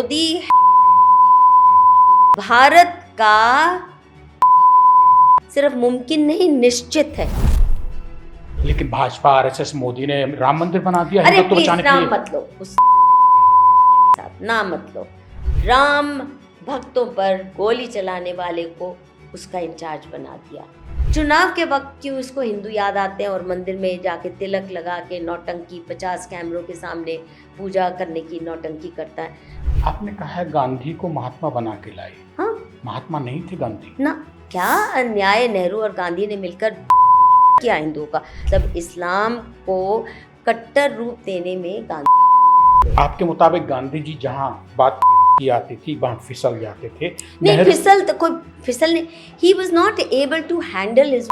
मोदी भारत का सिर्फ मुमकिन नहीं, निश्चित है। लेकिन भाजपा आरएसएस मोदी ने राम मंदिर बना दिया अरे हिंदुत्व प्लीज बचाने के नाम लिए। मत लो, उस नाम मत लो। राम भक्तों पर गोली चलाने वाले को उसका इंचार्ज बना दिया। चुनाव के वक्त क्यों इसको हिंदू याद आते हैं और मंदिर में जाके तिलक लगा के नौटंकी 50 कैमरों के सामने पूजा करने की नौटंकी करता है। आपने कहा है गांधी को महात्मा बना के लाई। हाँ महात्मा नहीं थे गांधी ना, क्या अन्याय नेहरू और गांधी ने मिलकर किया हिंदुओं का। मतलब इस्लाम को कट्टर रूप देने में गांधी। आपके मुताबिक गांधी जी जहाँ बात की आती थी वहाँ फिसल जाते थे। नहीं फिसल तो कोई फिसल नहीं। He was not able to handle his.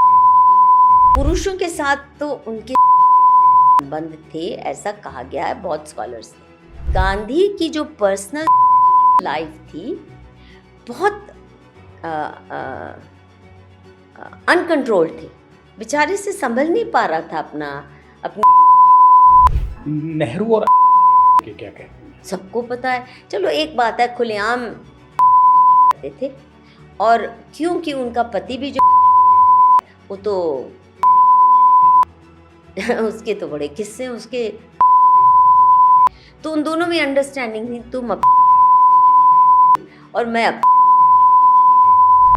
पुरुषों के साथ तो उनके संबंध थे, ऐसा कहा गया है बहुत स्कॉलर्स ने। गांधी की जो पर्सनल लाइफ थी बहुत अनकंट्रोल्ड थी। बेचारे से संभल नहीं पा रहा था अपनी। नेहरू और के क्या कहते हैं सबको पता है। चलो एक बात है, खुलेआम करते थे, और क्योंकि उनका पति भी जो वो तो उसके तो बड़े किस्से उसके, तो उन दोनों में अंडरस्टैंडिंग थी। तुम और मैं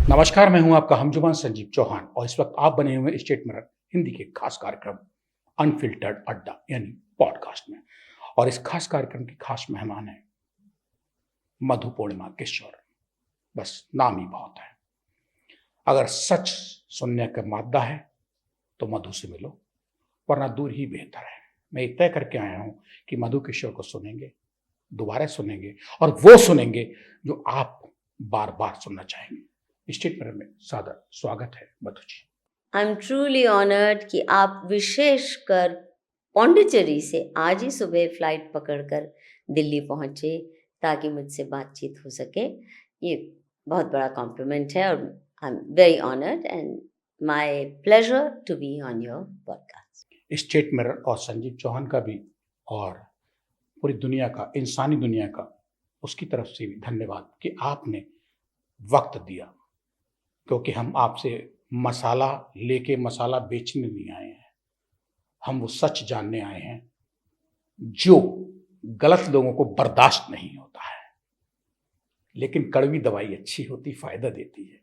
नमस्कार, मैं हूं आपका हमजुबान संजीव चौहान और इस वक्त आप बने हुए स्टेट मिरर हिंदी के खास कार्यक्रम अनफिल्टर्ड अड्डा यानी पॉडकास्ट में। और इस खास कार्यक्रम के खास मेहमान हैं मधु पूर्णिमा किशोर। बस नाम ही बहुत है। अगर सच सुनने का मादा है तो मधु से मिलो, वरना दूर ही बेहतर है। मैं ये तय करके आया हूं कि मधु किशोर को सुनेंगे, दोबारा सुनेंगे, और वो सुनेंगे जो आप बार बार सुनना चाहेंगे। स्टेट मिरर में सादर स्वागत है Madhu ji. I am truly honoured कि आप विशेषकर पौंडीचेरी से आज ही सुबह फ्लाइट पकड़कर दिल्ली पहुंचे ताकि मुझसे बातचीत हो सके। ये बहुत बड़ा कॉम्प्लीमेंट है और I am very honoured and my pleasure to be on your podcast. State Mirror और संजीव चौहान का भी और पूरी दुनिया का, इंसानी दुनिया का, उसकी तरफ से भी धन्यवाद कि आपने वक्त दिया, क्योंकि हम आपसे मसाला लेके मसाला बेचने नहीं आए हैं। हम वो सच जानने आए हैं जो गलत लोगों को बर्दाश्त नहीं होता है। लेकिन कड़वी दवाई अच्छी होती, फायदा देती है।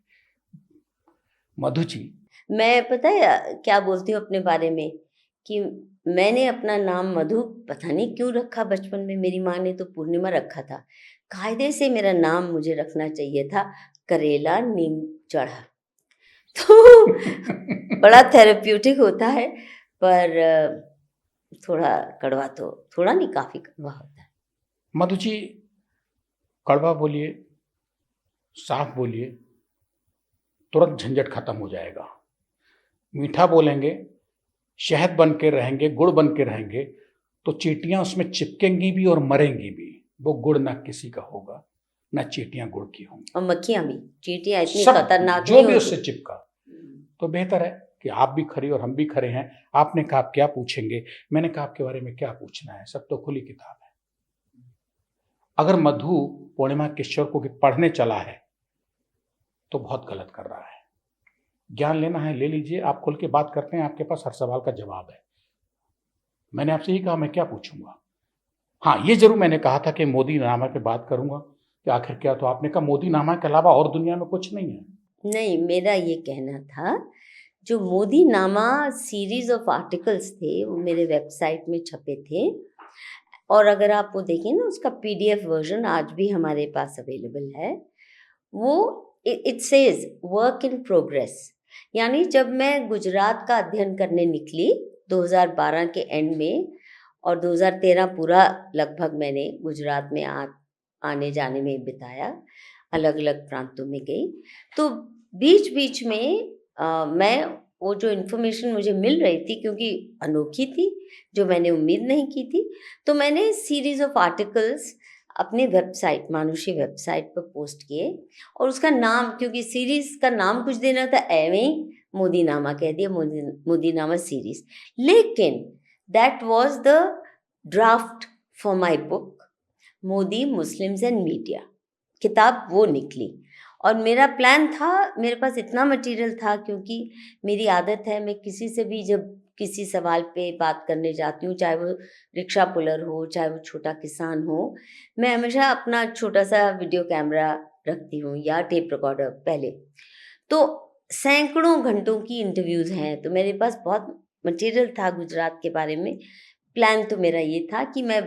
मधु जी, मैं पता है क्या बोलती हूँ अपने बारे में, कि मैंने अपना नाम मधु पता नहीं क्यों रखा। बचपन में मेरी माँ ने तो पूर्णिमा रखा था। कायदे से मेरा नाम मुझे रखना चाहिए था करेला नीम चढ़ा, तो बड़ा थेरेप्यूटिक होता है, पर थोड़ा कड़वा, तो थोड़ा नहीं काफ़ी कड़वा होता है। मधु जी, कड़वा बोलिए, साफ बोलिए, तुरंत झंझट खत्म हो जाएगा। मीठा बोलेंगे, शहद बन के रहेंगे, गुड़ बन के रहेंगे, तो चींटियां उसमें चिपकेंगी भी और मरेंगी भी। वो गुड़ ना किसी का होगा, ना चींटियां गुड़ की होंगी। और मक्खियाँ भी, चींटियाँ इतनी सब खतरनाक जो नहीं भी होती। उससे चिपका। तो बेहतर है कि आप भी खड़े और हम भी खड़े हैं। आपने कहा आप क्या पूछेंगे, मैंने कहा आपके बारे में क्या पूछना है, सब तो खुली किताब है। अगर मधु पूर्णिमा किशोर को पढ़ने चला है तो बहुत गलत कर रहा है। ज्ञान लेना है ले लीजिए, आप खुल के बात करते हैं, आपके पास हर सवाल का जवाब है। मैंने आपसे यही कहा मैं क्या पूछूंगा। हाँ, ये जरूर मैंने कहा था कि मोदी नामा पे बात करूंगा, कि आखिर क्या, तो आपने कहा मोदी नामा के अलावा और दुनिया में कुछ नहीं है। नहीं, मेरा ये कहना था, जो मोदी नामा सीरीज ऑफ आर्टिकल्स थे वो मेरे वेबसाइट में छपे थे, और अगर आप वो देखें ना, उसका PDF वर्जन आज भी हमारे पास अवेलेबल है। वो it says work in progress. यानी जब मैं गुजरात का अध्ययन करने निकली 2012 के एंड में, और 2013 पूरा लगभग मैंने गुजरात में आने जाने में बिताया, अलग अलग प्रांतों में गई, तो बीच बीच में मैं वो जो इन्फॉर्मेशन मुझे मिल रही थी, क्योंकि अनोखी थी, जो मैंने उम्मीद नहीं की थी, तो मैंने सीरीज ऑफ आर्टिकल्स अपने वेबसाइट, मानुषी वेबसाइट पर पोस्ट किए। और उसका नाम, क्योंकि सीरीज का नाम कुछ देना था, एवं ही मोदी नामा कह दिया, मोदी नामा सीरीज। लेकिन that was the draft for my book. Modi Muslims and media, किताब वो निकली। और मेरा प्लान था, मेरे पास इतना मटेरियल था, क्योंकि मेरी आदत है, मैं किसी से भी जब किसी सवाल पे बात करने जाती हूँ, चाहे वो रिक्शा पुलर हो, चाहे वो छोटा किसान हो, मैं हमेशा अपना छोटा सा वीडियो कैमरा रखती हूँ या टेप रिकॉर्डर पहले। तो सैकड़ों घंटों की इंटरव्यूज़ हैं, तो मेरे पास बहुत मटेरियल था गुजरात के बारे में। प्लान तो मेरा ये था कि मैं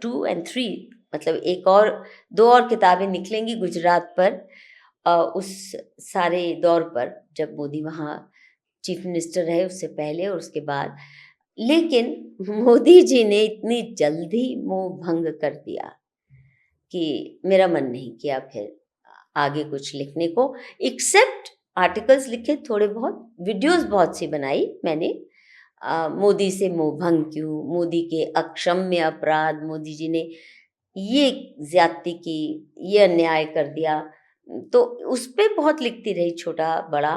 2 एंड 3, मतलब एक और 2 और किताबें निकलेंगी गुजरात पर, उस सारे दौर पर, जब मोदी वहाँ चीफ मिनिस्टर रहे, उससे पहले और उसके बाद। लेकिन मोदी जी ने इतनी जल्दी मोह भंग कर दिया कि मेरा मन नहीं किया फिर आगे कुछ लिखने को, एक्सेप्ट आर्टिकल्स लिखे थोड़े बहुत, वीडियोस बहुत सी बनाई मैंने। मोदी से मोह भंग क्यों, मोदी के अक्षम्य अपराध, मोदी जी ने ये ज्यादती की, ये अन्याय कर दिया, तो उस पे बहुत लिखती रही, छोटा बड़ा।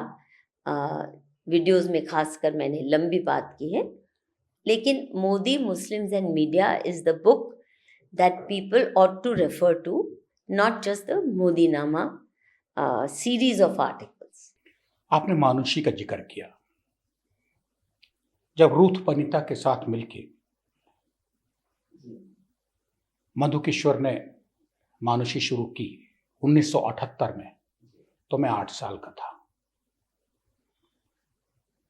वीडियोस में खासकर मैंने लंबी बात की है। लेकिन Modi Muslims and media is the book that people ought to refer to, not just the Modinama series of articles. आपने मानुषी का जिक्र किया। जब रूथ पनिता के साथ मिलके मधु किशोर ने मानुषी शुरू की 1978 में, तो मैं 8 साल का था।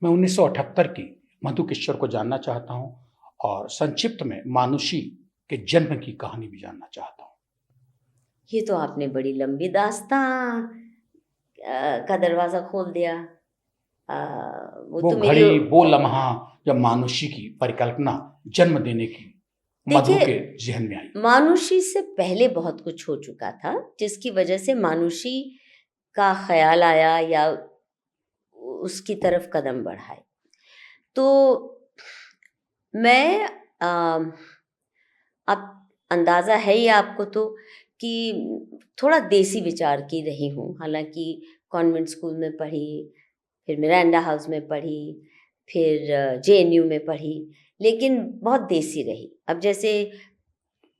मैं 1978 की मधु किशोर को जानना चाहता हूं और संक्षिप्त में मानुषी के जन्म की कहानी भी जानना चाहता हूं। ये तो आपने बड़ी लंबी दास्तां का दरवाज़ा खोल दिया। वो तो घड़ी, वो लम्हा जब मानुषी की परिकल्पना जन्म देने की मधु के जहन में आई। मानुषी से पहले बहुत कुछ हो चुका था, जिसकी वजह से मानुषी का ख्याल आया या उसकी तरफ कदम बढ़ाए। तो मैं अब अंदाज़ा है ही आपको तो कि थोड़ा देसी विचार की रही हूँ। हालांकि कॉन्वेंट स्कूल में पढ़ी, फिर मिरांडा हाउस में पढ़ी, फिर जेएनयू में पढ़ी, लेकिन बहुत देसी रही। अब जैसे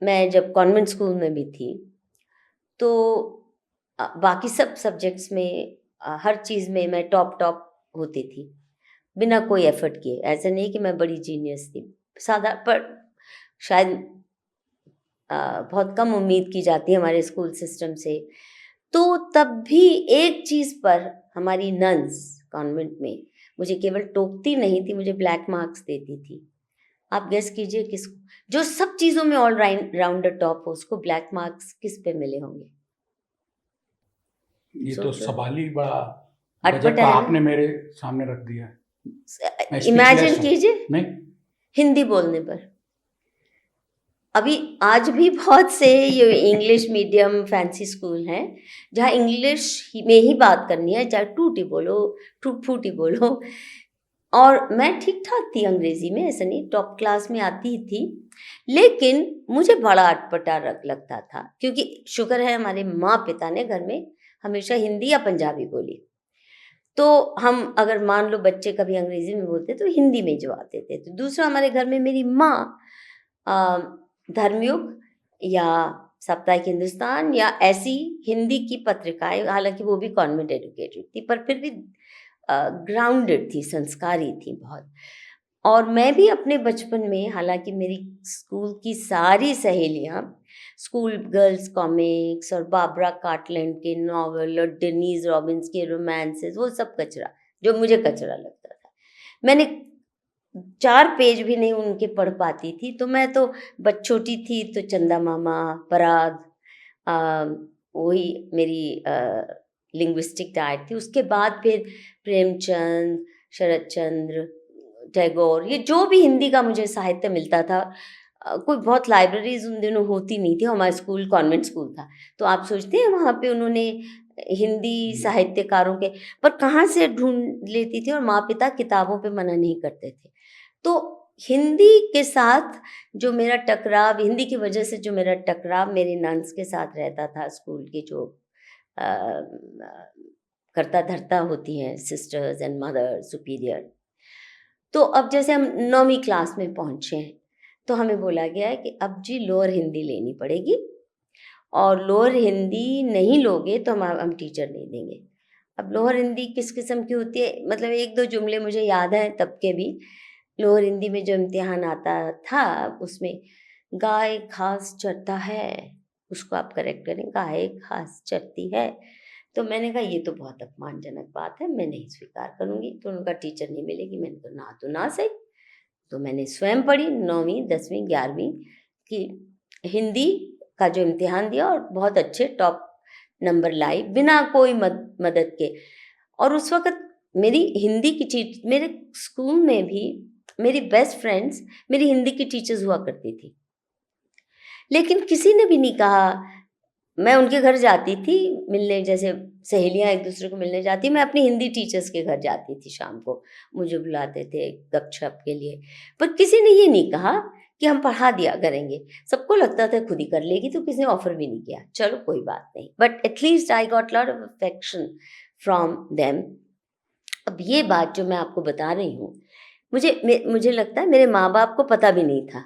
मैं जब कॉन्वेंट स्कूल में भी थी, तो बाकी सब सब्जेक्ट्स में, हर चीज़ में मैं टॉप होती थी, बिना कोई एफर्ट किए। ऐसा नहीं कि मैं बड़ी जीनियस थी, सादा, पर शायद बहुत कम उम्मीद की जाती है हमारे स्कूल सिस्टम से। तो तब भी एक चीज़ पर हमारी नन्स कॉन्वेंट में मुझे केवल टोकती नहीं थी, मुझे ब्लैक मार्क्स देती थी। आप गेस कीजिए किस, जो सब चीज़ों में ऑल राउंडर टॉप हो, उसको ब्लैक मार्क्स किस पे मिले होंगे? ये तो सवाल ही बड़ा अटपटा गजब का है आपने ना? मेरे सामने रख दिया। मैं इमेजिन speechless हूं। कीजिए नहीं, हिंदी बोलने पर। अभी आज भी बहुत से ये इंग्लिश मीडियम फैंसी स्कूल हैं जहाँ इंग्लिश में ही बात करनी है, चाहे टूटी बोलो, टूट फूटी बोलो। और मैं ठीक ठाक थी अंग्रेज़ी में, ऐसा नहीं टॉप क्लास में आती ही थी, लेकिन मुझे बड़ा अटपटा लगता था, क्योंकि शुक्र है हमारे माँ पिता ने घर में हमेशा हिंदी या पंजाबी बोली। तो हम अगर मान लो बच्चे कभी अंग्रेज़ी में बोलते तो हिंदी में जवाब देते थे। दूसरा, हमारे घर में मेरी माँ धर्मयुग या साप्ताहिक हिंदुस्तान या ऐसी हिंदी की पत्रिकाएं, हालांकि वो भी कॉन्वेंट एजुकेटेड थी, पर फिर भी ग्राउंडेड थी, संस्कारी थी बहुत। और मैं भी अपने बचपन में, हालांकि मेरी स्कूल की सारी सहेलियां स्कूल गर्ल्स कॉमिक्स और बाबरा कार्टलैंड के नॉवल और डेनीज रॉबिन्स के रोमांसेस, वो सब कचरा, जो मुझे कचरा लगता था। मैंने 4 पेज भी नहीं उनके पढ़ पाती थी। तो मैं तो छोटी थी, तो चंदा मामा, पराग, वही मेरी लिंग्विस्टिक डाइट थी। उसके बाद फिर प्रेमचंद, शरद चंद्र, टैगोर, ये जो भी हिंदी का मुझे साहित्य मिलता था। कोई बहुत लाइब्रेरीज उन दिनों होती नहीं थी, हमारा स्कूल कॉन्वेंट स्कूल था, तो आप सोचते हैं वहाँ पे उन्होंने हिंदी साहित्यकारों के, पर कहाँ से ढूंढ लेती थी। और माँ पिता किताबों पे मना नहीं करते थे। तो हिंदी के साथ जो मेरा टकराव, हिंदी की वजह से जो मेरा टकराव मेरे नन्स के साथ रहता था, स्कूल की जो करता धरता होती हैं, सिस्टर्स एंड मदर सुपीरियर। तो अब जैसे हम 9वीं क्लास में पहुँचे हैं, तो हमें बोला गया है कि अब जी लोअर हिंदी लेनी पड़ेगी, और लोअर हिंदी नहीं लोगे तो हम टीचर नहीं देंगे। अब लोअर हिंदी किस किस्म की होती है, मतलब एक दो जुमले मुझे याद हैं तब के भी। लोअर हिंदी में जो इम्तिहान आता था उसमें गाय घास चरता है, उसको आप करेक्ट करें, गाय घास चरती है। तो मैंने कहा ये तो बहुत अपमानजनक बात है, मैं नहीं स्वीकार करूँगी। तो उनका टीचर नहीं मिलेगी, मैंने कहा ना तो ना सही। तो मैंने स्वयं पढ़ी 9वीं 10वीं 11वीं की हिंदी का जो इम्तिहान दिया, और बहुत अच्छे टॉप नंबर लाई बिना कोई मदद के। और उस वक़्त मेरी हिंदी की मेरे स्कूल में भी मेरी बेस्ट फ्रेंड्स मेरी हिंदी की टीचर्स हुआ करती थी। लेकिन किसी ने भी नहीं कहा। मैं उनके घर जाती थी मिलने, जैसे सहेलियाँ एक दूसरे को मिलने जाती, मैं अपनी हिंदी टीचर्स के घर जाती थी शाम को, मुझे बुलाते थे गपशप के लिए। पर किसी ने ये नहीं कहा कि हम पढ़ा दिया करेंगे। सबको लगता था खुद ही कर लेगी, तो किसी ने ऑफर भी नहीं किया। चलो कोई बात नहीं, but at least I got lot of affection from them. अब ये बात जो मैं आपको बता रही हूँ, मुझे लगता है मेरे माँ बाप को पता भी नहीं था,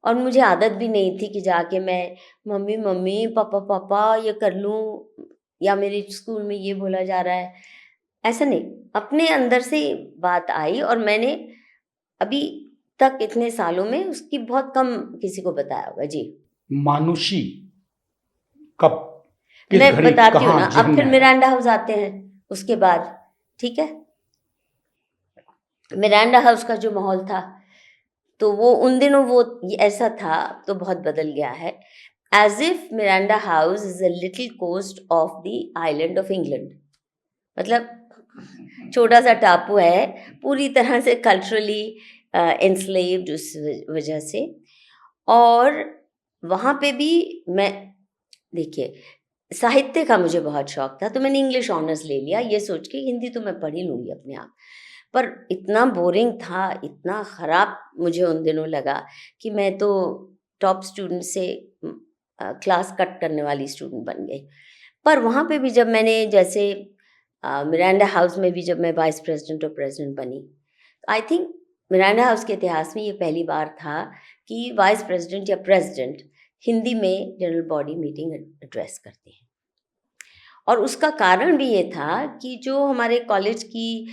और मुझे आदत भी नहीं थी कि जाके मैं मम्मी मम्मी पापा पापा ये कर लूँ, या मेरे स्कूल में ये बोला जा रहा है। ऐसा नहीं, अपने अंदर से बात आई, और मैंने अभी तक इतने सालों में उसकी बहुत कम किसी को बताया होगा जी। मानुषी कब, किस मैं घड़ी, बताती हूँ ना, कहाँ, अब जहन फिर में आया? मिरांडा हाउस आते हैं उसके बाद, ठीक है। मिरांडा हाउस का जो माहौल था, तो वो उन दिनों वो ऐसा था, तो बहुत बदल गया है। As if Miranda House is a little coast of the island of England. मतलब छोटा सा टापू है, पूरी तरह से कल्चरली एंस्लेव्ड उस वजह से। और वहाँ पे भी मैं, देखिए, साहित्य का मुझे बहुत शौक था, तो मैंने इंग्लिश ऑनर्स ले लिया ये सोच के हिंदी तो मैं पढ़ ही लूँगी अपने आप। पर इतना बोरिंग था, इतना ख़राब मुझे उन दिनों लगा कि मैं तो टॉप स्टूडेंट से क्लास कट करने वाली स्टूडेंट बन गई। पर वहाँ पे भी जब मैंने, जैसे मिरांडा हाउस में भी जब मैं वाइस प्रेसिडेंट और प्रेसिडेंट बनी, आई थिंक मिरांडा हाउस के इतिहास में ये पहली बार था कि वाइस प्रेसिडेंट या प्रेसिडेंट हिंदी में जनरल बॉडी मीटिंग एड्रेस करते हैं। और उसका कारण भी ये था कि जो हमारे कॉलेज की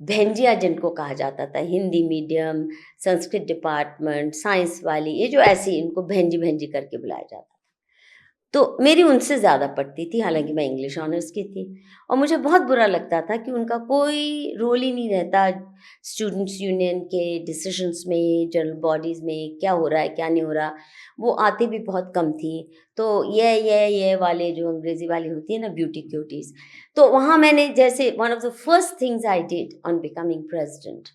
भेंजिया जिनको कहा जाता था, Hindi medium, Sanskrit department, science वाली, ये जो ऐसी इनको भेंजी भेंजी करके बुलाया जाता था, तो मेरी उनसे ज़्यादा पड़ती थी, हालांकि मैं इंग्लिश ऑनर्स की थी। और मुझे बहुत बुरा लगता था कि उनका कोई रोल ही नहीं रहता स्टूडेंट्स यूनियन के डिसीजंस में, जनरल बॉडीज़ में क्या हो रहा है क्या नहीं हो रहा। वो आते भी बहुत कम थी। तो ये वाले जो अंग्रेज़ी वाली होती है ना, ब्यूटी क्यूटीज़, तो वहाँ मैंने, जैसे one of the first things I did on becoming president,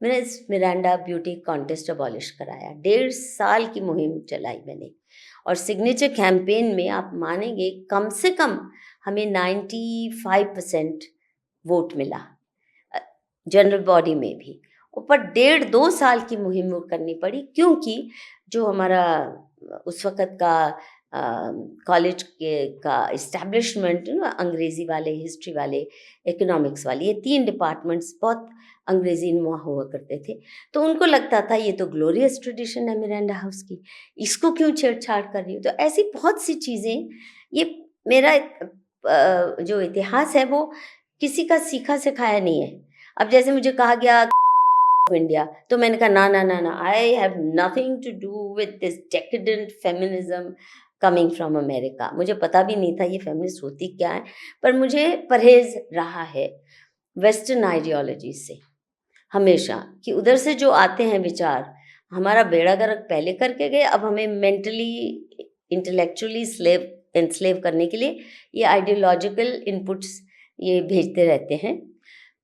मैंने इस मिरांडा ब्यूटी कॉन्टेस्ट अबॉलिश कराया। 1.5 साल की मुहिम चलाई मैंने, और सिग्नेचर कैंपेन में आप मानेंगे कम से कम हमें 95% वोट मिला जनरल बॉडी में भी। पर 1.5-2 साल की मुहिम वो करनी पड़ी, क्योंकि जो हमारा उस वक़्त का कॉलेज के का इस्टेब्लिशमेंट ना, अंग्रेज़ी वाले, हिस्ट्री वाले, इकोनॉमिक्स वाले, ये 3 डिपार्टमेंट्स बहुत अंग्रेज़ी नुमा हुआ करते थे। तो उनको लगता था ये तो ग्लोरियस ट्रेडिशन है मिरांडा हाउस की, इसको क्यों छेड़छाड़ कर रही हो। तो ऐसी बहुत सी चीज़ें, ये मेरा जो इतिहास है वो किसी का सीखा सिखाया नहीं है। अब जैसे मुझे कहा गया इंडिया, तो मैंने कहा ना ना ना ना, I have nothing to do with this decadent feminism coming from America. मुझे पता भी नहीं था ये फेमिनिस्ट होती क्या है, पर मुझे परहेज रहा है वेस्टर्न आइडियोलॉजी से हमेशा, कि उधर से जो आते हैं विचार, हमारा बेड़ा गर्क पहले करके गए, अब हमें मेंटली इंटेलेक्चुअली एनस्लेव करने के लिए ये आइडियोलॉजिकल इनपुट्स ये भेजते रहते हैं।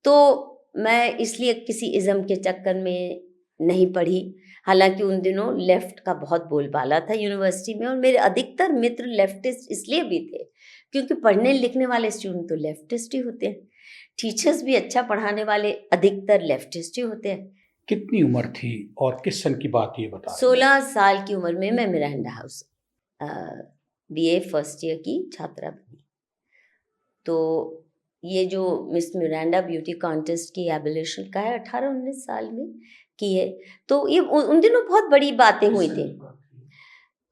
तो मैं इसलिए किसी इज़्म के चक्कर में नहीं पढ़ी। हालांकि उन दिनों लेफ़्ट का बहुत बोलबाला था यूनिवर्सिटी में, और मेरे अधिकतर मित्र लेफ्टिस्ट इसलिए भी थे क्योंकि पढ़ने लिखने वाले स्टूडेंट तो लेफ्टिस्ट ही होते हैं, टीचर्स भी अच्छा पढ़ाने वाले अधिकतर लेफ्टिस्ट ही होते हैं। कितनी उम्र थी और किस सन की बात ये बता रही हैं? 16 साल की उम्र में मैं Miranda house BA first year की छात्रा बनी। तो ये जो मिस मिरांडा ब्यूटी कॉन्टेस्ट की एबोलिशन का है 18-19 साल में, की है। तो ये उन दिनों बहुत बड़ी बातें हुई थी,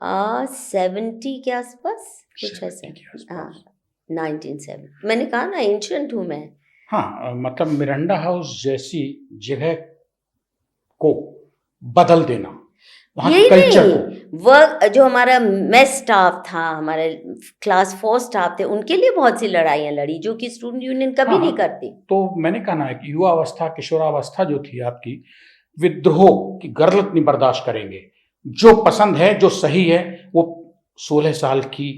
70 के आसपास कुछ ऐसा। 70 के हाँ, आसपास। 1970। मैंने कहा ना एंशियंट हूँ मैं। हाँ, मतलब मिरांडा हाउस जैसी जगह को बदल देना, वहाँ के यही कल्चर को। नहीं, वर्क जो हमारा मेस स्टाफ था, हमारे क्लास 4 स्टाफ थे, उनके लिए बहुत सी लड़ाइयाँ लड़ी जो कि स्टूडेंट यूनियन कभी नहीं हाँ, करती। तो मैंने कहा ना कि युवावस्था, किशोरावस्था जो थी आपकी, विद्रोह की गरलत नहीं बर्दाश्त करेंगे। जो पसंद है, जो सही है, वो 16 साल की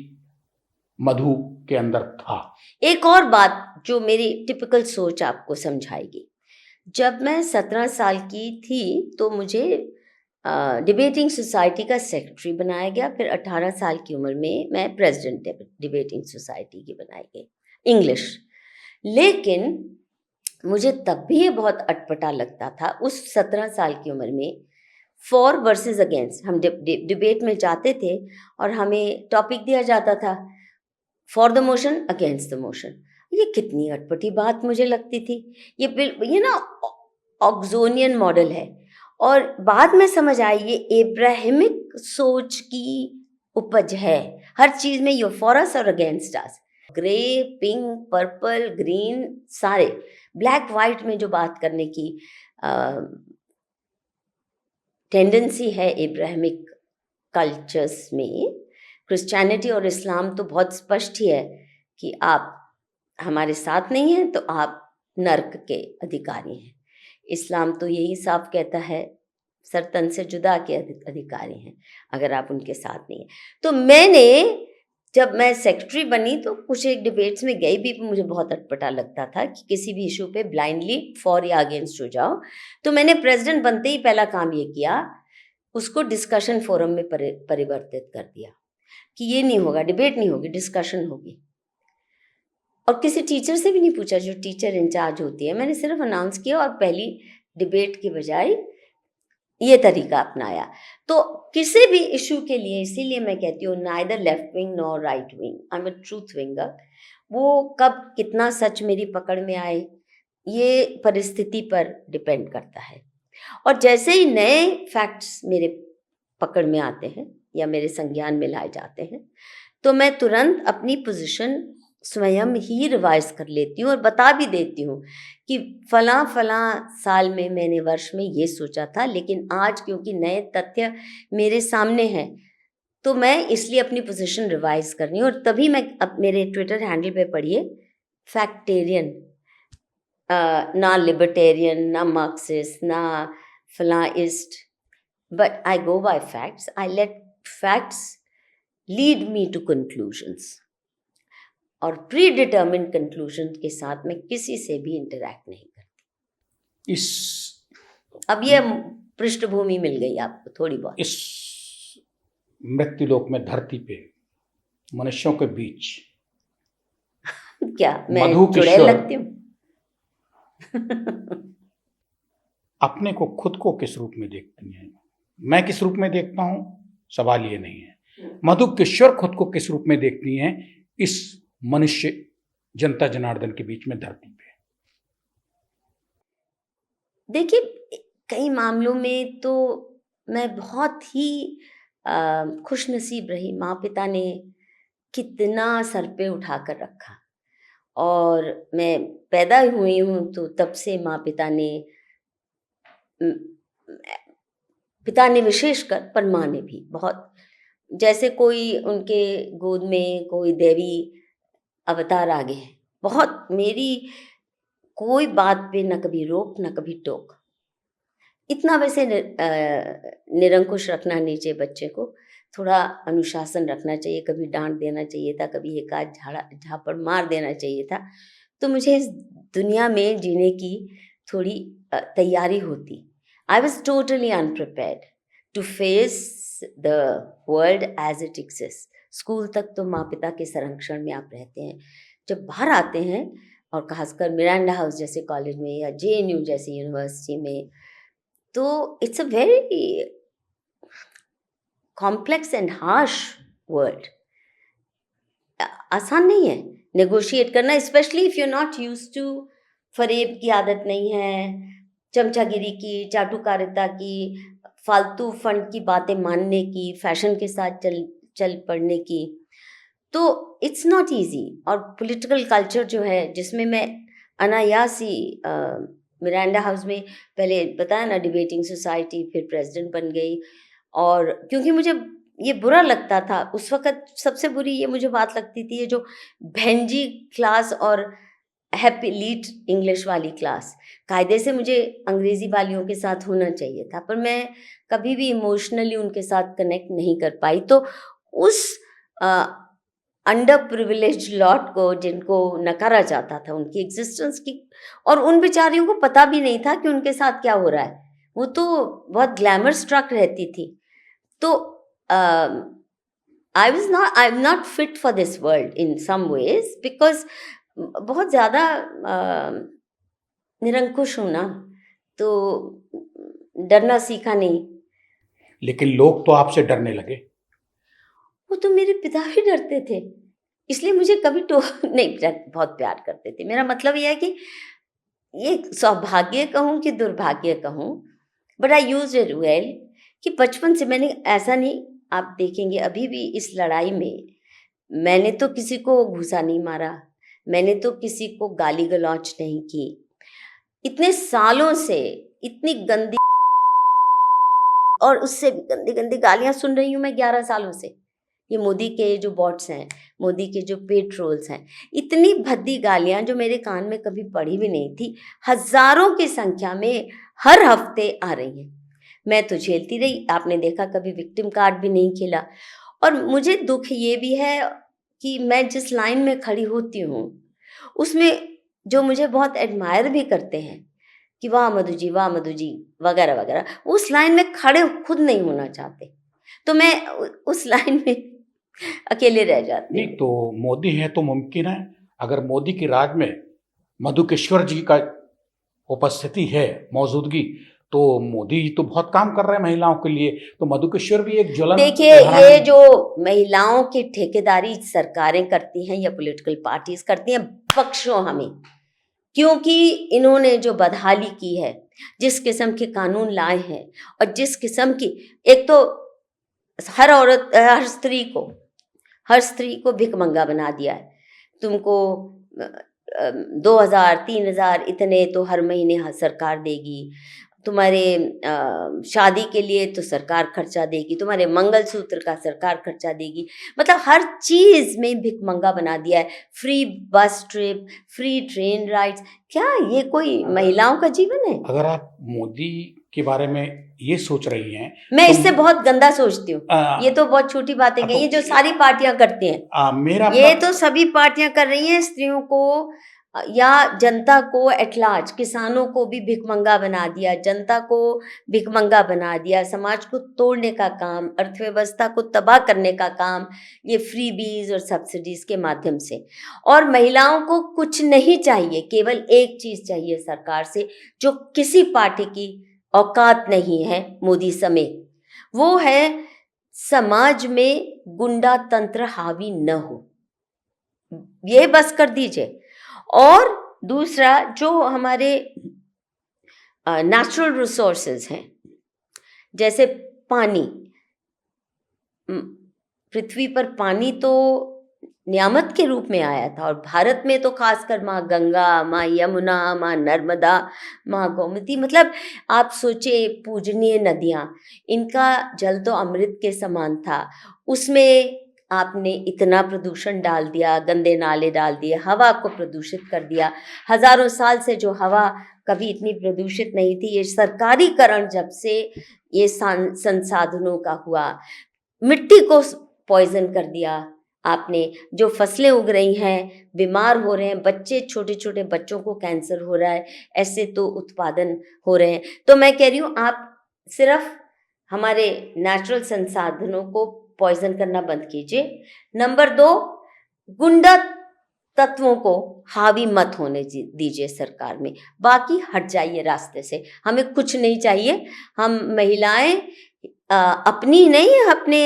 मधु के अंदर था। एक और बात जो मेरी टिपिकल सोच आपको समझाएगी। जब मैं 17 साल की थी तो मुझे डिबेटिंग सोसाइटी का सेक्रेटरी बनाया गया। फिर 18 साल की उम्र में मैं प्रेसिडेंट डिबेटिंग सोसाइटी की बनाई गई, इंग्लिश। लेकिन मुझे तब भी ये बहुत अटपटा लगता था उस 17 साल की उम्र में। फॉर वर्सेस अगेंस्ट, हम डिबेट में जाते थे और हमें टॉपिक दिया जाता था, for the motion, against the motion. ये कितनी अटपटी बात मुझे लगती थी। ये ना ऑक्सोनियन मॉडल है। और बाद में समझ आई ये एब्राहिमिक सोच की उपज है। हर चीज में यू फॉर अस और against us, grey, pink, purple, green, सारे ब्लैक वाइट में जो बात करने की टेंडेंसी है एब्राहिमिक कल्चर्स में। क्रिश्चियनिटी और इस्लाम तो बहुत स्पष्ट ही है कि आप हमारे साथ नहीं हैं तो आप नर्क के अधिकारी हैं। इस्लाम तो यही साफ कहता है सरतन से जुदा के अधिकारी हैं अगर आप उनके साथ नहीं हैं। तो जब मैं सेक्रेटरी बनी तो कुछ एक डिबेट्स में गई भी, मुझे बहुत अटपटा लगता था कि किसी भी इशू पे ब्लाइंडली फॉर या अगेंस्ट हो जाओ। तो मैंने प्रेसिडेंट बनते ही पहला काम ये किया, उसको डिस्कशन फोरम में परिवर्तित कर दिया कि ये नहीं होगा, डिबेट नहीं होगी, डिस्कशन होगी। और किसी टीचर से भी नहीं पूछा जो टीचर इंचार्ज होती है, मैंने सिर्फ अनाउंस किया और पहली डिबेट के बजाय ये तरीका अपनाया। तो किसी भी इशू के लिए, इसीलिए मैं कहती हूँ neither left wing nor right wing, I am a truth winger. वो कब कितना सच मेरी पकड़ में आए ये परिस्थिति पर डिपेंड करता है। और जैसे ही नए फैक्ट्स मेरे पकड़ में आते हैं या मेरे संज्ञान में लाए जाते हैं तो मैं तुरंत अपनी पोजीशन स्वयं ही रिवाइज कर लेती हूँ और बता भी देती हूँ कि फलां फलां साल में मैंने वर्ष में ये सोचा था, लेकिन आज क्योंकि नए तथ्य मेरे सामने हैं तो मैं इसलिए अपनी पोजीशन रिवाइज कर रही हूँ। और तभी मैं अब मेरे ट्विटर हैंडल पे पढ़िए फैक्टेरियन, ना लिबर्टेरियन, ना मार्क्सिस्ट, ना फलाइस्ट, but I go by facts. I let facts lead me to conclusions. और प्री डिटर्मिन्ड कंक्लूजन के साथ मैं किसी से भी इंटरैक्ट नहीं करती। इस अब ये पृष्ठभूमि मिल गई आपको थोड़ी बहुत। इस मृत्युलोक में, धरती पे, मनुष्यों के बीच क्या मैं मधु चुड़ैल किशोर लगती हूँ? अपने को, खुद को किस रूप में देखती हैं? मैं किस रूप में देखता हूं, सवाल ये नहीं है। मधु किशोर खुद को किस रूप में देखती हैं इस मनुष्य जनता जनार्दन के बीच में, धरती पे? देखिए, कई मामलों में तो मैं बहुत ही खुशनसीब रही। माँ पिता ने कितना सर पे उठा कर रखा, और मैं पैदा हुई हूँ तो तब से माँ पिता ने विशेषकर, पर माँ ने भी बहुत, जैसे कोई उनके गोद में कोई देवी अवतार आ गए हैं। बहुत मेरी कोई बात पे न कभी रोक न कभी टोक। इतना वैसे निरंकुश रखना नहीं चाहिए बच्चे को, थोड़ा अनुशासन रखना चाहिए। कभी डांट देना चाहिए था, कभी एक आध झापड़ मार देना चाहिए था, तो मुझे इस दुनिया में जीने की थोड़ी तैयारी होती। I was totally unprepared to face the world as it exist. School तक तो माँ पिता के संरक्षण में आप रहते हैं। जब बाहर आते हैं, और खासकर मिरांडा हाउस जैसे कॉलेज में या JNU जैसी यूनिवर्सिटी में, तो it's a very complex and harsh world. आसान नहीं है नेगोशिएट करना, specially if you not used to. फरेब की आदत नहीं है, चमचागिरी की, चाटुकारिता की, फालतू फंड की बातें मानने की, फैशन के साथ चल पड़ने की। तो इट्स नॉट ईज़ी। और पॉलिटिकल कल्चर जो है जिसमें मैं अनायास ही मिरांडा हाउस में पहले बताया ना, डिबेटिंग सोसाइटी, फिर प्रेसिडेंट बन गई। और क्योंकि मुझे ये बुरा लगता था उस वक़्त, सबसे बुरी ये मुझे बात लगती थी, ये जो भैंजी क्लास और हैप्पी लीट इंग्लिश वाली क्लास। कायदे से मुझे अंग्रेज़ी वालियों के साथ होना चाहिए था, पर मैं कभी भी इमोशनली उनके साथ कनेक्ट नहीं कर पाई। तो उस अंडर प्रिविलेज्ड लॉट को, जिनको नकारा जाता था उनकी एग्जिस्टेंस की, और उन बेचारियों को पता भी नहीं था कि उनके साथ क्या हो रहा है, वो तो बहुत ग्लैमर स्ट्रक रहती थी। तो I am not fit for this world in some ways, because बहुत ज़्यादा निरंकुश हूँ ना, तो डरना सीखा नहीं। लेकिन लोग तो आपसे डरने लगे। वो तो मेरे पिता भी डरते थे, इसलिए मुझे कभी नहीं, बहुत प्यार करते थे। मेरा मतलब ये है कि ये सौभाग्य कहूँ कि दुर्भाग्य कहूँ, but I use it well, कि बचपन से मैंने ऐसा नहीं, आप देखेंगे अभी भी इस लड़ाई में मैंने तो किसी को घूसा नहीं मारा, मैंने तो किसी को गाली गलौच नहीं की। इतने सालों से इतनी गंदी, और उससे भी गंदी गंदी गालियां सुन रही हूँ मैं 11 सालों से। ये मोदी के जो बॉट्स हैं, मोदी के जो पेड ट्रोल्स हैं, इतनी भद्दी गालियां जो मेरे कान में कभी पड़ी भी नहीं थी, हजारों की संख्या में हर हफ्ते आ रही हैं। मैं तो झेलती रही, आपने देखा कभी विक्टिम कार्ड भी नहीं खेला। और मुझे दुख ये भी है कि मैं जिस लाइन में खड़ी होती हूँ उसमें जो मुझे बहुत एडमायर भी करते हैं कि वाह मधु जी वगैरह वगैरह, उस लाइन में खड़े खुद नहीं होना चाहते, तो मैं उस लाइन में अकेले रह जाती नहीं हूँ। तो मोदी है तो मुमकिन है, अगर मोदी की राज में मधुकेश्वर जी का उपस्थिति है, मौजूदगी, तो मोदी तो बहुत काम कर रहे हैं महिलाओं के लिए, तो मधुकेश्वर भी एक ज्वलंत देखिए, उदाहरण ये है। जो महिलाओं की ठेकेदारी सरकारें करती हैं या पॉलिटिकल पार्टीज करती हैं, बख्शो हमें, क्योंकि इन्होंने जो बदहाली की है, जिस किस्म के कानून लाए हैं, और जिस किस्म की, एक तो हर औरत, हर स्त्री को भिखमंगा बना दिया है। तुमको 2,000 3,000 इतने तो हर महीने सरकार देगी, तुम्हारे शादी के लिए तो सरकार खर्चा देगी, तुम्हारे मंगलसूत्र का सरकार खर्चा देगी, मतलब हर चीज़ में भिखमंगा बना दिया है। फ्री बस ट्रिप, फ्री ट्रेन राइड्स, क्या ये कोई महिलाओं का जीवन है? अगर आप मोदी के बारे में ये सोच रही हैं, मैं तो इससे बहुत गंदा सोचती हूँ। ये तो बहुत छोटी बातें तो कही हैं जो सारी पार्टियां करती हैं। मेरा ये अपना तो सभी पार्टियां कर रही हैं, स्त्रियों को या जनता को एट लार्ज, किसानों को भी भिखमंगा बना दिया, जनता को भिखमंगा बना दिया, समाज को तोड़ने का काम, अर्थव्यवस्था को तबाह करने का काम ये फ्रीबीज और सब्सिडीज के माध्यम से। और महिलाओं को कुछ नहीं चाहिए, केवल एक चीज चाहिए सरकार से, जो किसी पार्टी की औकात नहीं है मोदी समेत, वो है समाज में गुंडा तंत्र हावी न हो, ये बस कर दीजिए। और दूसरा, जो हमारे नेचुरल रिसोर्सेज हैं, जैसे पानी, पृथ्वी पर पानी तो नियामत के रूप में आया था, और भारत में तो खासकर माँ गंगा, माँ यमुना, माँ नर्मदा, माँ गोमती, मतलब आप सोचे पूजनीय नदियाँ, इनका जल तो अमृत के समान था। उसमें आपने इतना प्रदूषण डाल दिया, गंदे नाले डाल दिए, हवा को प्रदूषित कर दिया। हजारों साल से जो हवा कभी इतनी प्रदूषित नहीं थी, ये सरकारीकरण जब से ये संसाधनों का हुआ, मिट्टी को पॉइजन कर दिया आपने। जो फसलें उग रही हैं, बीमार हो रहे हैं बच्चे, छोटे छोटे बच्चों को कैंसर हो रहा है, ऐसे तो उत्पादन हो रहे हैं। तो मैं कह रही हूँ, आप सिर्फ हमारे नेचुरल संसाधनों को पॉइजन करना बंद कीजिए। नंबर 2, गुंडा तत्वों को हावी मत होने दीजिए सरकार में, बाकी हट जाइए रास्ते से, हमें कुछ नहीं चाहिए। हम महिलाएं अपनी नहीं, अपने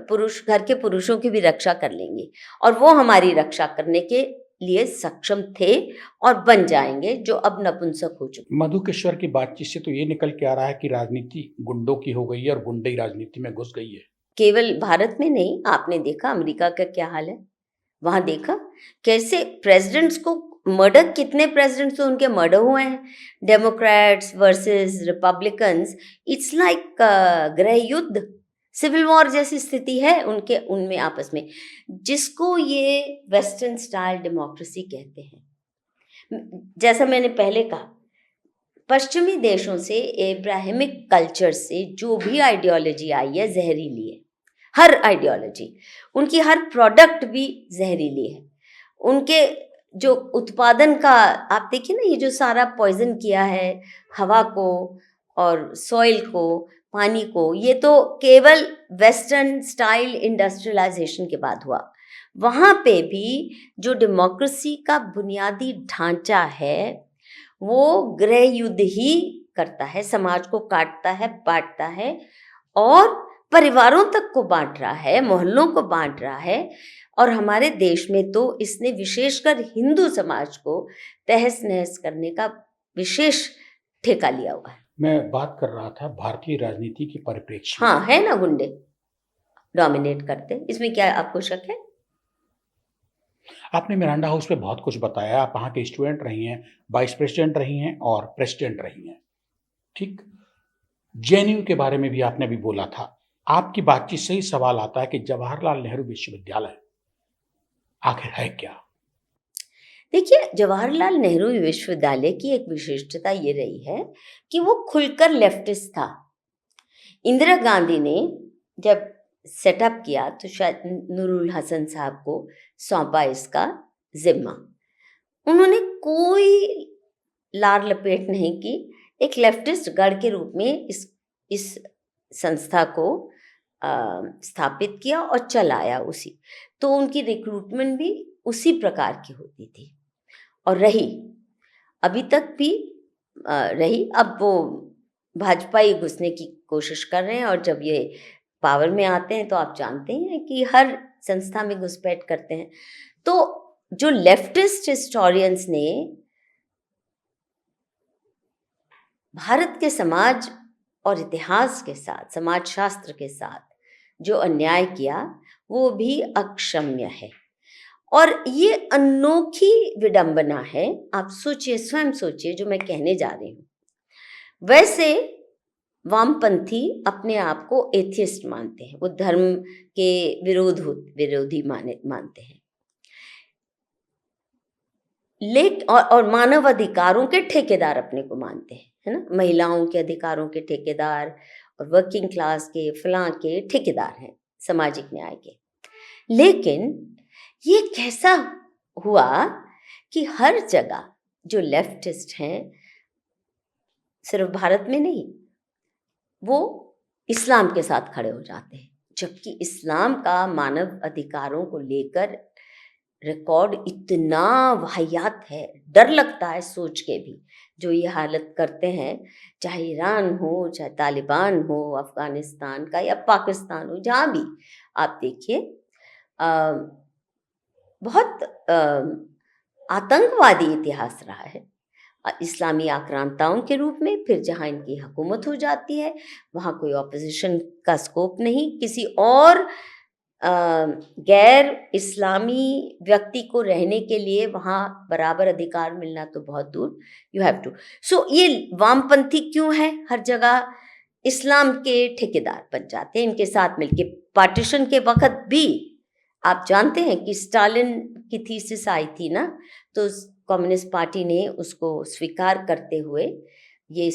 पुरुष, घर के पुरुषों की भी रक्षा कर लेंगी, और वो हमारी रक्षा करने के लिए सक्षम थे और बन जाएंगे, जो अब नपुंसक हो चुके। मधुकेश्वर की बातचीत से तो ये निकल के आ रहा है कि राजनीति गुंडों की हो गई है और गुंडे ही राजनीति में घुस गई है। केवल भारत में नहीं, आपने देखा अमेरिका का क्या हाल है, वहां देखा कैसे प्रेसिडेंट्स को मर्डर, कितने प्रेसिडेंट्स तो उनके मर्डर हुए हैं, Democrats versus Republicans. It's like गृह युद्ध, सिविल वॉर जैसी स्थिति है उनके उनमें आपस में, जिसको ये वेस्टर्न स्टाइल डेमोक्रेसी कहते हैं। जैसा मैंने पहले कहा, पश्चिमी देशों से, एब्राहिमिक कल्चर से जो भी आइडियोलॉजी आई है जहरीली है, हर आइडियोलॉजी, उनकी हर प्रोडक्ट भी जहरीली है। उनके जो उत्पादन का आप देखिए ना, ये जो सारा पॉइजन किया है हवा को और सॉइल को, पानी को, ये तो केवल वेस्टर्न स्टाइल इंडस्ट्रियलाइजेशन के बाद हुआ। वहाँ पे भी जो डेमोक्रेसी का बुनियादी ढांचा है वो गृह युद्ध ही करता है, समाज को काटता है, बांटता है और परिवारों तक को बांट रहा है, मोहल्लों को बांट रहा है। और हमारे देश में तो इसने विशेषकर हिंदू समाज को तहस नहस करने का विशेष ठेका लिया हुआ है। मैं बात कर रहा था भारतीय राजनीति की परिप्रेक्ष्य। हाँ, है ना, गुंडे डोमिनेट करते, इसमें क्या आपको शक है? आपने मिरांडा हाउस पे बहुत कुछ बताया, आप वहाँ के स्टूडेंट रही हैं, वाइस प्रेसिडेंट रही हैं और प्रेसिडेंट रही हैं, ठीक। जेएनयू के बारे में भी आपने अभी बोला था। आपकी बातचीत से ही सवाल आता है कि जवाहरलाल नेहरू विश्वविद्यालय आखिर है क्या? देखिए, जवाहरलाल नेहरू विश्वविद्यालय की एक विशिष्टता ये रही है कि वो खुलकर लेफ्टिस्ट था। इंदिरा गांधी ने जब सेटअप किया तो शायद नूरुल हसन साहब को सौंपा इसका जिम्मा। उन्होंने कोई लार लपेट नहीं की, एक लेफ्टिस्ट गढ़ के रूप में इस संस्था को स्थापित किया और चलाया उसी। तो उनकी रिक्रूटमेंट भी उसी प्रकार की होती थी और रही, अभी तक भी रही। अब वो भाजपा ही घुसने की कोशिश कर रहे हैं और जब ये पावर में आते हैं तो आप जानते हैं कि हर संस्था में घुसपैठ करते हैं। तो जो लेफ्टिस्ट हिस्टोरियंस ने भारत के समाज और इतिहास के साथ, समाज शास्त्र के साथ जो अन्याय किया वो भी अक्षम्य है और ये अनोखी विडंबना है। आप सोचिए, स्वयं सोचिए जो मैं कहने जा रही हूँ। वैसे वामपंथी अपने आप को एथियस्ट मानते हैं, वो धर्म के विरोधी मानते हैं, और मानव अधिकारों के ठेकेदार अपने को मानते हैं, है ना, महिलाओं के अधिकारों के ठेकेदार और वर्किंग क्लास के फलां के ठेकेदार हैं, सामाजिक न्याय के। लेकिन ये कैसा हुआ कि हर जगह जो लेफ्टिस्ट हैं, सिर्फ भारत में नहीं, वो इस्लाम के साथ खड़े हो जाते हैं, जबकि इस्लाम का मानव अधिकारों को लेकर रिकॉर्ड इतना वाहियात है, डर लगता है सोच के भी, जो ये हालत करते हैं, चाहे ईरान हो, चाहे तालिबान हो, अफगानिस्तान का या पाकिस्तान हो, जहाँ भी आप देखिए बहुत आतंकवादी इतिहास रहा है इस्लामी आक्रांताओं के रूप में। फिर जहाँ इनकी हुकूमत हो जाती है वहाँ कोई ऑपोजिशन का स्कोप नहीं, किसी और गैर इस्लामी व्यक्ति को रहने के लिए वहाँ बराबर अधिकार मिलना तो बहुत दूर, यू हैव टू। सो ये वामपंथी क्यों है, हर जगह इस्लाम के ठेकेदार बन जाते हैं इनके साथ मिलके। पार्टीशन के वक्त भी आप जानते हैं कि स्टालिन की थीसिस आई थी ना, तो कम्युनिस्ट पार्टी ने उसको स्वीकार करते हुए ये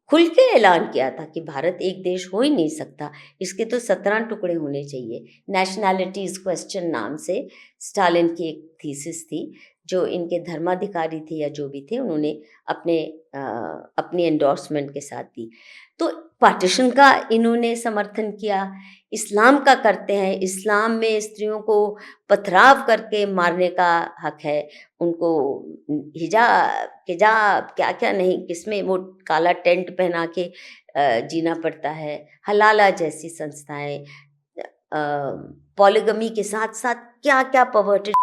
खुल के ऐलान किया था कि भारत एक देश हो ही नहीं सकता, इसके तो 17 टुकड़े होने चाहिए। नेशनैलिटीज क्वेश्चन नाम से स्टालिन की एक थीसिस थी, जो इनके धर्माधिकारी थे या जो भी थे, उन्होंने अपनी एंडोर्समेंट के साथ दी। तो पार्टीशन का इन्होंने समर्थन किया, इस्लाम का करते हैं, इस्लाम में स्त्रियों को पथराव करके मारने का हक है, उनको हिजाब क्या क्या नहीं, किसमें वो काला टेंट पहना के जीना पड़ता है। हलाला जैसी संस्थाएं, पॉलीगमी के साथ साथ क्या क्या पर्वर्टेड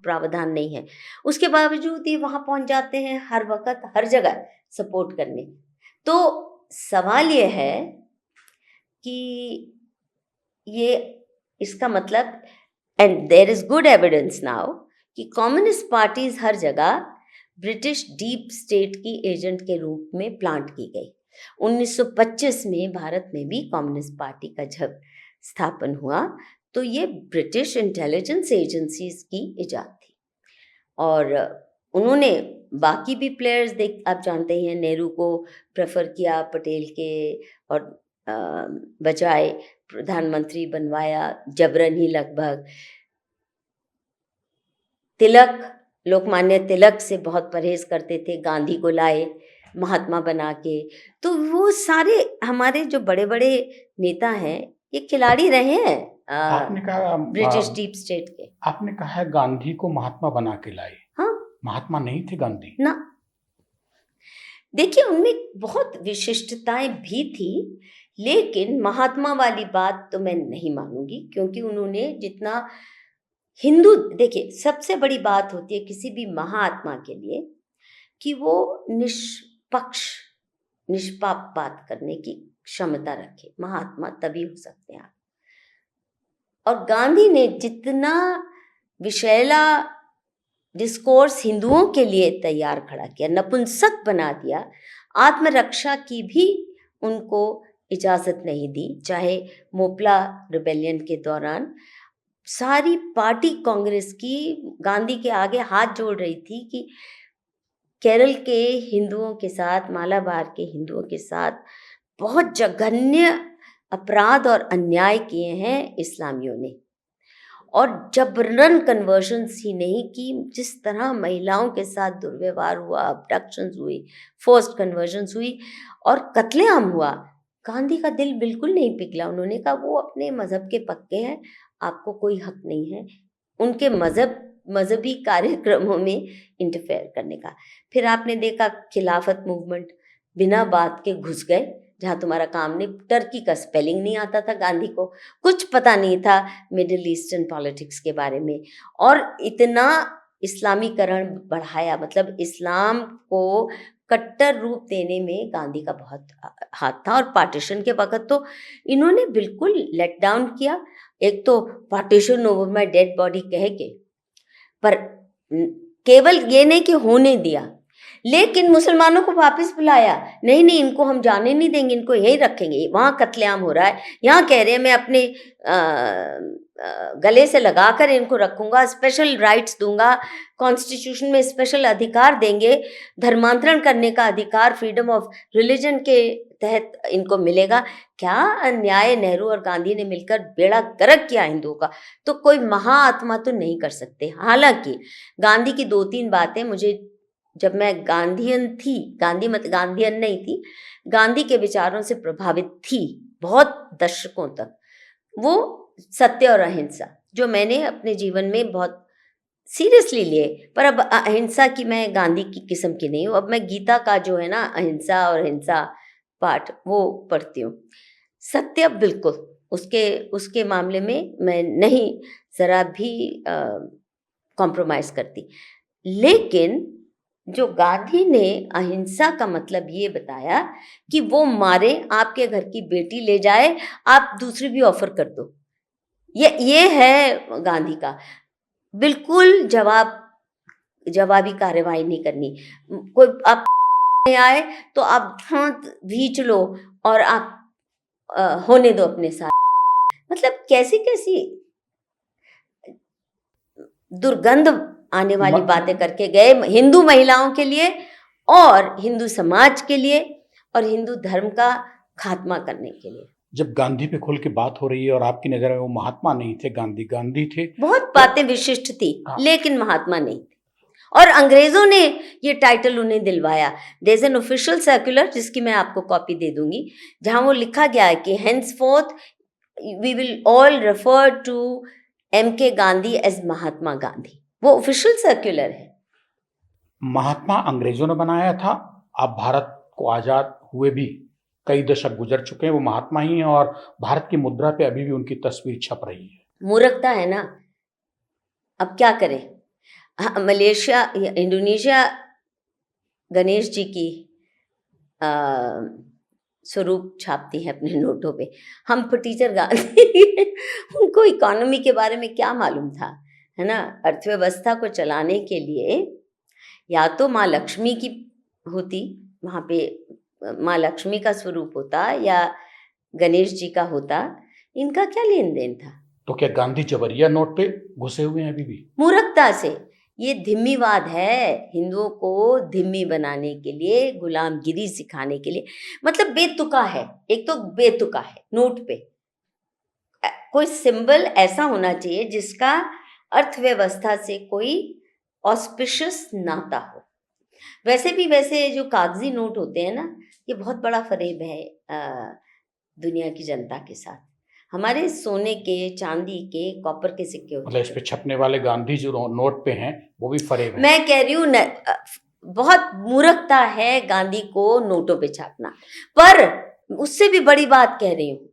प्रावधान नहीं है, उसके बावजूद ये वहाँ पहुँच जाते हैं हर वक़्त, हर जगह सपोर्ट करने। तो सवाल ये है कि ये इसका मतलब, and there is good evidence now, कि कम्युनिस्ट पार्टीज़ हर जगह ब्रिटिश डीप स्टेट की एजेंट के रूप में प्लांट की गई। 1925 में भारत में भी कम्युनिस्ट पार्टी का जब स्थापन हुआ तो ये ब्रिटिश इंटेलिजेंस एजेंसीज की इजाद थी, और उन्होंने बाकी भी प्लेयर्स देख, आप जानते हैं, नेहरू को प्रेफर किया पटेल के, और बजाय प्रधानमंत्री बनवाया जबरन ही लगभग। तिलक, लोकमान्य तिलक से बहुत परहेज करते थे, गांधी को लाए महात्मा बना के। तो वो सारे हमारे जो बड़े बड़े नेता हैं ये खिलाड़ी रहे हैं आपने कहा ब्रिटिश डीप स्टेट के। आपने कहा है गांधी को महात्मा बना के लाए। हाँ, महात्मा नहीं थे गांधी ना। देखिए, उनमें बहुत विशिष्टताएं भी थी, लेकिन महात्मा वाली बात तो मैं नहीं मानूंगी, क्योंकि उन्होंने जितना हिंदू, देखिए सबसे बड़ी बात होती है किसी भी महात्मा के लिए कि वो निष्पक्ष निष्पाप बात करने की क्षमता रखे। महात्मा तभी हो सकते हैं आप। और गांधी ने जितना विषैला डिस्कोर्स हिंदुओं के लिए तैयार खड़ा किया, नपुंसक बना दिया, आत्मरक्षा की भी उनको इजाज़त नहीं दी। चाहे मोपला रिबेलियन के दौरान सारी पार्टी कांग्रेस की गांधी के आगे हाथ जोड़ रही थी कि केरल के हिंदुओं के साथ, मालाबार के हिंदुओं के साथ बहुत जघन्य अपराध और अन्याय किए हैं इस्लामियों ने, और जबरन कन्वर्जन्स ही नहीं की, जिस तरह महिलाओं के साथ दुर्व्यवहार हुआ, अबडक्शंस हुई, फोर्स्ड कन्वर्जन्स हुई और कत्लेआम हुआ, गांधी का दिल बिल्कुल नहीं पिघला। उन्होंने कहा वो अपने मज़हब के पक्के हैं, आपको कोई हक नहीं है उनके मजहबी कार्यक्रमों में इंटरफेयर करने का। फिर आपने देखा खिलाफत मूवमेंट, बिना बात के घुस गए जहाँ तुम्हारा काम नहीं। टर्की का स्पेलिंग नहीं आता था गांधी को, कुछ पता नहीं था मिडिल ईस्टर्न पॉलिटिक्स के बारे में, और इतना इस्लामीकरण बढ़ाया, मतलब इस्लाम को कट्टर रूप देने में गांधी का बहुत हाथ था। और पार्टीशन के वक्त तो इन्होंने बिल्कुल लेट डाउन किया। एक तो partition over my dead body कह के, पर केवल ये नहीं कि होने दिया, लेकिन मुसलमानों को वापस बुलाया। नहीं नहीं, इनको हम जाने नहीं देंगे, इनको यहीं रखेंगे। वहाँ कत्लेआम हो रहा है, यहाँ कह रहे हैं मैं अपने गले से लगाकर इनको रखूंगा, स्पेशल राइट्स दूंगा, कॉन्स्टिट्यूशन में स्पेशल अधिकार देंगे, धर्मांतरण करने का अधिकार फ्रीडम ऑफ रिलीजन के तहत इनको मिलेगा। क्या अन्याय नेहरू और गांधी ने मिलकर बेड़ा गर्क किया हिंदुओं का, तो कोई महाआत्मा तो नहीं कर सकते। हालांकि गांधी की 2-3 बातें मुझे, जब मैं गांधीयन थी, गांधीयन नहीं थी, गांधी के विचारों से प्रभावित थी बहुत दशकों तक, वो सत्य और अहिंसा जो मैंने अपने जीवन में बहुत सीरियसली लिए। पर अब अहिंसा की मैं गांधी की किस्म की नहीं हूँ। अब मैं गीता का जो है ना अहिंसा और हिंसा पाठ वो पढ़ती हूँ। सत्य बिल्कुल उसके मामले में मैं नहीं ज़रा भी कॉम्प्रोमाइज़ करती। लेकिन जो गांधी ने अहिंसा का मतलब ये बताया कि वो मारे, आपके घर की बेटी ले जाए, आप दूसरी भी ऑफर कर दो, ये है गांधी का। बिल्कुल जवाबी कार्रवाई नहीं करनी। कोई आप आए तो आप हाथ भींच लो और आप होने दो अपने साथ। मतलब कैसी कैसी दुर्गंध आने वाली बातें करके गए हिंदू महिलाओं के लिए और हिंदू समाज के लिए और हिंदू धर्म का खात्मा करने के लिए। जब गांधी पे खुल के बात हो रही है और आपकी नजर में वो महात्मा नहीं थे, गांधी थे, बहुत बातें विशिष्ट थी, लेकिन महात्मा नहीं थे। और अंग्रेजों ने ये टाइटल उन्हें दिलवाया। There is an official circular जिसकी मैं आपको कॉपी दे दूंगी, जहां वो लिखा गया है कि henceforth we will all refer to M.K. Gandhi as Mahatma Gandhi. वो ऑफिशियल सर्कुलर है। महात्मा अंग्रेजों ने बनाया था। अब भारत को आजाद हुए भी कई दशक गुजर चुके हैं, वो महात्मा ही हैं और भारत की मुद्रा पे अभी भी उनकी तस्वीर छप रही है। मूर्खता है ना, अब क्या करें। हाँ, मलेशिया या इंडोनेशिया गणेश जी की अ, स्वरूप छापती है अपने नोटों पे। हम पर टीचर गांधी उनको इकोनॉमी के बारे में क्या मालूम था, है ना? अर्थव्यवस्था को चलाने के लिए या तो माँ लक्ष्मी की होती वहाँ पे, माँ लक्ष्मी का स्वरूप होता या गणेश जी का होता। इनका क्या लेन देन था? तो क्या गांधी जबरिया नोट पे घुसे हुए हैं अभी भी? मूर्खता से। ये धिम्मीवाद है, हिंदुओं को धिम्मी बनाने के लिए, गुलामगिरी सिखाने के लिए। मतलब बेतुका है, एक तो बेतुका है नोट पे। कोई सिंबल ऐसा होना चाहिए जिसका अर्थव्यवस्था से कोई ऑस्पिशियस नाता हो। वैसे जो कागजी नोट होते हैं ना, ये बहुत बड़ा फरेब है दुनिया की जनता के साथ। हमारे सोने के, चांदी के, कॉपर के सिक्के मतलब होते इस पे थे। छपने वाले गांधी जो नोट पे हैं वो भी फरेब है। मैं कह रही हूँ न, बहुत मूर्खता है गांधी को नोटों पे छापना। पर उससे भी बड़ी बात कह रही हूँ,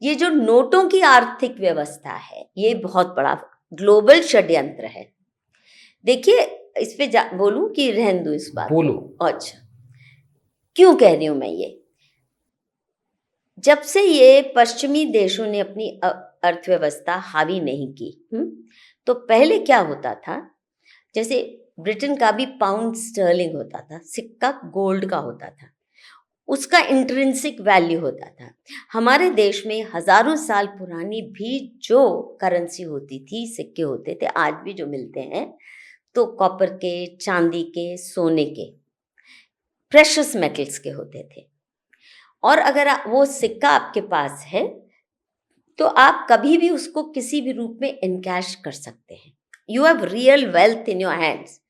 ये जो नोटों की आर्थिक व्यवस्था है, ये बहुत बड़ा ग्लोबल षड्यंत्र है। देखिए, इस पे बोलूं कि रहन दूं इस बात बोलो। को? अच्छा, क्यों कह रही हूं मैं ये? जब से ये पश्चिमी देशों ने अपनी अर्थव्यवस्था हावी नहीं की, तो पहले क्या होता था, जैसे ब्रिटेन का भी पाउंड स्टर्लिंग होता था, सिक्का गोल्ड का होता था, उसका इंट्रिंसिक वैल्यू होता था। हमारे देश में हजारों साल पुरानी भी जो करेंसी होती थी, सिक्के होते थे, आज भी जो मिलते हैं, तो कॉपर के, चांदी के, सोने के, प्रेशियस मेटल्स के होते थे। और अगर वो सिक्का आपके पास है तो आप कभी भी उसको किसी भी रूप में इनकैश कर सकते हैं। You have real wealth in your hands.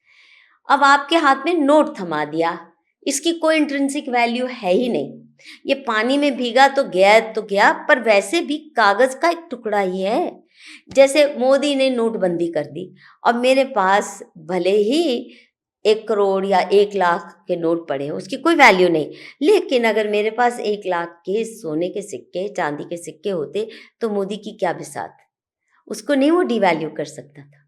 अब आपके हाथ में नोट थमा दिया, इसकी कोई इंट्रिंसिक वैल्यू है ही नहीं। ये पानी में भीगा तो गया, पर वैसे भी कागज का एक टुकड़ा ही है। जैसे मोदी ने नोटबंदी कर दी, अब मेरे पास भले ही 1 करोड़ या 1 लाख के नोट पड़े हैं, उसकी कोई वैल्यू नहीं, लेकिन अगर मेरे पास 1 लाख के सोने के सिक्के, चांदी के सिक्के होते, तो मोदी की क्या बिसात? उसको नहीं वो डिवैल्यू कर सकता था,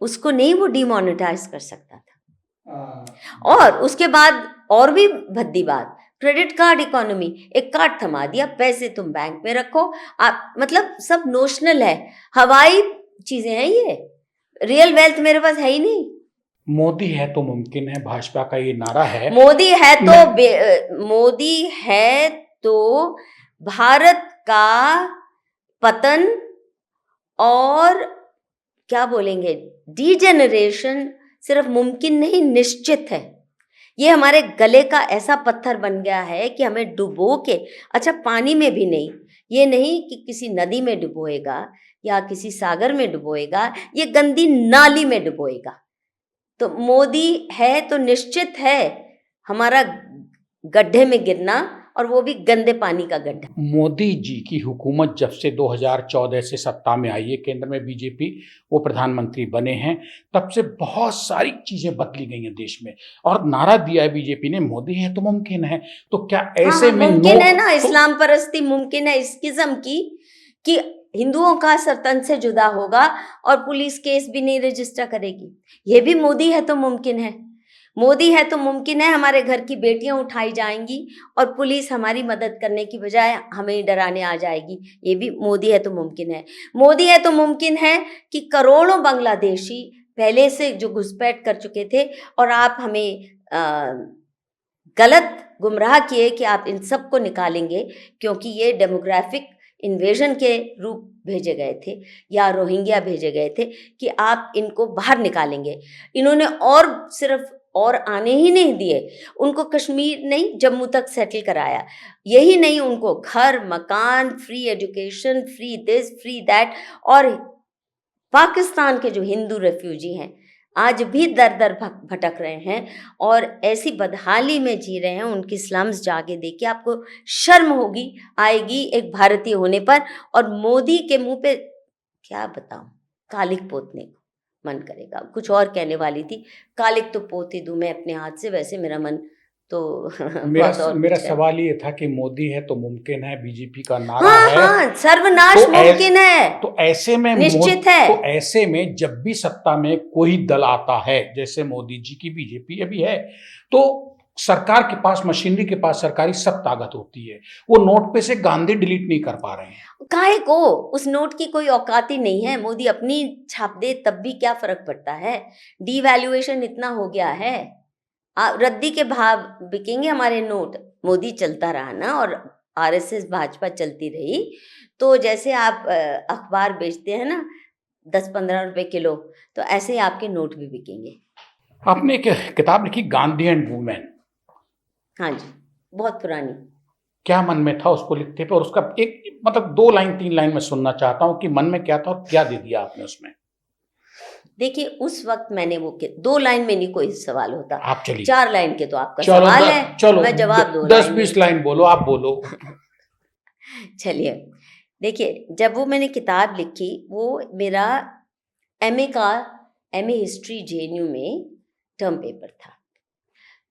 उसको नहीं वो डिमोनेटाइज कर सकता था। और उसके बाद और भी भद्दी बात, क्रेडिट कार्ड इकोनॉमी, एक कार्ड थमा दिया, पैसे तुम बैंक में रखो, आप मतलब सब नोशनल है, हवाई चीजें हैं ये, रियल वेल्थ मेरे पास है ही नहीं। मोदी है तो मुमकिन है, भाजपा का ये नारा है। मोदी है तो भारत का पतन और क्या बोलेंगे, डीजेनरेशन सिर्फ मुमकिन नहीं, निश्चित है। ये हमारे गले का ऐसा पत्थर बन गया है कि हमें डुबो के, अच्छा पानी में भी नहीं, ये नहीं कि किसी नदी में डुबोएगा या किसी सागर में डुबोएगा, ये गंदी नाली में डुबोएगा। तो मोदी है तो निश्चित है हमारा गड्ढे में गिरना, और वो भी गंदे पानी का गड्ढा। मोदी जी की हुकूमत जब से 2014 से सत्ता में आई है, केंद्र में बीजेपी, वो प्रधानमंत्री बने हैं, तब से बहुत सारी चीजें बदली गई हैं देश में। और नारा दिया है बीजेपी ने, मोदी है तो मुमकिन है। तो क्या ऐसे में मुमकिन है ना, तो इस्लाम परस्ती मुमकिन है इस किस्म की कि हिंदुओं का सरतन से जुदा होगा और पुलिस केस भी नहीं रजिस्टर करेगी। ये भी मोदी है तो मुमकिन है। मोदी है तो मुमकिन है हमारे घर की बेटियां उठाई जाएंगी और पुलिस हमारी मदद करने की बजाय हमें डराने आ जाएगी। ये भी मोदी है तो मुमकिन है। मोदी है तो मुमकिन है कि करोड़ों बांग्लादेशी पहले से जो घुसपैठ कर चुके थे, और आप हमें गलत गुमराह किए कि आप इन सबको निकालेंगे, क्योंकि ये डेमोग्राफिक इन्वेजन के रूप भेजे गए थे या रोहिंग्या भेजे गए थे कि आप इनको बाहर निकालेंगे। इन्होंने और सिर्फ और आने ही नहीं दिए, उनको कश्मीर नहीं जम्मू तक सेटल कराया। यही नहीं, उनको घर मकान, free education, free this free that. और पाकिस्तान के जो हिंदू रेफ्यूजी हैं आज भी दर दर भटक रहे हैं और ऐसी बदहाली में जी रहे हैं, उनकी स्लम्स जाके देखिए, आपको शर्म होगी आएगी एक भारतीय होने पर। और मोदी के मुंह पे क्या बताऊं, कालिक पोतने को मन करेगा। कुछ और कहने वाली थी, कालिक तो पोत ही दूं मैं अपने हाथ से, वैसे मेरा मन तो मेरा बहुत और मेरा कुछ है। सवाल ये था कि मोदी है तो मुमकिन है, बीजेपी का नारा हाँ है, हाँ, सर्वनाश तो मुमकिन है, तो ऐसे में निश्चित है। तो ऐसे में जब भी सत्ता में कोई दल आता है, जैसे मोदी जी की बीजेपी अभी है, तो सरकार के पास, मशीनरी के पास सरकारी सब ताकत होती है। वो नोट पे से गांधी डिलीट नहीं कर पा रहे हैं। काहे को, उस नोट की कोई औकात ही नहीं है। मोदी अपनी छाप दे तब भी क्या फर्क पड़ता है। डीवैल्यूएशन इतना हो गया है, रद्दी के भाव बिकेंगे हमारे नोट। मोदी चलता रहा ना, और आरएसएस भाजपा चलती रही, तो जैसे आप अखबार बेचते हैं ना 10-15 रुपए किलो, तो ऐसे ही आपके नोट भी बिकेंगे। आपने एक किताब लिखी, गांधी एंड वुमेन। हाँ जी, बहुत पुरानी। क्या मन में था उसको लिखते पे, और उसका एक मतलब 2 लाइन 3 लाइन में सुनना चाहता हूँ कि मन में क्या था और क्या दे दिया आपने उसमें। देखिए, उस वक्त मैंने वो 2 लाइन में नहीं कोई सवाल होता, आप चलिए, 4 लाइन के तो आपका चलो सवाल है, चलो मैं जवाब 2 लाइन 10-20 में। लाइन बोलो, आप बोलो। चलिए, देखिए, जब वो मैंने किताब लिखी, वो मेरा एमए हिस्ट्री जेएनयू में टर्म पेपर था।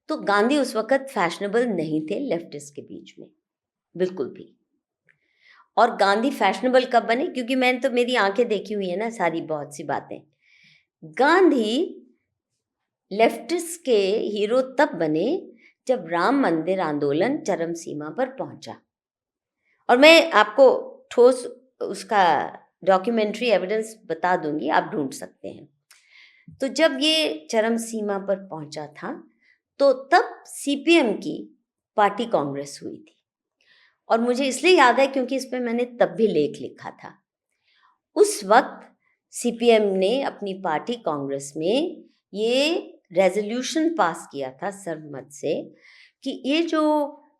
तो गांधी उस वक्त फैशनेबल नहीं थे लेफ्टिस्ट के बीच में, बिल्कुल भी। और गांधी फैशनेबल कब बने, क्योंकि मैंने तो, मेरी आंखें देखी हुई है ना सारी, बहुत सी बातें। गांधी लेफ्टिस्ट के हीरो तब बने जब राम मंदिर आंदोलन चरम सीमा पर पहुंचा। और मैं आपको ठोस उसका डॉक्यूमेंट्री एविडेंस बता दूंगी, आप ढूंढ सकते हैं। तो जब ये चरम सीमा पर पहुंचा था, तो तब सीपीएम की पार्टी कांग्रेस हुई थी। और मुझे इसलिए याद है क्योंकि इस पर मैंने तब भी लेख लिखा था। उस वक्त सीपीएम ने अपनी पार्टी कांग्रेस में ये रेजोल्यूशन पास किया था सर्वमत से कि ये जो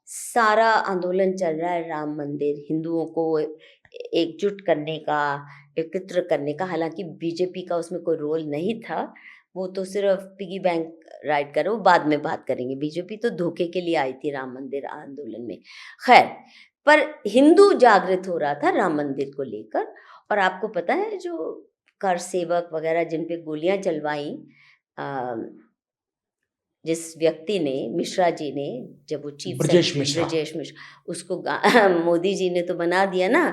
सारा आंदोलन चल रहा है, राम मंदिर, हिंदुओं को एकजुट करने का, एकत्र करने का, हालांकि बीजेपी का उसमें कोई रोल नहीं था, वो तो सिर्फ पिगी बैंक राइड कर, वो बाद में बात करेंगे। बीजेपी तो धोखे के लिए आई थी राम मंदिर आंदोलन में। खैर, पर हिंदू जागृत हो रहा था राम मंदिर को लेकर। और आपको पता है, जो कर सेवक वगैरह जिन पे गोलियां चलवाई, जिस व्यक्ति ने, मिश्रा जी ने, जब वो चीफ ब्रजेश सेक्रेटरी, मिश्रा। ब्रजेश मिश्रा, उसको मोदी जी ने तो बना दिया ना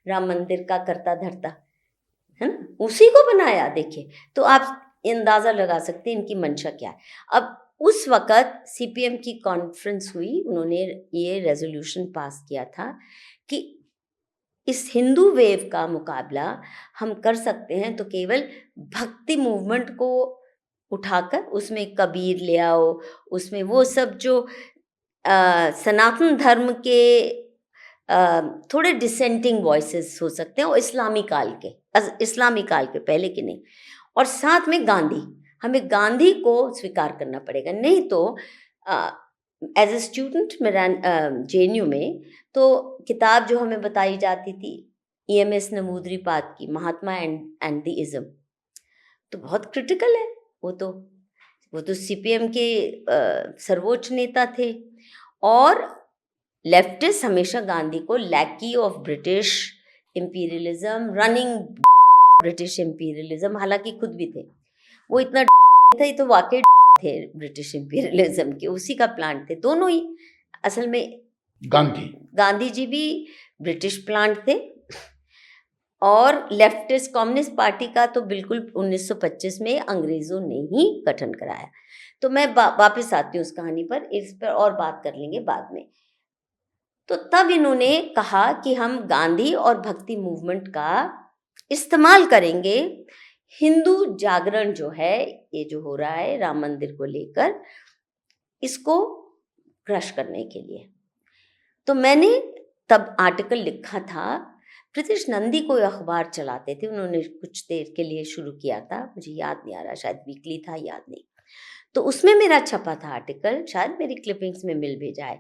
राम मंदिर का करता धरता, है ना, उसी को बनाया। देखिए, तो आप अंदाजा लगा सकते हैं इनकी मंशा क्या है। अब उस वक़्त सीपीएम की कॉन्फ्रेंस हुई, उन्होंने ये रेजोल्यूशन पास किया था कि इस हिंदू वेव का मुकाबला हम कर सकते हैं तो केवल भक्ति मूवमेंट को उठाकर, उसमें कबीर ले आओ, उसमें वो सब जो सनातन धर्म के थोड़े डिसेंटिंग वॉइसेस हो सकते हैं, और इस्लामी काल के, इस्लामी काल के पहले के नहीं। और साथ में गांधी, हमें गांधी को स्वीकार करना पड़ेगा, नहीं तो एज ए स्टूडेंट मेरा जेएनयू में तो किताब जो हमें बताई जाती थी ईएमएस नमूद्रीपाद की, महात्मा एंड द इज्म, तो बहुत क्रिटिकल है। वो तो सीपीएम के सर्वोच्च नेता थे। और लेफ्टिस्ट हमेशा गांधी को लैकी of British imperialism, running British imperialism, हालांकि खुद भी थे, वो इतना था, ये तो वाकई थे ब्रिटिश इंपीरियलिज्म के, उसी का प्लांट थे दोनों ही। असल में गांधी जी भी ब्रिटिश प्लांट थे, और लेफ्टिस्ट कम्युनिस्ट पार्टी का तो बिल्कुल 1925 में अंग्रेजों ने ही गठन कराया। तो मैं वापस आती हूँ उस कहानी पर, इस पर और बात कर लेंगे बाद में। तो तब इन्होंने कहा कि हम गांधी और भक्ति मूवमेंट का इस्तेमाल करेंगे हिंदू जागरण जो है, ये जो हो रहा है राम मंदिर को लेकर, इसको क्रश करने के लिए। तो मैंने तब आर्टिकल लिखा था, प्रीतिश नंदी कोई अखबार चलाते थे, उन्होंने कुछ देर के लिए शुरू किया था, मुझे याद नहीं आ रहा, शायद वीकली था, याद नहीं। तो उसमें मेरा छपा था आर्टिकल, शायद मेरी क्लिपिंग्स में मिल भी जाए,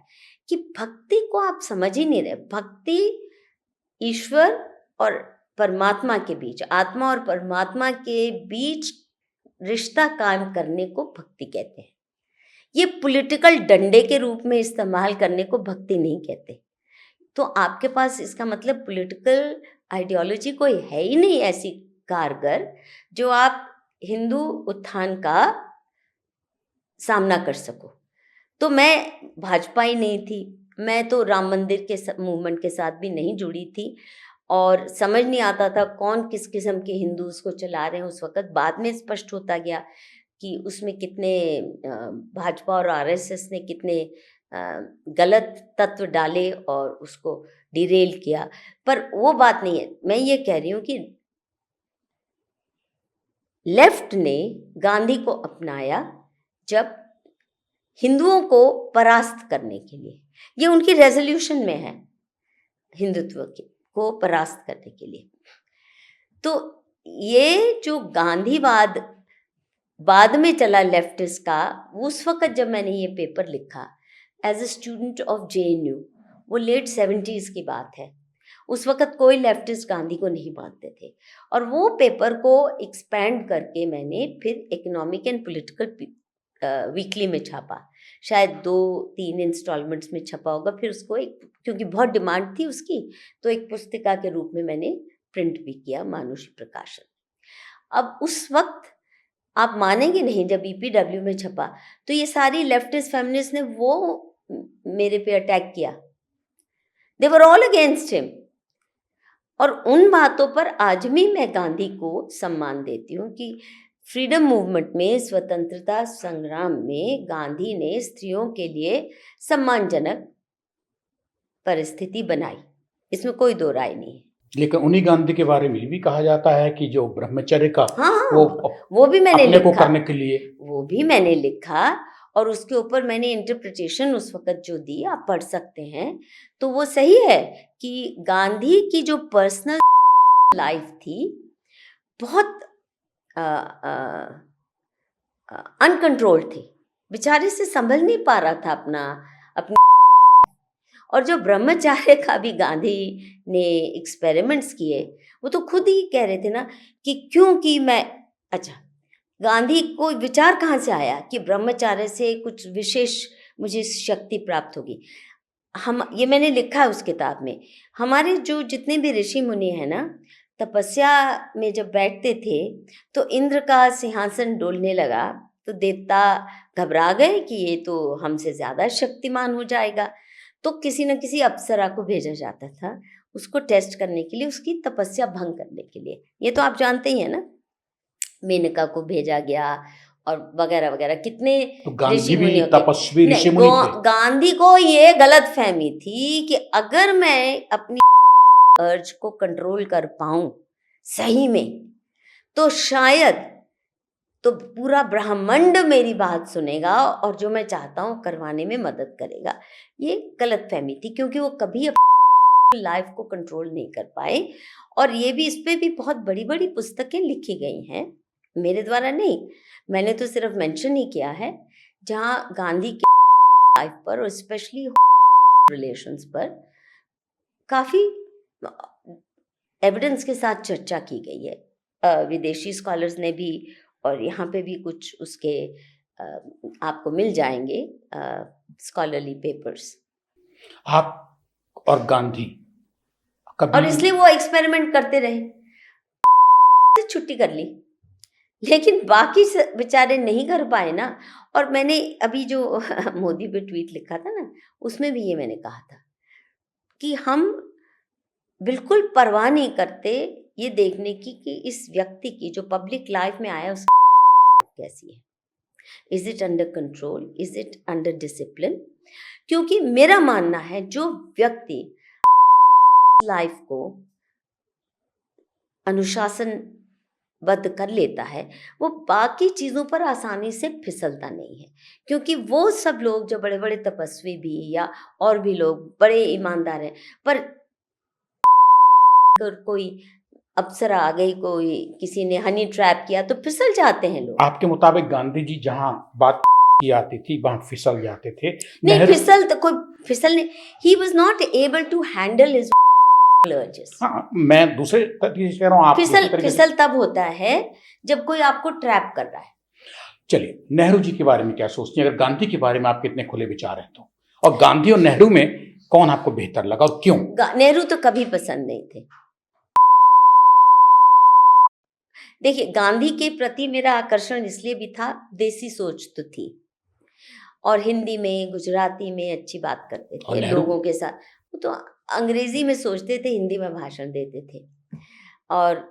कि भक्ति को आप समझ ही नहीं रहे। भक्ति ईश्वर और परमात्मा के बीच, आत्मा और परमात्मा के बीच रिश्ता कायम करने को भक्ति कहते हैं। ये पॉलिटिकल डंडे के रूप में इस्तेमाल करने को भक्ति नहीं कहते। तो आपके पास इसका मतलब पॉलिटिकल आइडियोलॉजी कोई है ही नहीं ऐसी कारगर जो आप हिंदू उत्थान का सामना कर सको। तो मैं भाजपा ही नहीं थी, मैं तो राम मंदिर के मूवमेंट के साथ भी नहीं जुड़ी थी, और समझ नहीं आता था कौन किस किस्म के हिंदू उसको चला रहे हैं उस वक़्त। बाद में स्पष्ट होता गया कि उसमें कितने भाजपा और आरएसएस ने कितने गलत तत्व डाले और उसको डिरेल किया। पर वो बात नहीं है, मैं ये कह रही हूँ कि लेफ्ट ने गांधी को अपनाया जब हिंदुओं को परास्त करने के लिए। ये उनकी रेजोल्यूशन में है, हिंदुत्व को परास्त करने के लिए। तो ये जो गांधीवाद बाद में चला लेफ्टिस्ट का, उस वक़्त जब मैंने ये पेपर लिखा as a student of JNU, वो लेट 70s की बात है। उस वक़्त कोई लेफ्टिस्ट गांधी को नहीं मानते थे, और वो पेपर को एक्सपैंड करके मैंने फिर इकोनॉमिक एंड पॉलिटिकल वीकली में छापा। शायद 2-3 इंस्टॉलमेंट्स में छपा होगा। फिर उसको एक, क्योंकि बहुत डिमांड थी उसकी, तो एक पुस्तिका के रूप में मैंने प्रिंट भी किया मानुषी प्रकाशन। अब उस वक्त आप मानेंगे नहीं, जब EPW में छपा तो ये सारी लेफ्टिस्ट फेमिनिस्ट ने वो मेरे पे अटैक किया, दे वर ऑल अगेंस्ट हिम। और उन बातों पर आज भी मैं गांधी को सम्मान देती हूँ कि फ्रीडम मूवमेंट में, स्वतंत्रता संग्राम में गांधी ने स्त्रियों के लिए सम्मानजनक परिस्थिति बनाई, इसमें कोई दो राय नहीं है। लेकिन उन्हीं गांधी के बारे में भी कहा जाता है कि जो ब्रह्मचर्य का हाँ, वो भी मैंने अपने को लिखा, करने के लिए, वो भी मैंने लिखा, और उसके ऊपर मैंने इंटरप्रिटेशन उस वक़्त जो दी, आप पढ़ सकते हैं। तो वो सही है कि गांधी की जो पर्सनल लाइफ थी बहुत अनकंट्रोल्ड थी, बेचारे से संभल नहीं पा रहा था अपनी। और जो ब्रह्मचार्य का भी गांधी ने एक्सपेरिमेंट्स किए, वो तो खुद ही कह रहे थे ना कि क्योंकि मैं, अच्छा, गांधी को विचार कहाँ से आया कि ब्रह्मचार्य से कुछ विशेष मुझे शक्ति प्राप्त होगी। ये मैंने लिखा है उस किताब में। हमारे जो जितने भी ऋषि मुनि हैं ना, तपस्या में जब बैठते थे तो इंद्र का सिंहासन डोलने लगा तो देवता घबरा गए कि ये तो हमसे ज़्यादा शक्तिमान हो जाएगा। तो किसी न किसी अप्सरा को भेजा जाता था उसको टेस्ट करने के लिए, उसकी तपस्या भंग करने के लिए। ये तो आप जानते ही हैं ना, मेनका को भेजा गया और वगैरह वगैरह, कितने तो गांधी ऋषि भी मुनि होते। तपस्वी ऋषि नहीं, मुनि थे। गांधी को ये गलत फहमी थी कि अगर मैं अपनी अर्ज को कंट्रोल कर पाऊं सही में, तो शायद तो पूरा ब्रह्मांड मेरी बात सुनेगा और जो मैं चाहता हूं करवाने में मदद करेगा। ये गलत फहमी थी, क्योंकि वो कभी अपनी लाइफ को कंट्रोल नहीं कर पाए। और ये भी, इस पे भी बहुत बड़ी बड़ी पुस्तकें लिखी गई हैं, मेरे द्वारा नहीं, मैंने तो सिर्फ मेंशन ही किया है, जहाँ गांधी के लाइफ पर और स्पेशली रिलेशंस पर काफ़ी एविडेंस के साथ चर्चा की गई है। विदेशी स्कॉलर्स ने भी, और यहाँ पे भी कुछ उसके आपको मिल जाएंगे स्कॉलरली पेपर्स। आप और गांधी कभी, और इसलिए वो एक्सपेरिमेंट करते रहे, छुट्टी कर ली, लेकिन बाकी बेचारे नहीं कर पाए ना। और मैंने अभी जो मोदी पे ट्वीट लिखा था ना, उसमें भी ये मैंने कहा था कि हम बिल्कुल परवाह नहीं करते ये देखने की कि इस व्यक्ति की जो पब्लिक लाइफ में आया उसकी कैसी है, is it under control, is it under discipline. क्योंकि मेरा मानना है जो व्यक्ति लाइफ को अनुशासनबद्ध कर लेता है वो बाकी चीज़ों पर आसानी से फिसलता नहीं है। क्योंकि वो सब लोग जो बड़े बड़े तपस्वी भी या और भी लोग बड़े ईमानदार हैं, पर कोई अप्सरा आ गई, कोई किसी ने हनी ट्रैप किया तो फिसल जाते हैं लोग। आपके मुताबिक गांधी जी जहां बात की आती थी वहां फिसल जाते थे? नहीं, फिसल तो कोई फिसल नहीं, he was not able to handle his urges. हाँ, मैं दूसरे तरीके से कह रहा हूँ, आप फिसल तब होता है जब कोई आपको ट्रैप कर रहा है। चलिए, नेहरू जी के बारे में क्या सोचती हैं? अगर गांधी के बारे में आपके इतने खुले विचार हैं तो, और गांधी और नेहरू में कौन आपको बेहतर लगा और क्यों? नेहरू तो कभी पसंद नहीं थे। देखिए, गांधी के प्रति मेरा आकर्षण इसलिए भी था, देसी सोच तो थी, और हिंदी में, गुजराती में अच्छी बात करते और थे नेहरू? लोगों के साथ। वो तो अंग्रेजी में सोचते थे, हिंदी में भाषण देते थे। और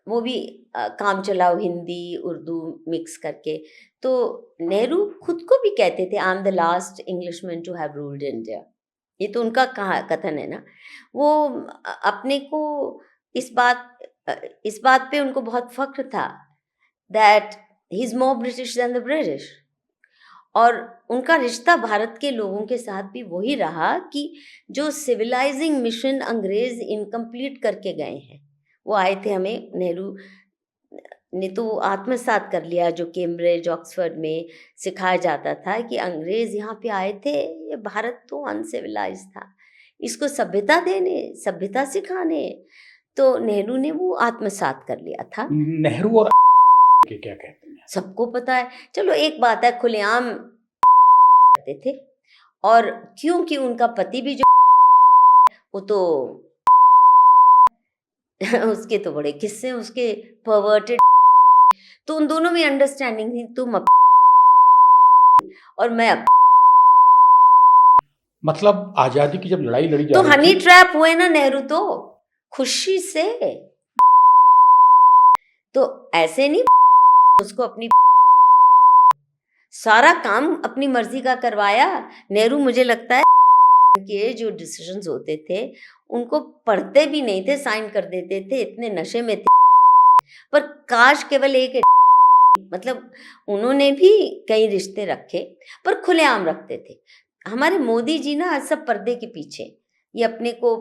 वो भी काम चलाओ हिंदी उर्दू मिक्स करके। तो नेहरू खुद को भी कहते थे, I am the last Englishman to have ruled India. ये तो उनका कहा कथन है ना। वो अपने को इस बात पे उनको बहुत फख्र था that he is more British than the British. और उनका रिश्ता भारत के लोगों के साथ भी वही रहा कि जो सिविलाइजिंग मिशन अंग्रेज इनकम्प्लीट करके गए हैं, वो आए थे, हमें नेहरू ने तो आत्मसात कर लिया जो कैम्ब्रिज ऑक्सफोर्ड में सिखाया जाता था कि अंग्रेज यहाँ पे आए थे, ये भारत तो अनसिविलाइज था, इसको सभ्यता देने, सभ्यता सिखाने। तो नेहरू ने वो आत्मसात कर लिया था। नेहरू और के क्या कहते हैं? सबको पता है। चलो एक बात है, खुलेआम करते थे। और क्योंकि उनका पति भी जो वो तो उसके तो बड़े किस्से, उसके परवर्टेड। तो उन दोनों में अंडरस्टैंडिंग थी, तुम और मैं मतलब आजादी की जब लड़ाई लड़ी जा तो रही हनी थी, ट्रैप हुए ना नेहरू तो खुशी से। तो ऐसे नहीं उसको अपनी सारा काम अपनी मर्जी का करवाया नेहरू। मुझे लगता है कि जो डिसीजंस होते थे उनको पढ़ते भी नहीं थे, साइन कर देते थे, इतने नशे में थे। पर काश केवल एक, मतलब उन्होंने भी कई रिश्ते रखे पर खुलेआम रखते थे। हमारे मोदी जी ना सब पर्दे के पीछे, ये अपने को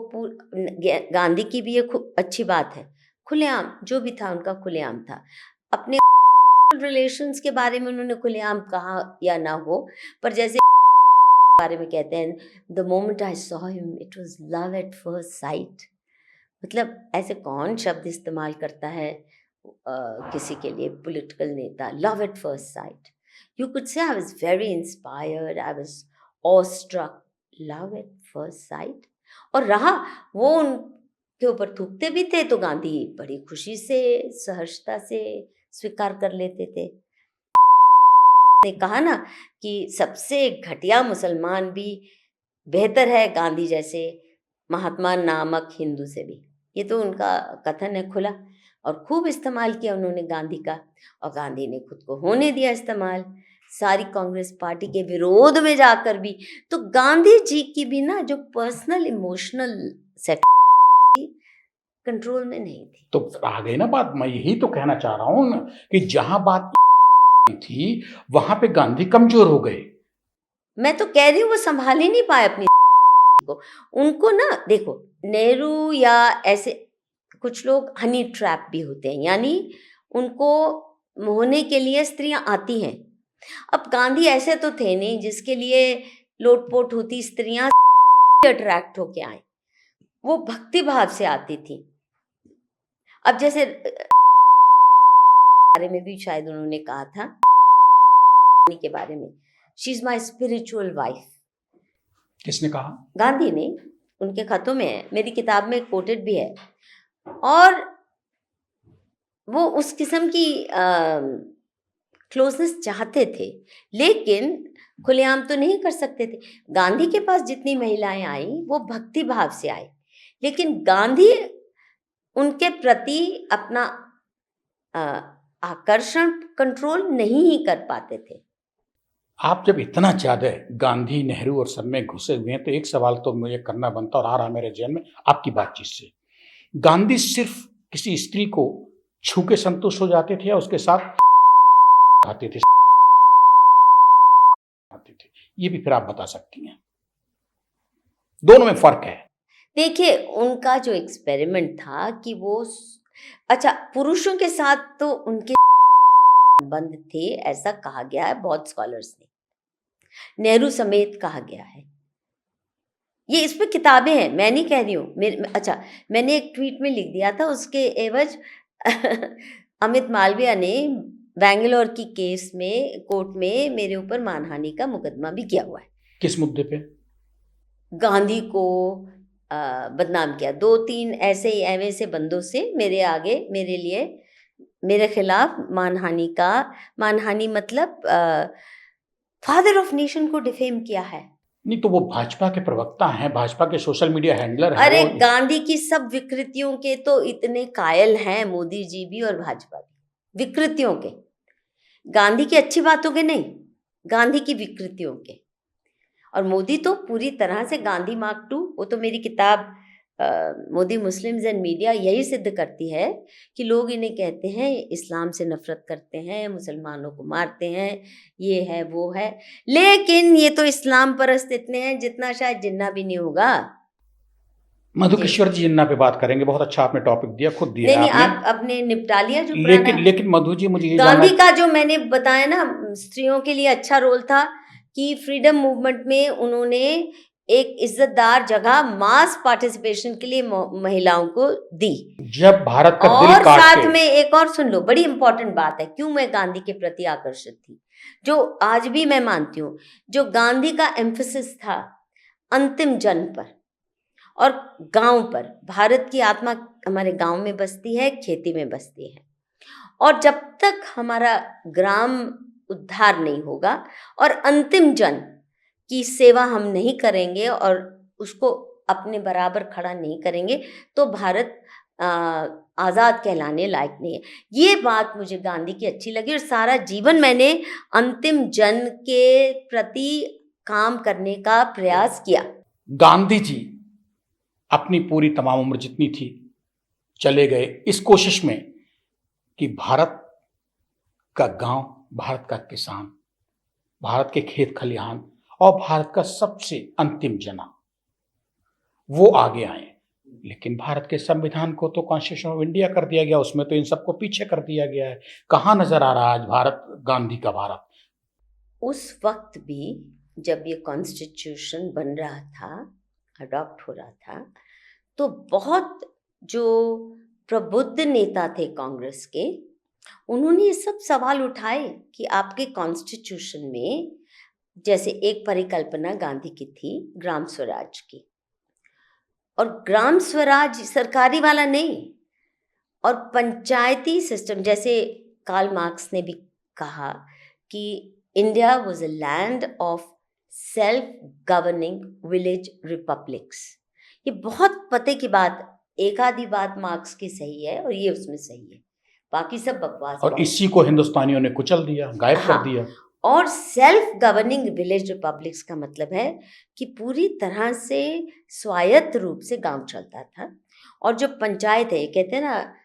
गांधी की भी ये अच्छी बात है, खुलेआम जो भी था उनका खुलेआम था। अपने रिलेशंस के बारे में उन्होंने खुलेआम कहा या ना हो, पर जैसे बारे में कहते हैं, the moment I saw him it was love at first sight. मतलब ऐसे कौन शब्द इस्तेमाल करता है किसी के लिए, पॉलिटिकल नेता, love at first sight. You could say I was very inspired, I was awestruck, love at first sight. और रहा वो उनके ऊपर थूकते भी थे तो गांधी बड़ी खुशी से, सहर्षता से स्वीकार कर लेते थे। ने कहा ना कि सबसे घटिया मुसलमान भी बेहतर है गांधी जैसे महात्मा नामक हिंदू से भी। ये तो उनका कथन है खुला, और खूब इस्तेमाल किया उन्होंने गांधी का। और गांधी ने खुद को होने दिया इस्तेमाल, सारी कांग्रेस पार्टी के विरोध में जाकर भी। तो गांधी जी की भी ना जो पर्सनल इमोशनल सेट कंट्रोल में नहीं थी। तो आ गई ना बात, मैं यही तो कहना चाह रहा हूँ कि जहां बात थी वहां पे गांधी कमजोर हो गए। मैं तो कह रही हूँ वो संभाल ही नहीं पाए अपनी को। उनको ना देखो, नेहरू या ऐसे कुछ लोग हनी ट्रैप भी होते हैं, यानी उनको मोहने के लिए स्त्रियां आती हैं। अब गांधी ऐसे तो थे नहीं जिसके लिए लोटपोट होती स्त्रियां अट्रैक्ट होके आए, वो भक्ति भाव से आती थी। अब जैसे बारे में भी शायद उन्होंने कहा था के बारे में, she is my spiritual wife. किसने कहा? गांधी ने, उनके खतों में है, मेरी किताब में कोटेड भी है। और वो उस किस्म की क्लोजनेस चाहते थे, लेकिन खुलेआम तो नहीं कर सकते थे। गांधी के पास जितनी महिलाएं आई वो भक्ति भाव से आई, लेकिन गांधी उनके प्रति अपना आकर्षण कंट्रोल नहीं ही कर पाते थे। आप जब इतना ज्यादा गांधी नेहरू और सब में घुसे हुए हैं तो एक सवाल तो मुझे करना बनता और आ रहा मेरे जहन में आपकी बातचीत से। गांधी सिर्फ किसी स्त्री को छू के संतुष्ट हो जाते थे या उसके साथ आते थे? ये भी फिर आप बता सकती हैं, दोनों में फर्क है। देखिए उनका जो एक्सपेरिमेंट था कि वो अच्छा, पुरुषों के साथ तो उनके संबंध थे ऐसा कहा गया है बहुत स्कॉलर्स ने, नेहरू समेत कहा गया है। ये इस पे किताबें हैं, मैं नहीं कह रही हूँ। अच्छा, मैंने एक ट्वीट में लिख दिया था उसके एवज अमित मालविया ने बैंगलोर की केस में कोर्ट में मेरे ऊपर मानहानि का मुकदमा भी किया हुआ है। किस मुद्दे पे? गांधी को बदनाम किया, 2-3 ऐसे ही एवं से बंदों से मेरे आगे मेरे लिए मेरे खिलाफ मानहानि मतलब फादर ऑफ नेशन को डिफेम किया है। नहीं तो वो भाजपा के प्रवक्ता हैं, भाजपा के सोशल मीडिया हैंडलर हैं अरे वो। गांधी की सब विकृतियों के तो इतने कायल हैं मोदी जी भी और भाजपा भी, विकृतियों के, गांधी की अच्छी बातों के नहीं, गांधी की विकृतियों के। और मोदी तो पूरी तरह से गांधी मार्क टू, वो तो मेरी किताब मोदी मुस्लिम्स एंड मीडिया यही सिद्ध करती है कि लोग इन्हें कहते हैं इस्लाम से नफरत करते हैं, मुसलमानों को मारते हैं, ये है वो है, लेकिन ये तो इस्लाम परस्त इतने हैं जितना शायद जिन्ना भी नहीं होगा। मधु जी। किशोर जी जिन्ना पे बात करेंगे, बहुत अच्छा आपने टॉपिक दिया, खुद दिया नहीं है नहीं, आपने। आप अपने निपटा लिया जो लेकिन पुराना। लेकिन मधु जी मुझे ये गांधी जानना, का जो मैंने बताया ना, स्त्रियों के लिए अच्छा रोल था कि फ्रीडम मूवमेंट में उन्होंने एक इज्जतदार जगह मास पार्टिसिपेशन के लिए महिलाओं को दी। जब भारत का दिल और काट साथ के, में एक और सुन लो, बड़ी इंपॉर्टेंट बात है क्यों मैं गांधी के प्रति आकर्षित थी, जो आज भी मैं मानती हूँ, जो गांधी का एम्फेसिस था अंतिम जन पर और गांव पर। भारत की आत्मा हमारे गांव में बसती है, खेती में बसती है, और जब तक हमारा ग्राम उद्धार नहीं होगा और अंतिम जन की सेवा हम नहीं करेंगे और उसको अपने बराबर खड़ा नहीं करेंगे तो भारत आज़ाद कहलाने लायक नहीं है। ये बात मुझे गांधी की अच्छी लगी और सारा जीवन मैंने अंतिम जन के प्रति काम करने का प्रयास किया। गांधी जी अपनी पूरी तमाम उम्र जितनी थी चले गए इस कोशिश में कि भारत का गांव, भारत का किसान, भारत के खेत खलिहान और भारत का सबसे अंतिम जना वो आगे आए। लेकिन भारत के संविधान को तो कॉन्स्टिट्यूशन ऑफ इंडिया कर दिया गया, उसमें तो इन सबको पीछे कर दिया गया है। कहाँ नजर आ रहा है आज भारत, गांधी का भारत? उस वक्त भी जब ये कॉन्स्टिट्यूशन बन रहा था, अडॉप्ट हो रहा था, तो बहुत जो प्रबुद्ध नेता थे कांग्रेस के, उन्होंने ये सब सवाल उठाए कि आपके कॉन्स्टिट्यूशन में, जैसे एक परिकल्पना गांधी की थी ग्राम स्वराज की, और ग्राम स्वराज सरकारी वाला नहीं, और पंचायती सिस्टम, जैसे कार्ल मार्क्स ने भी कहा कि India was a land of self governing village republics. ये बहुत पते की बात, एक आधी बात मार्क्स की सही है और ये उसमें सही है, बाकी सब बकवास और है। इसी को हिंदुस्तानियों ने कुचल दिया, गायब कर दिया। और सेल्फ गवर्निंग विलेज रिपब्लिक्स का मतलब है कि पूरी तरह से स्वायत्त रूप से गांव चलता था, और जो पंचायत है, कहते हैं ना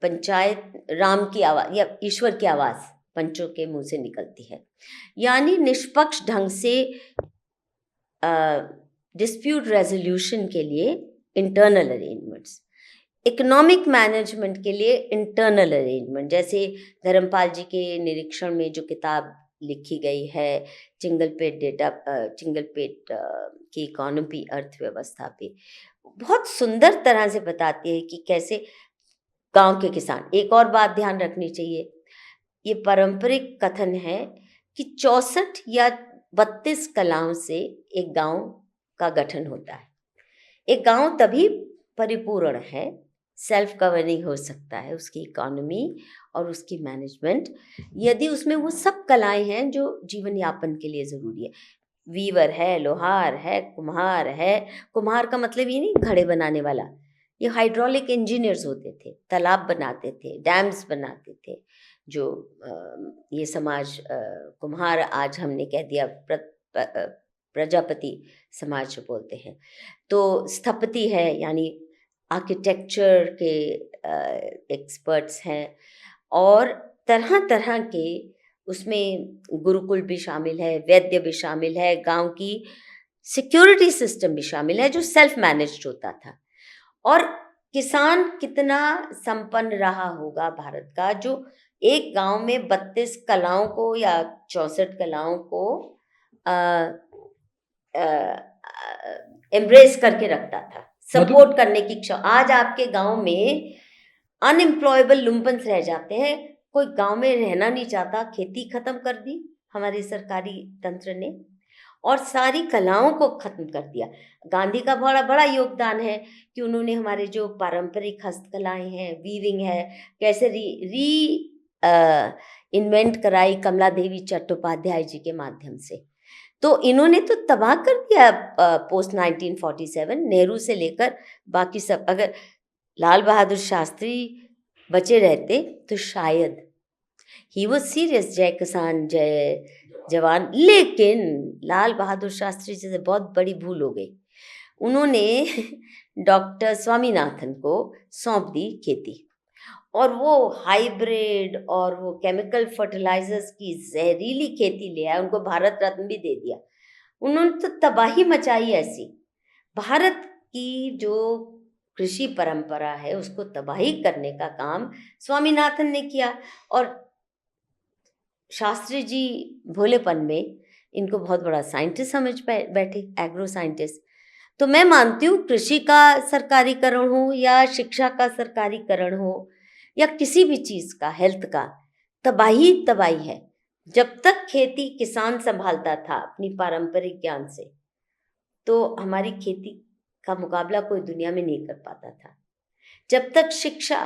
पंचायत राम की आवाज़ या ईश्वर की आवाज़ पंचों के मुंह से निकलती है, यानी निष्पक्ष ढंग से डिस्प्यूट रेजोल्यूशन के लिए इंटरनल अरेंजमेंट्स, इकोनॉमिक मैनेजमेंट के लिए इंटरनल अरेंजमेंट, जैसे धर्मपाल जी के निरीक्षण में जो किताब लिखी गई है चिंगलपेट डेटा, चिंगलपेट की इकोनॉमी, अर्थव्यवस्था पे बहुत सुंदर तरह से बताती है कि कैसे गांव के किसान। एक और बात ध्यान रखनी चाहिए, ये पारंपरिक कथन है कि 64 या 32 कलाओं से एक गांव का गठन होता है। एक गांव तभी परिपूर्ण है, सेल्फ गवर्निंग हो सकता है उसकी इकोनॉमी और उसकी मैनेजमेंट, यदि उसमें वो सब कलाएं हैं जो जीवन यापन के लिए ज़रूरी है। वीवर है, लोहार है, कुम्हार है। कुम्हार का मतलब ये नहीं घड़े बनाने वाला, ये हाइड्रोलिक इंजीनियर्स होते थे, तालाब बनाते थे, डैम्स बनाते थे, जो ये समाज कुम्हार आज हमने कह दिया प्रजापति समाज बोलते हैं। तो स्थपति है, यानी आर्किटेक्चर के एक्सपर्ट्स हैं, और तरह तरह के उसमें गुरुकुल भी शामिल है, वैद्य भी शामिल है, गांव की सिक्योरिटी सिस्टम भी शामिल है जो सेल्फ मैनेज्ड होता था। और किसान कितना संपन्न रहा होगा भारत का, जो एक गांव में 32 कलाओं को या 64 कलाओं को एम्ब्रेस करके रखता था, सपोर्ट करने की इच्छा। आज आपके गांव में अनएम्प्लॉयबल लुम्पन्स रह जाते हैं, कोई गांव में रहना नहीं चाहता, खेती खत्म कर दी हमारे सरकारी तंत्र ने और सारी कलाओं को खत्म कर दिया। गांधी का बड़ा बड़ा योगदान है कि उन्होंने हमारे जो पारंपरिक हस्तकलाएं हैं, वीविंग है, कैसे इन्वेंट कराई कमला देवी चट्टोपाध्याय जी के माध्यम से। तो इन्होंने तो तबाह कर दिया पोस्ट 1947, नेहरू से लेकर बाकी सब। अगर लाल बहादुर शास्त्री बचे रहते तो शायद ही वॉज सीरियस, जय किसान जय जवान, लेकिन लाल बहादुर शास्त्री जी से बहुत बड़ी भूल हो गई। उन्होंने डॉक्टर स्वामीनाथन को सौंप दी खेती, और वो हाइब्रिड और वो केमिकल फर्टिलाइजर्स की जहरीली खेती ले आए, उनको भारत रत्न भी दे दिया। उन्होंने तो तबाही मचाई ऐसी। भारत की जो कृषि परंपरा है उसको तबाही करने का काम स्वामीनाथन ने किया, और शास्त्री जी भोलेपन में इनको बहुत बड़ा साइंटिस्ट समझ बैठे, एग्रो साइंटिस्ट। तो मैं मानती हूँ कृषि का सरकारीकरण हो या शिक्षा का सरकारीकरण हो या किसी भी चीज़ का, हेल्थ का, तबाही तबाही है। जब तक खेती किसान संभालता था अपनी पारंपरिक ज्ञान से, तो हमारी खेती का मुकाबला कोई दुनिया में नहीं कर पाता था। जब तक शिक्षा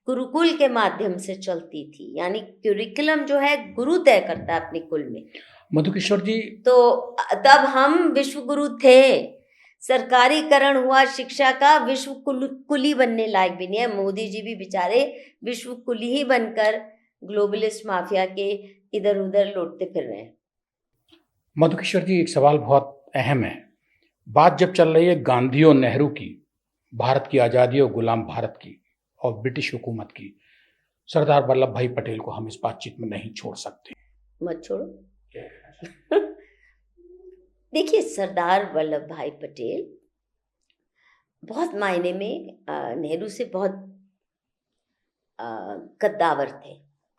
गुरुकुल के माध्यम से चलती थी, यानी क्यूरिकुलम जो है गुरु तय करता है अपने कुल में, मधुकिशोर जी, तो तब हम विश्व गुरु थे। सरकारीकरण हुआ शिक्षा का, विश्व कुली बनने लायक भी नहीं है। मोदी जी भी बेचारे विश्व कुली ही बनकर ग्लोबलिस्ट माफिया के इधर उधर लौटते फिर रहे हैं। मधुकिशोर जी, एक सवाल बहुत अहम है। बात जब चल रही है गांधी और नेहरू की, भारत की आज़ादी और गुलाम भारत की और ब्रिटिश हुकूमत की, सरदार वल्लभ भाई पटेल को हम इस बातचीत में नहीं छोड़ सकते। मत छोड़ो। देखिए, सरदार वल्लभ भाई पटेल बहुत मायने में नेहरू से बहुत कद्दावर थे,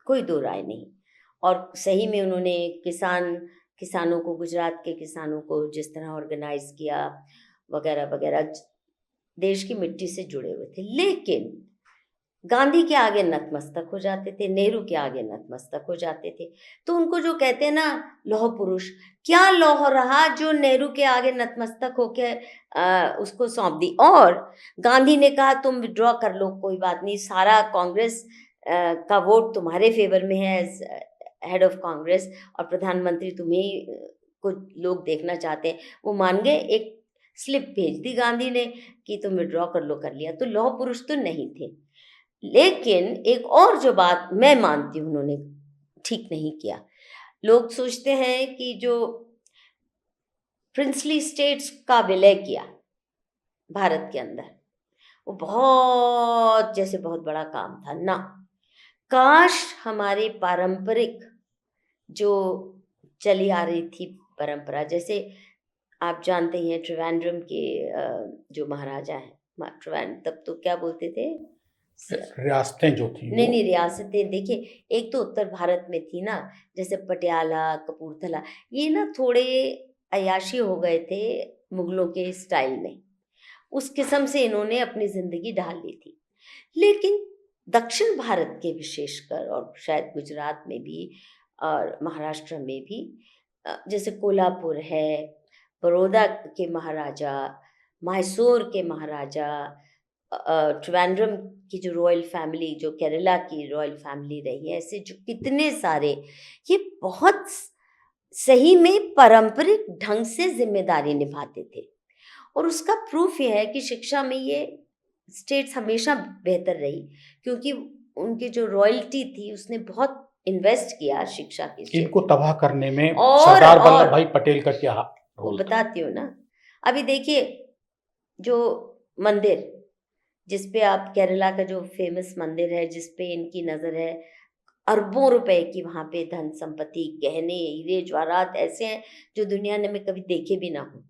कोई दो राय नहीं। और सही में उन्होंने किसानों को, गुजरात के किसानों को जिस तरह ऑर्गेनाइज किया वगैरह वगैरह, देश की मिट्टी से जुड़े हुए थे। लेकिन गांधी के आगे नतमस्तक हो जाते थे, नेहरू के आगे नतमस्तक हो जाते थे। तो उनको जो कहते हैं ना लौह पुरुष, क्या लौह रहा जो नेहरू के आगे नतमस्तक होके उसको सौंप दी। और गांधी ने कहा तुम विड्रॉ कर लो, कोई बात नहीं, सारा कांग्रेस का वोट तुम्हारे फेवर में है एज हेड ऑफ कांग्रेस, और प्रधानमंत्री तुम्हें को लोग देखना चाहते हैं। वो मान गए, एक स्लिप भेज दी गांधी ने कि तुम विड्रॉ कर लो, कर लिया। तो लौह पुरुष तो नहीं थे। लेकिन एक और जो बात मैं मानती हूँ उन्होंने ठीक नहीं किया, लोग सोचते हैं कि जो प्रिंसली स्टेट्स का विलय किया भारत के अंदर, वो बहुत जैसे बहुत बड़ा काम था ना। काश हमारे पारंपरिक जो चली आ रही थी परंपरा, जैसे आप जानते हैं त्रिवेंद्रम के जो महाराजा हैं, तब तो क्या बोलते थे, रियासतें जो थी, नहीं रियासतें, देखिए एक तो उत्तर भारत में थी ना, जैसे पटियाला, कपूरथला, ये ना थोड़े अयाशी हो गए थे मुगलों के स्टाइल में, उस किस्म से इन्होंने अपनी ज़िंदगी ढाल ली थी। लेकिन दक्षिण भारत के विशेषकर, और शायद गुजरात में भी और महाराष्ट्र में भी, जैसे कोल्हापुर है, बड़ौदा के महाराजा, मैसूर के महाराजा, त्रिवेंद्रम की जो रॉयल फैमिली, जो केरला की रॉयल फैमिली रही है, ऐसे जो कितने सारे, ये बहुत सही में पारंपरिक ढंग से जिम्मेदारी निभाते थे। और उसका प्रूफ ये है कि शिक्षा में ये स्टेट्स हमेशा बेहतर रही, क्योंकि उनकी जो रॉयल्टी थी उसने बहुत इन्वेस्ट किया शिक्षा के क्षेत्र। इनको तबाह करने में सरदार वल्लभ भाई पटेल का क्या रोल? बताती हूँ ना। अभी देखिए, जो मंदिर जिसपे आप, केरला का जो फेमस मंदिर है जिसपे इनकी नज़र है, अरबों रुपए की वहाँ पे धन संपत्ति, गहने, हीरे जवाहरात ऐसे हैं जो दुनिया ने में कभी देखे भी ना हो।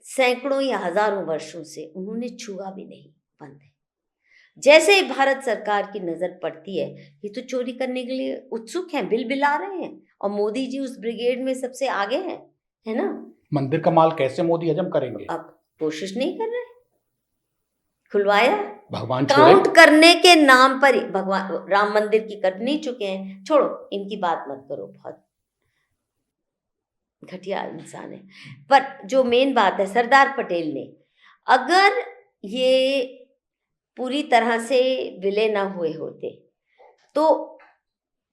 सैकड़ों या हजारों वर्षों से उन्होंने छुआ भी नहीं, बंद है। जैसे ही भारत सरकार की नज़र पड़ती है, ये तो चोरी करने के लिए उत्सुक हैं, बिल बिला रहे हैं, और मोदी जी उस ब्रिगेड में सबसे आगे हैं, है ना। मंदिर का माल कैसे मोदी हजम करेंगे? अब कोशिश नहीं कर रहे, खुलवाया, भगवान काउंट करने के नाम पर भगवान राम मंदिर की कर नहीं चुके हैं। छोड़ो, इनकी बात मत करो, बहुत घटिया इंसान है। पर जो मेन बात है, सरदार पटेल ने, अगर ये पूरी तरह से विलय ना हुए होते तो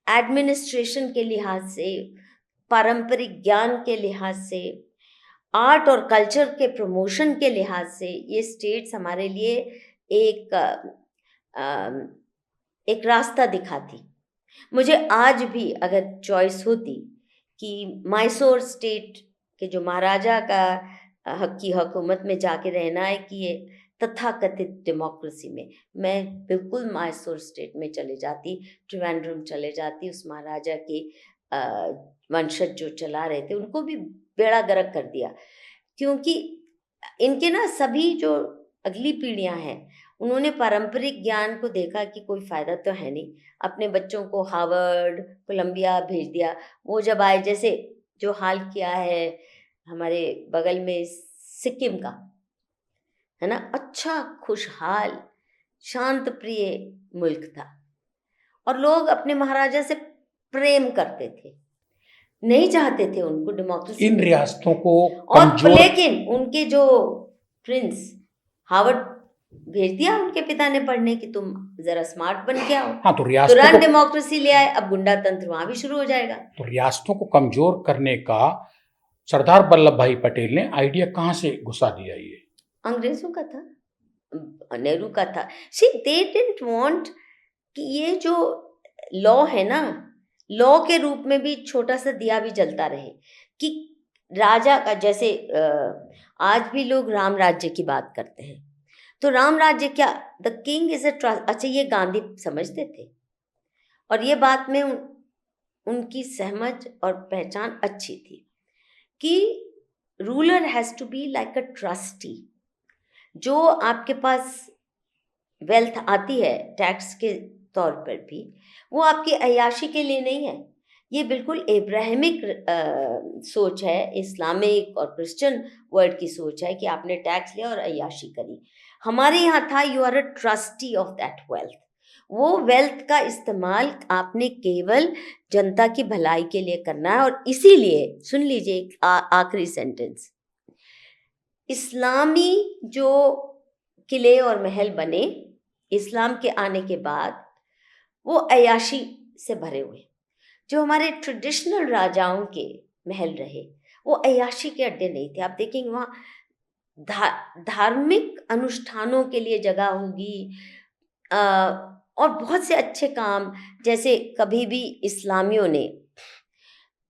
एडमिनिस्ट्रेशन के लिहाज से, पारंपरिक ज्ञान के लिहाज से, आर्ट और कल्चर के प्रमोशन के लिहाज से ये स्टेट्स हमारे लिए एक एक रास्ता दिखाती। मुझे आज भी अगर चॉइस होती कि मैसूर स्टेट के जो महाराजा का हक की हुकूमत में जाके रहना है कि ये तथाकथित डेमोक्रेसी में, मैं बिल्कुल मैसूर स्टेट में चले जाती, त्रिवेंद्रम चले जाती। उस महाराजा के वंशज जो चला रहे थे उनको भी बेड़ा गर्क कर दिया, क्योंकि इनके ना सभी जो अगली पीढ़ियां हैं उन्होंने पारंपरिक ज्ञान को देखा कि कोई फ़ायदा तो है नहीं, अपने बच्चों को हार्वर्ड कोलंबिया भेज दिया। वो जब आए, जैसे जो हाल किया है हमारे बगल में सिक्किम का, है ना, अच्छा खुशहाल शांत प्रिय मुल्क था और लोग अपने महाराजा से प्रेम करते थे, नहीं चाहते थे उनको डेमोक्रेसी इन मिले। रियासतों को और कमजोर, लेकिन उनके जो प्रिंस हार्वर्ड भेज दिया उनके पिता ने पढ़ने की, तुम जरा स्मार्ट बन के आओ, हाँ, तो रियासतों तुरंत को, डेमोक्रेसी ले आए। अब गुंडा तंत्र वहां भी शुरू हो जाएगा। तो रियासतों को कमजोर करने का सरदार वल्लभ भाई पटेल ने आइडिया कहाँ से घुसा दिया? ये अंग्रेजों का था, नेहरू का था। सी दे डिडंट वांट कि ये जो लॉ है ना, लॉ के रूप में भी छोटा सा दिया भी जलता रहे कि राजा का, जैसे आज भी लोग राम राज्य की बात करते हैं, तो राम राज्य क्या, the king is a trust. अच्छा, ये गांधी समझते थे और ये बात में उनकी समझ और पहचान अच्छी थी कि ruler has to be like a trustee. जो आपके पास वेल्थ आती है टैक्स के तौर पर भी, वो आपकी अय्याशी के लिए नहीं है। ये बिल्कुल एब्राहमिक सोच है, इस्लामिक और क्रिश्चियन वर्ल्ड की सोच है कि आपने टैक्स लिया और अय्याशी करी। हमारे यहाँ था you are a trustee of that wealth. वो वेल्थ का इस्तेमाल आपने केवल जनता की भलाई के लिए करना है। और इसीलिए सुन लीजिए एक आखिरी सेंटेंस, इस्लामी जो किले और महल बने इस्लाम के आने के बाद, वो अय्याशी से भरे हुए। जो हमारे ट्रेडिशनल राजाओं के महल रहे वो अय्याशी के अड्डे नहीं थे। आप देखेंगे वहाँ धार्मिक अनुष्ठानों के लिए जगह होगी और बहुत से अच्छे काम, जैसे कभी भी इस्लामियों ने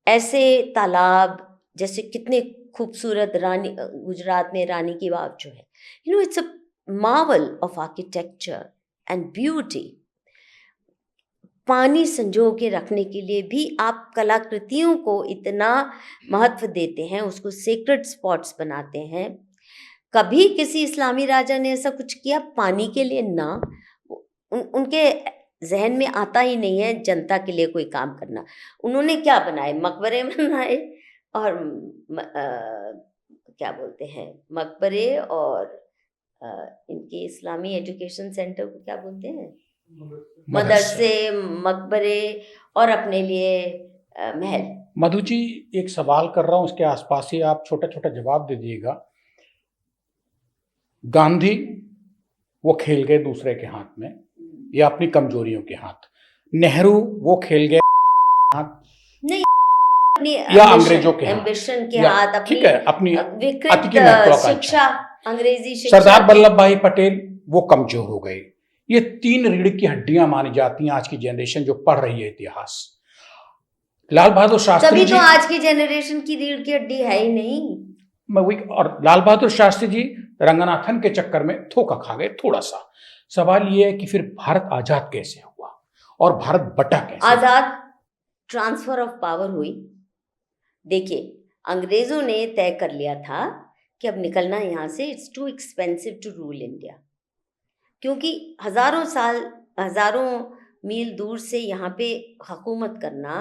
ऐसे तालाब, जैसे कितने खूबसूरत रानी, गुजरात में रानी की वाव जो है, you know it's a Marvel of architecture and beauty. पानी संजो के रखने के लिए भी आप कलाकृतियों को इतना महत्व देते हैं, उसको सेक्रेड स्पॉट्स बनाते हैं। कभी किसी इस्लामी राजा ने ऐसा कुछ किया पानी के लिए? ना, उनके जहन में आता ही नहीं है जनता के लिए कोई काम करना। उन्होंने क्या बनाए? मकबरे बनाए और क्या बोलते हैं, मकबरे और इनके इस्लामी एजुकेशन सेंटर को क्या बोलते हैं, मदरसे, मकबरे, और अपने लिए महल। मधु जी, एक सवाल कर रहा हूं, उसके आसपास ही आप छोटा छोटा जवाब दे दीजिएगा। गांधी वो खेल गए दूसरे के हाथ में या अपनी कमजोरियों के हाथ? नेहरू वो खेल गए हाथ नहीं, अपनी या अंग्रेजों के हाथ? एम्बिशन के हाथ, ठीक है, अपनी विकृत शिक्षा, अंग्रेजी शिक्षा। सरदार वल्लभ भाई पटेल वो कमजोर हो गए। ये तीन रीढ़ की हड्डियां मानी जाती हैं आज की जनरेशन जो पढ़ रही है इतिहास। लाल बहादुर शास्त्री तभी जी, तो आज की जनरेशन की रीढ़ की हड्डी है ही नहीं। और लाल बहादुर शास्त्री जी रंगनाथन के चक्कर में धोखा खा गए थोड़ा सा। सवाल ये है कि फिर भारत आजाद कैसे हुआ और भारत बटा कैसे? आजाद ट्रांसफर ऑफ पावर हुई। देखिए, अंग्रेजों ने तय कर लिया था कि अब निकलना यहाँ से, it's too expensive to rule India, क्योंकि हजारों मील दूर से यहाँ पे हुकूमत करना,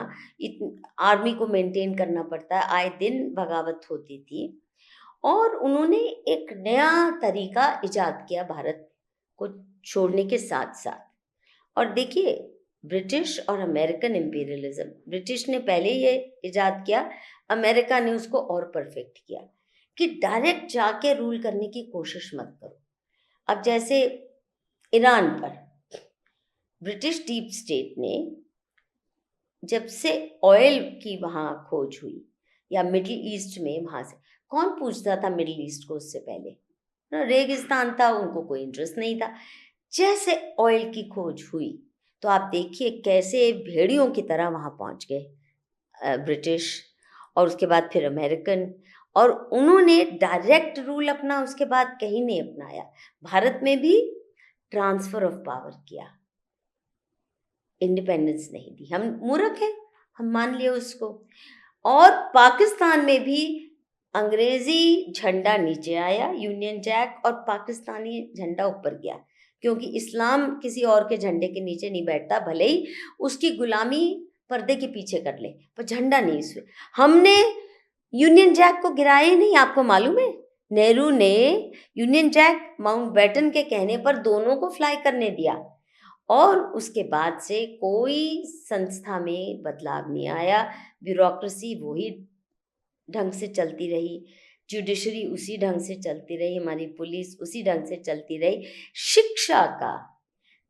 आर्मी को मेंटेन करना पड़ता है, आए दिन बगावत होती थी। और उन्होंने एक नया तरीका इजाद किया भारत को छोड़ने के साथ साथ। और देखिए, ब्रिटिश और अमेरिकन इम्पीरियलिज्म, ब्रिटिश ने पहले ये इजाद किया, अमेरिका ने उसको और परफेक्ट किया कि डायरेक्ट जाके रूल करने की कोशिश मत करो। अब जैसे ईरान पर ब्रिटिश डीप स्टेट ने जब से ऑयल की वहाँ खोज हुई या मिडिल ईस्ट में, वहाँ से कौन पूछता था मिडिल ईस्ट को उससे पहले ना, रेगिस्तान था, उनको कोई इंटरेस्ट नहीं था। जैसे ऑयल की खोज हुई तो आप देखिए कैसे भेड़ियों की तरह वहाँ पहुँच गए ब्रिटिश, और उसके बाद फिर अमेरिकन, और उन्होंने डायरेक्ट रूल अपना उसके बाद कहीं नहीं अपनाया। भारत में भी ट्रांसफर ऑफ पावर किया, इंडिपेंडेंस नहीं दी। हम मूर्ख हैं, हम मान लिए उसको। और पाकिस्तान में भी अंग्रेजी झंडा नीचे आया, यूनियन जैक, और पाकिस्तानी झंडा ऊपर गया, क्योंकि इस्लाम किसी और के झंडे के नीचे नहीं बैठता, भले ही उसकी गुलामी पर्दे के पीछे कर ले, पर झंडा नहीं। इसमें हमने यूनियन जैक को गिराया ही नहीं, आपको मालूम है। नेहरू ने यूनियन जैक माउंटबेटन के कहने पर दोनों को फ्लाई करने दिया, और उसके बाद से कोई संस्था में बदलाव नहीं आया। ब्यूरोक्रेसी वही ढंग से चलती रही, जुडिशरी उसी ढंग से चलती रही, हमारी पुलिस उसी ढंग से चलती रही। शिक्षा का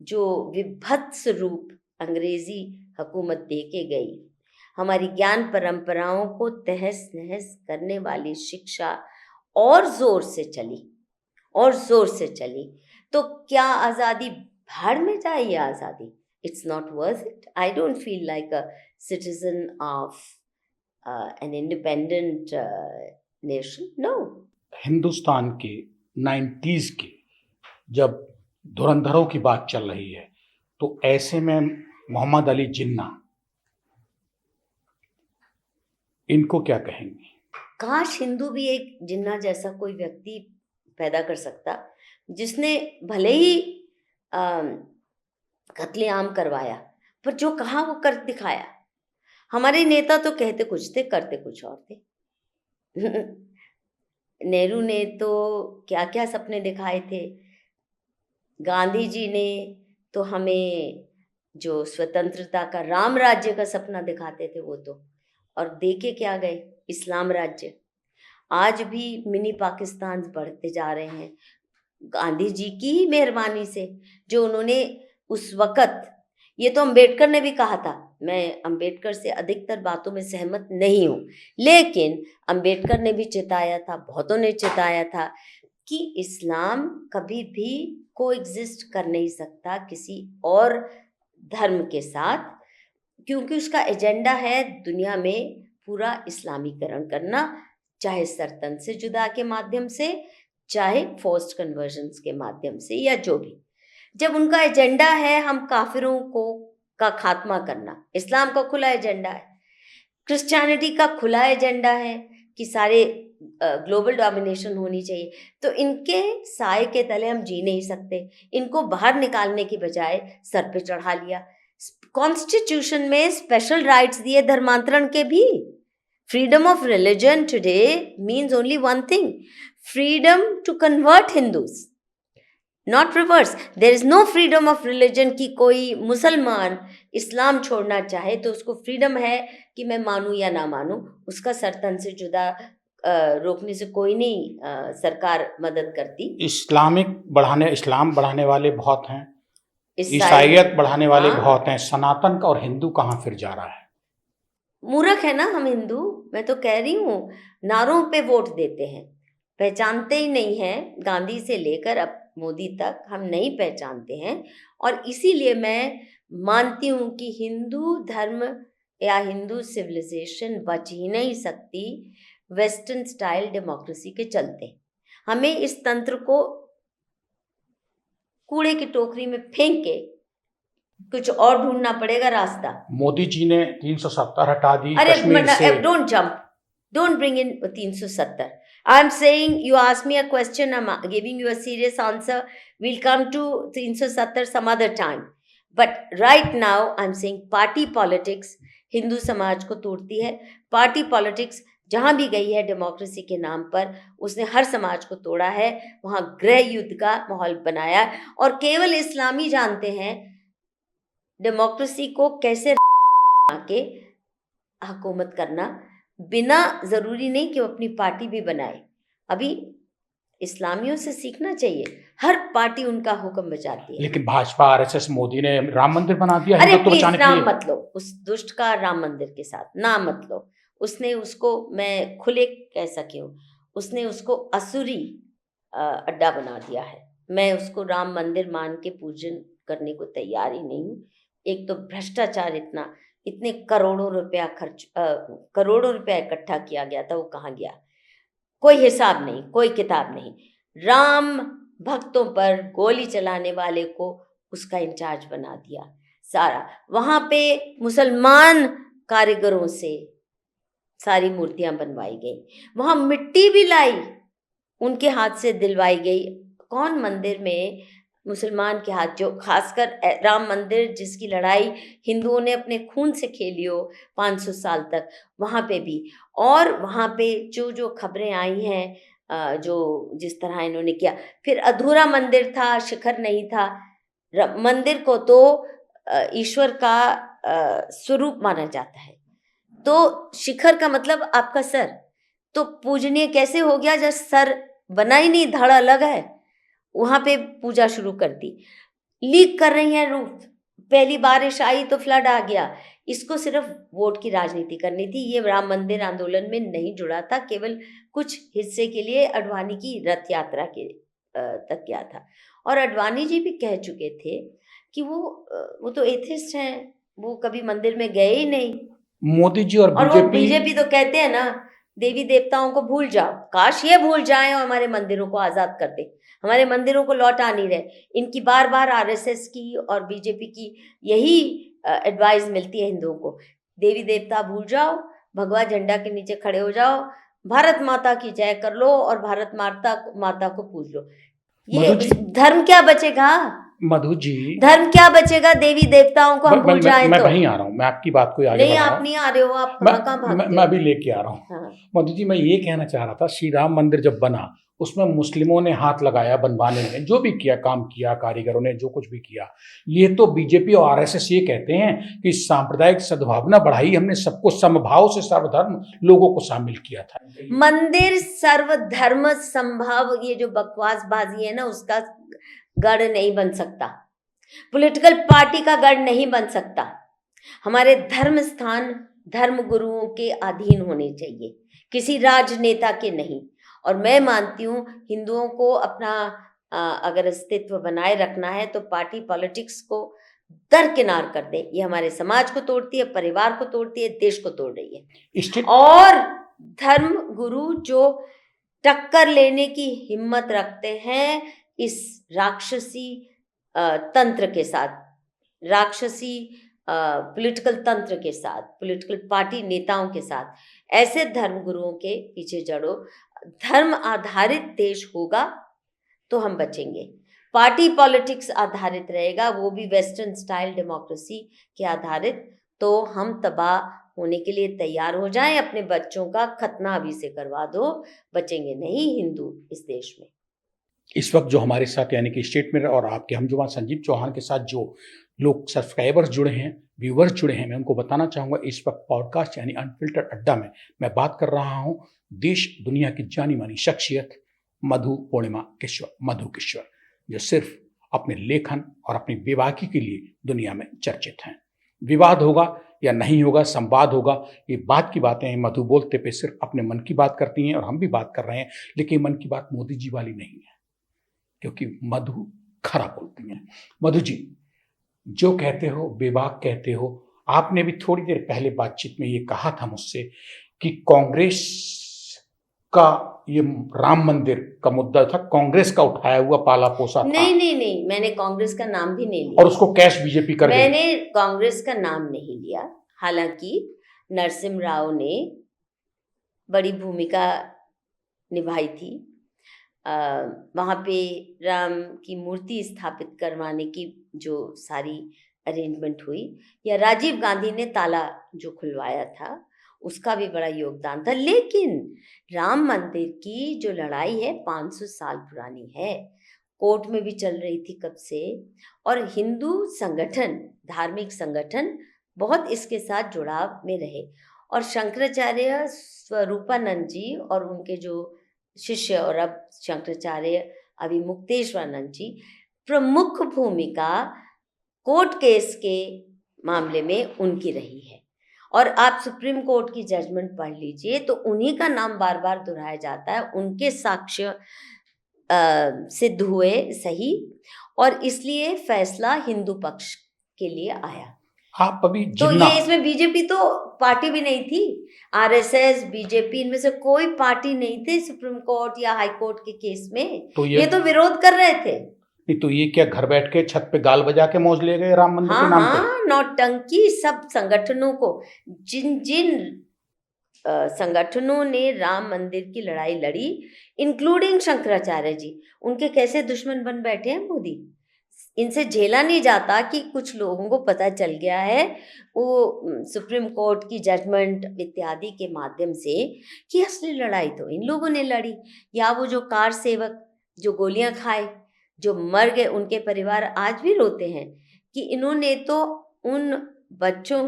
जो विभत्स रूप अंग्रेजी हुकूमत दे के गई, हमारी ज्ञान परंपराओं को तहस नहस करने वाली शिक्षा और ज़ोर से चली, और ज़ोर से चली। तो क्या आज़ादी भाड़ में जाए? ये आज़ादी, it's not worth it. I don't feel like a citizen of an independent nation, no. Hindustan के 90s के जब धुरंधरों की बात चल रही है, तो ऐसे में मोहम्मद अली जिन्ना, इनको क्या कहेंगे? काश हिंदू भी एक जिन्ना जैसा कोई व्यक्ति पैदा कर सकता, जिसने भले ही कत्लेआम करवाया, पर जो कहा वो कर दिखाया। हमारे नेता तो कहते कुछ थे, करते कुछ और थे। नेहरू ने तो क्या क्या सपने दिखाए थे, गांधी जी ने तो हमें जो स्वतंत्रता का राम राज्य का सपना दिखाते थे वो तो, और देके क्या गए, इस्लाम राज्य। आज भी मिनी पाकिस्तान बढ़ते जा रहे हैं गांधी जी की ही मेहरबानी से, जो उन्होंने उस वक़्त, ये तो अंबेडकर ने भी कहा था, मैं अंबेडकर से अधिकतर बातों में सहमत नहीं हूँ, लेकिन अंबेडकर ने भी चिताया था, बहुतों ने चिताया था कि इस्लाम कभी भी कोएग्जिस्ट कर नहीं सकता किसी और धर्म के साथ, क्योंकि उसका एजेंडा है दुनिया में पूरा इस्लामीकरण करना, चाहे सरतन से जुदा के माध्यम से, चाहे फोर्स्ड कन्वर्जन्स के माध्यम से, या जो भी। जब उनका एजेंडा है हम काफिरों को का खात्मा करना, इस्लाम का खुला एजेंडा है, क्रिश्चियनिटी का खुला एजेंडा है कि सारे ग्लोबल डोमिनेशन होनी चाहिए, तो इनके साए के तले हम जी नहीं सकते। इनको बाहर निकालने की बजाय सर पे चढ़ा लिया। कॉन्स्टिट्यूशन में स्पेशल राइट्स दिए धर्मांतरण के भी। Freedom of religion today means only one thing, freedom to convert Hindus, not reverse. There is no freedom of religion कि कोई मुसलमान इस्लाम छोड़ना चाहे तो उसको फ्रीडम है कि मैं मानूं या ना मानूं, उसका सरतन से जुदा रोकने से कोई नहीं सरकार मदद करती। इस्लाम बढ़ाने वाले बहुत हैं, ईसाई ईसाइयत बढ़ाने वाले हाँ, बहुत हैं, सनातन का और हिंदू कहाँ फिर जा रहा है? मूर्ख है ना हम हिंदू। मैं तो कह रही हूँ, नारों पे वोट देते हैं, पहचानते ही नहीं हैं। गांधी से लेकर अब मोदी तक हम नहीं पहचानते हैं, और इसीलिए मैं मानती हूँ कि हिंदू धर्म या हिंदू सिविलाइजेशन बच ही नहीं सकती वेस्टर्न स्टाइल डेमोक्रेसी के चलते। हमें इस तंत्र को कूड़े की टोकरी में फेंक के कुछ और ढूंढना पड़ेगा रास्ता। मोदी जी ने 370 हटा दी अरे कश्मीर से। Don't jump, don't bring in 370. I'm saying you ask me a question, I'm giving you a serious answer. We'll come to 370 some other time. But right now I'm saying party politics Hindu समाज को तोड़ती है। Party politics जहाँ भी गई है democracy के नाम पर, उसने हर समाज को तोड़ा है, वहाँ गृह युद्ध का माहौल बनाया है, और केवल इस्लामी जानते हैं डेमोक्रेसी को कैसे के हुकूमत करना, बिना ज़रूरी नहीं कि वो अपनी पार्टी भी बनाए। अभी इस्लामियों से सीखना चाहिए, हर पार्टी उनका हुक्म बचाती है। लेकिन भाजपा, आरएसएस, मोदी ने राम मंदिर बना दिया अरे हिंदुत्व प्लीज बचाने के नाम लिए। मत लो उस दुष्ट का, राम मंदिर के साथ नाम मत लो। उसने उसको, मैं खुले कह सकी हूँ, उसने उसको असुरी अड्डा बना दिया है। मैं उसको राम मंदिर मान के पूजन करने को तैयार ही नहीं हूँ। एक तो भ्रष्टाचार इतना, इतने करोड़ों रुपया करोड़ों रुपया इकट्ठा किया गया था, वो कहाँ गया? कोई हिसाब नहीं, कोई किताब नहीं। राम भक्तों पर गोली चलाने वाले को उसका इंचार्ज बना दिया सारा। वहां पे मुसलमान कारीगरों से सारी मूर्तियां बनवाई गई, वहां मिट्टी भी लाई, उनके हाथ से दिलवाई गई। कौन मंदिर में मुसलमान के हाथ, जो खासकर राम मंदिर जिसकी लड़ाई हिंदुओं ने अपने खून से खेली हो 500 साल तक, वहाँ पे भी। और वहाँ पे जो जो खबरें आई हैं, जो जिस तरह इन्होंने किया, फिर अधूरा मंदिर था, शिखर नहीं था। मंदिर को तो ईश्वर का स्वरूप माना जाता है, तो शिखर का मतलब आपका सर, तो पूजनीय कैसे हो गया जब सर बना ही नहीं, धड़ अलग है। वहां पे पूजा शुरू कर दी, लीक कर रही हैं रूफ। पहली बारिश आई तो फ्लड आ गया। इसको सिर्फ वोट की राजनीति करनी थी। ये राम मंदिर आंदोलन में नहीं जुड़ा था, केवल कुछ हिस्से के लिए अडवाणी की रथ यात्रा के तक गया था। और अडवाणी जी भी कह चुके थे कि वो तो एथिस्ट हैं, वो कभी मंदिर में गए ही नहीं। मोदी जी और और वो बीजेपी बीजेपी तो कहते हैं ना, देवी देवताओं को भूल जाओ। काश ये भूल जाएं और हमारे मंदिरों को आजाद कर दे, हमारे मंदिरों को लौटा नहीं रहे। इनकी बार बार आरएसएस की और बीजेपी की यही एडवाइस मिलती है हिंदुओं को, देवी देवता भूल जाओ, भगवा झंडा के नीचे खड़े हो जाओ, भारत माता की जय कर लो और भारत माता को पूज लो। ये मधु जी, धर्म क्या बचेगा? मधु जी, धर्म क्या बचेगा देवी देवताओं को हम भूल जाएं मैं तो? वहीं आ रहा हूँ, मैं आपकी बात को आगे नहीं, बढ़ा रहा आप हूँ। नहीं आ रहे हो, आप मैं कहाँ कहाँ भागते मैं हो। भी लेके आ रहा हूँ। हाँ, मधु जी, मैं ये कहना चाह रहा था, श्री राम मंदिर जब बना उसमें मुस्लिमों ने हाथ लगाया बनवाने में, जो भी किया, काम किया, कारीगरों ने जो कुछ भी किया। ये तो बीजेपी और आरएसएस ये कहते हैं कि सांप्रदायिक सद्भावना बढ़ाई हमने, सबको समभाव से सर्वधर्म लोगों को शामिल किया था। मंदिर सर्वधर्म संभाव, ये जो बकवासबाजी है ना, उसका गढ़ नहीं बन सकता, पॉलिटिकल पार्टी का गढ़ नहीं बन सकता। हमारे धर्म स्थान धर्म गुरुओं के अधीन होने चाहिए, किसी राजनेता के नहीं। और मैं मानती हूँ हिंदुओं को अपना अगर अस्तित्व बनाए रखना है तो पार्टी पॉलिटिक्स को दरकिनार कर दे। ये हमारे समाज को तोड़ती है, परिवार को तोड़ती है, देश को तोड़ रही है। और धर्म गुरु जो टक्कर लेने की हिम्मत रखते हैं इस राक्षसी तंत्र के साथ, राक्षसी पॉलिटिकल तंत्र के साथ, पॉलिटिकल पार्टी नेताओं के साथ, ऐसे धर्म गुरुओं के पीछे जड़ो। धर्म आधारित देश होगा तो हम बचेंगे। पार्टी पॉलिटिक्स आधारित रहेगा, वो भी वेस्टर्न स्टाइल डेमोक्रेसी के आधारित, तो हम तबाह होने के लिए तैयार हो जाएं। अपने बच्चों का खतना अभी से करवा दो, बचेंगे नहीं हिंदू इस देश में। इस वक्त जो हमारे साथ यानी कि स्टेट में और आपके हमजुमा संजीव चौहान के साथ जो लोग सब्सक्राइबर्स जुड़े हैं, व्यूवर्स जुड़े हैं, मैं उनको बताना चाहूँगा, इस वक्त पॉडकास्ट यानी अनफिल्टर्ड अड्डा में मैं बात कर रहा हूँ देश दुनिया की जानी मानी शख्सियत मधु पूर्णिमा किश्वर, मधु किश्वर, जो सिर्फ अपने लेखन और अपनी बेबाकी के लिए दुनिया में चर्चित हैं। विवाद होगा या नहीं होगा, संवाद होगा, ये बात की बातें हैं। मधु बोलते पे सिर्फ अपने मन की बात करती हैं और हम भी बात कर रहे हैं, लेकिन मन की बात मोदी जी वाली नहीं है, क्योंकि मधु खरा बोलती हैं। मधु जी, जो कहते हो बेबाक कहते हो। आपने भी थोड़ी देर पहले बातचीत में ये कहा था मुझसे कि कांग्रेस का ये राम मंदिर का मुद्दा था, कांग्रेस का उठाया हुआ पाला पोसा था। नहीं, मैंने कांग्रेस का नाम भी नहीं लिया और उसको कैश बीजेपी कर गई। मैंने कांग्रेस का नाम नहीं लिया। हालांकि नरसिम्हा राव ने बड़ी भूमिका निभाई थी। वहाँ पे राम की मूर्ति स्थापित करवाने की जो सारी अरेंजमेंट हुई, या राजीव गांधी ने ताला जो खुलवाया था, उसका भी बड़ा योगदान था। लेकिन राम मंदिर की जो लड़ाई है 500 साल पुरानी है, कोर्ट में भी चल रही थी कब से, और हिंदू संगठन, धार्मिक संगठन बहुत इसके साथ जुड़ाव में रहे। और शंकराचार्य स्वरूपानंद जी और उनके जो शिष्य और अब शंकराचार्य अभी मुक्तेश्वरानंद जी प्रमुख भूमिका कोर्ट केस के मामले में उनकी रही है। और आप सुप्रीम कोर्ट की जजमेंट पढ़ लीजिए तो उन्हीं का नाम बार बार दोहराया जाता है, उनके साक्ष्य सिद्ध हुए सही, और इसलिए फैसला हिंदू पक्ष के लिए आया। आप अभी तो जिन्ना ये इसमें बीजेपी तो पार्टी भी नहीं थी, आरएसएस बीजेपी इनमें से कोई पार्टी नहीं थे सुप्रीम कोर्ट या हाई कोर्ट के केस में, तो ये तो विरोध कर रहे थे। नहीं तो ये क्या घर बैठ के छत पे गाल बजा के मौज ले गए राम मंदिर के हाँ नाम पे? हाँ, नौटंकी सब संगठनों को, जिन जिन संगठनों ने राम मंदिर की लड़ाई लड़ी, इंक्लूडिंग शंकराचार्य जी, उनके कैसे दुश्मन बन बैठे हैं मोदी। इनसे झेला नहीं जाता कि कुछ लोगों को पता चल गया है वो सुप्रीम कोर्ट की जजमेंट इत्यादि के माध्यम से कि असली लड़ाई तो इन लोगों ने लड़ी। या वो जो कार सेवक जो गोलियां खाए, जो मर गए, उनके परिवार आज भी रोते हैं कि इन्होंने तो उन बच्चों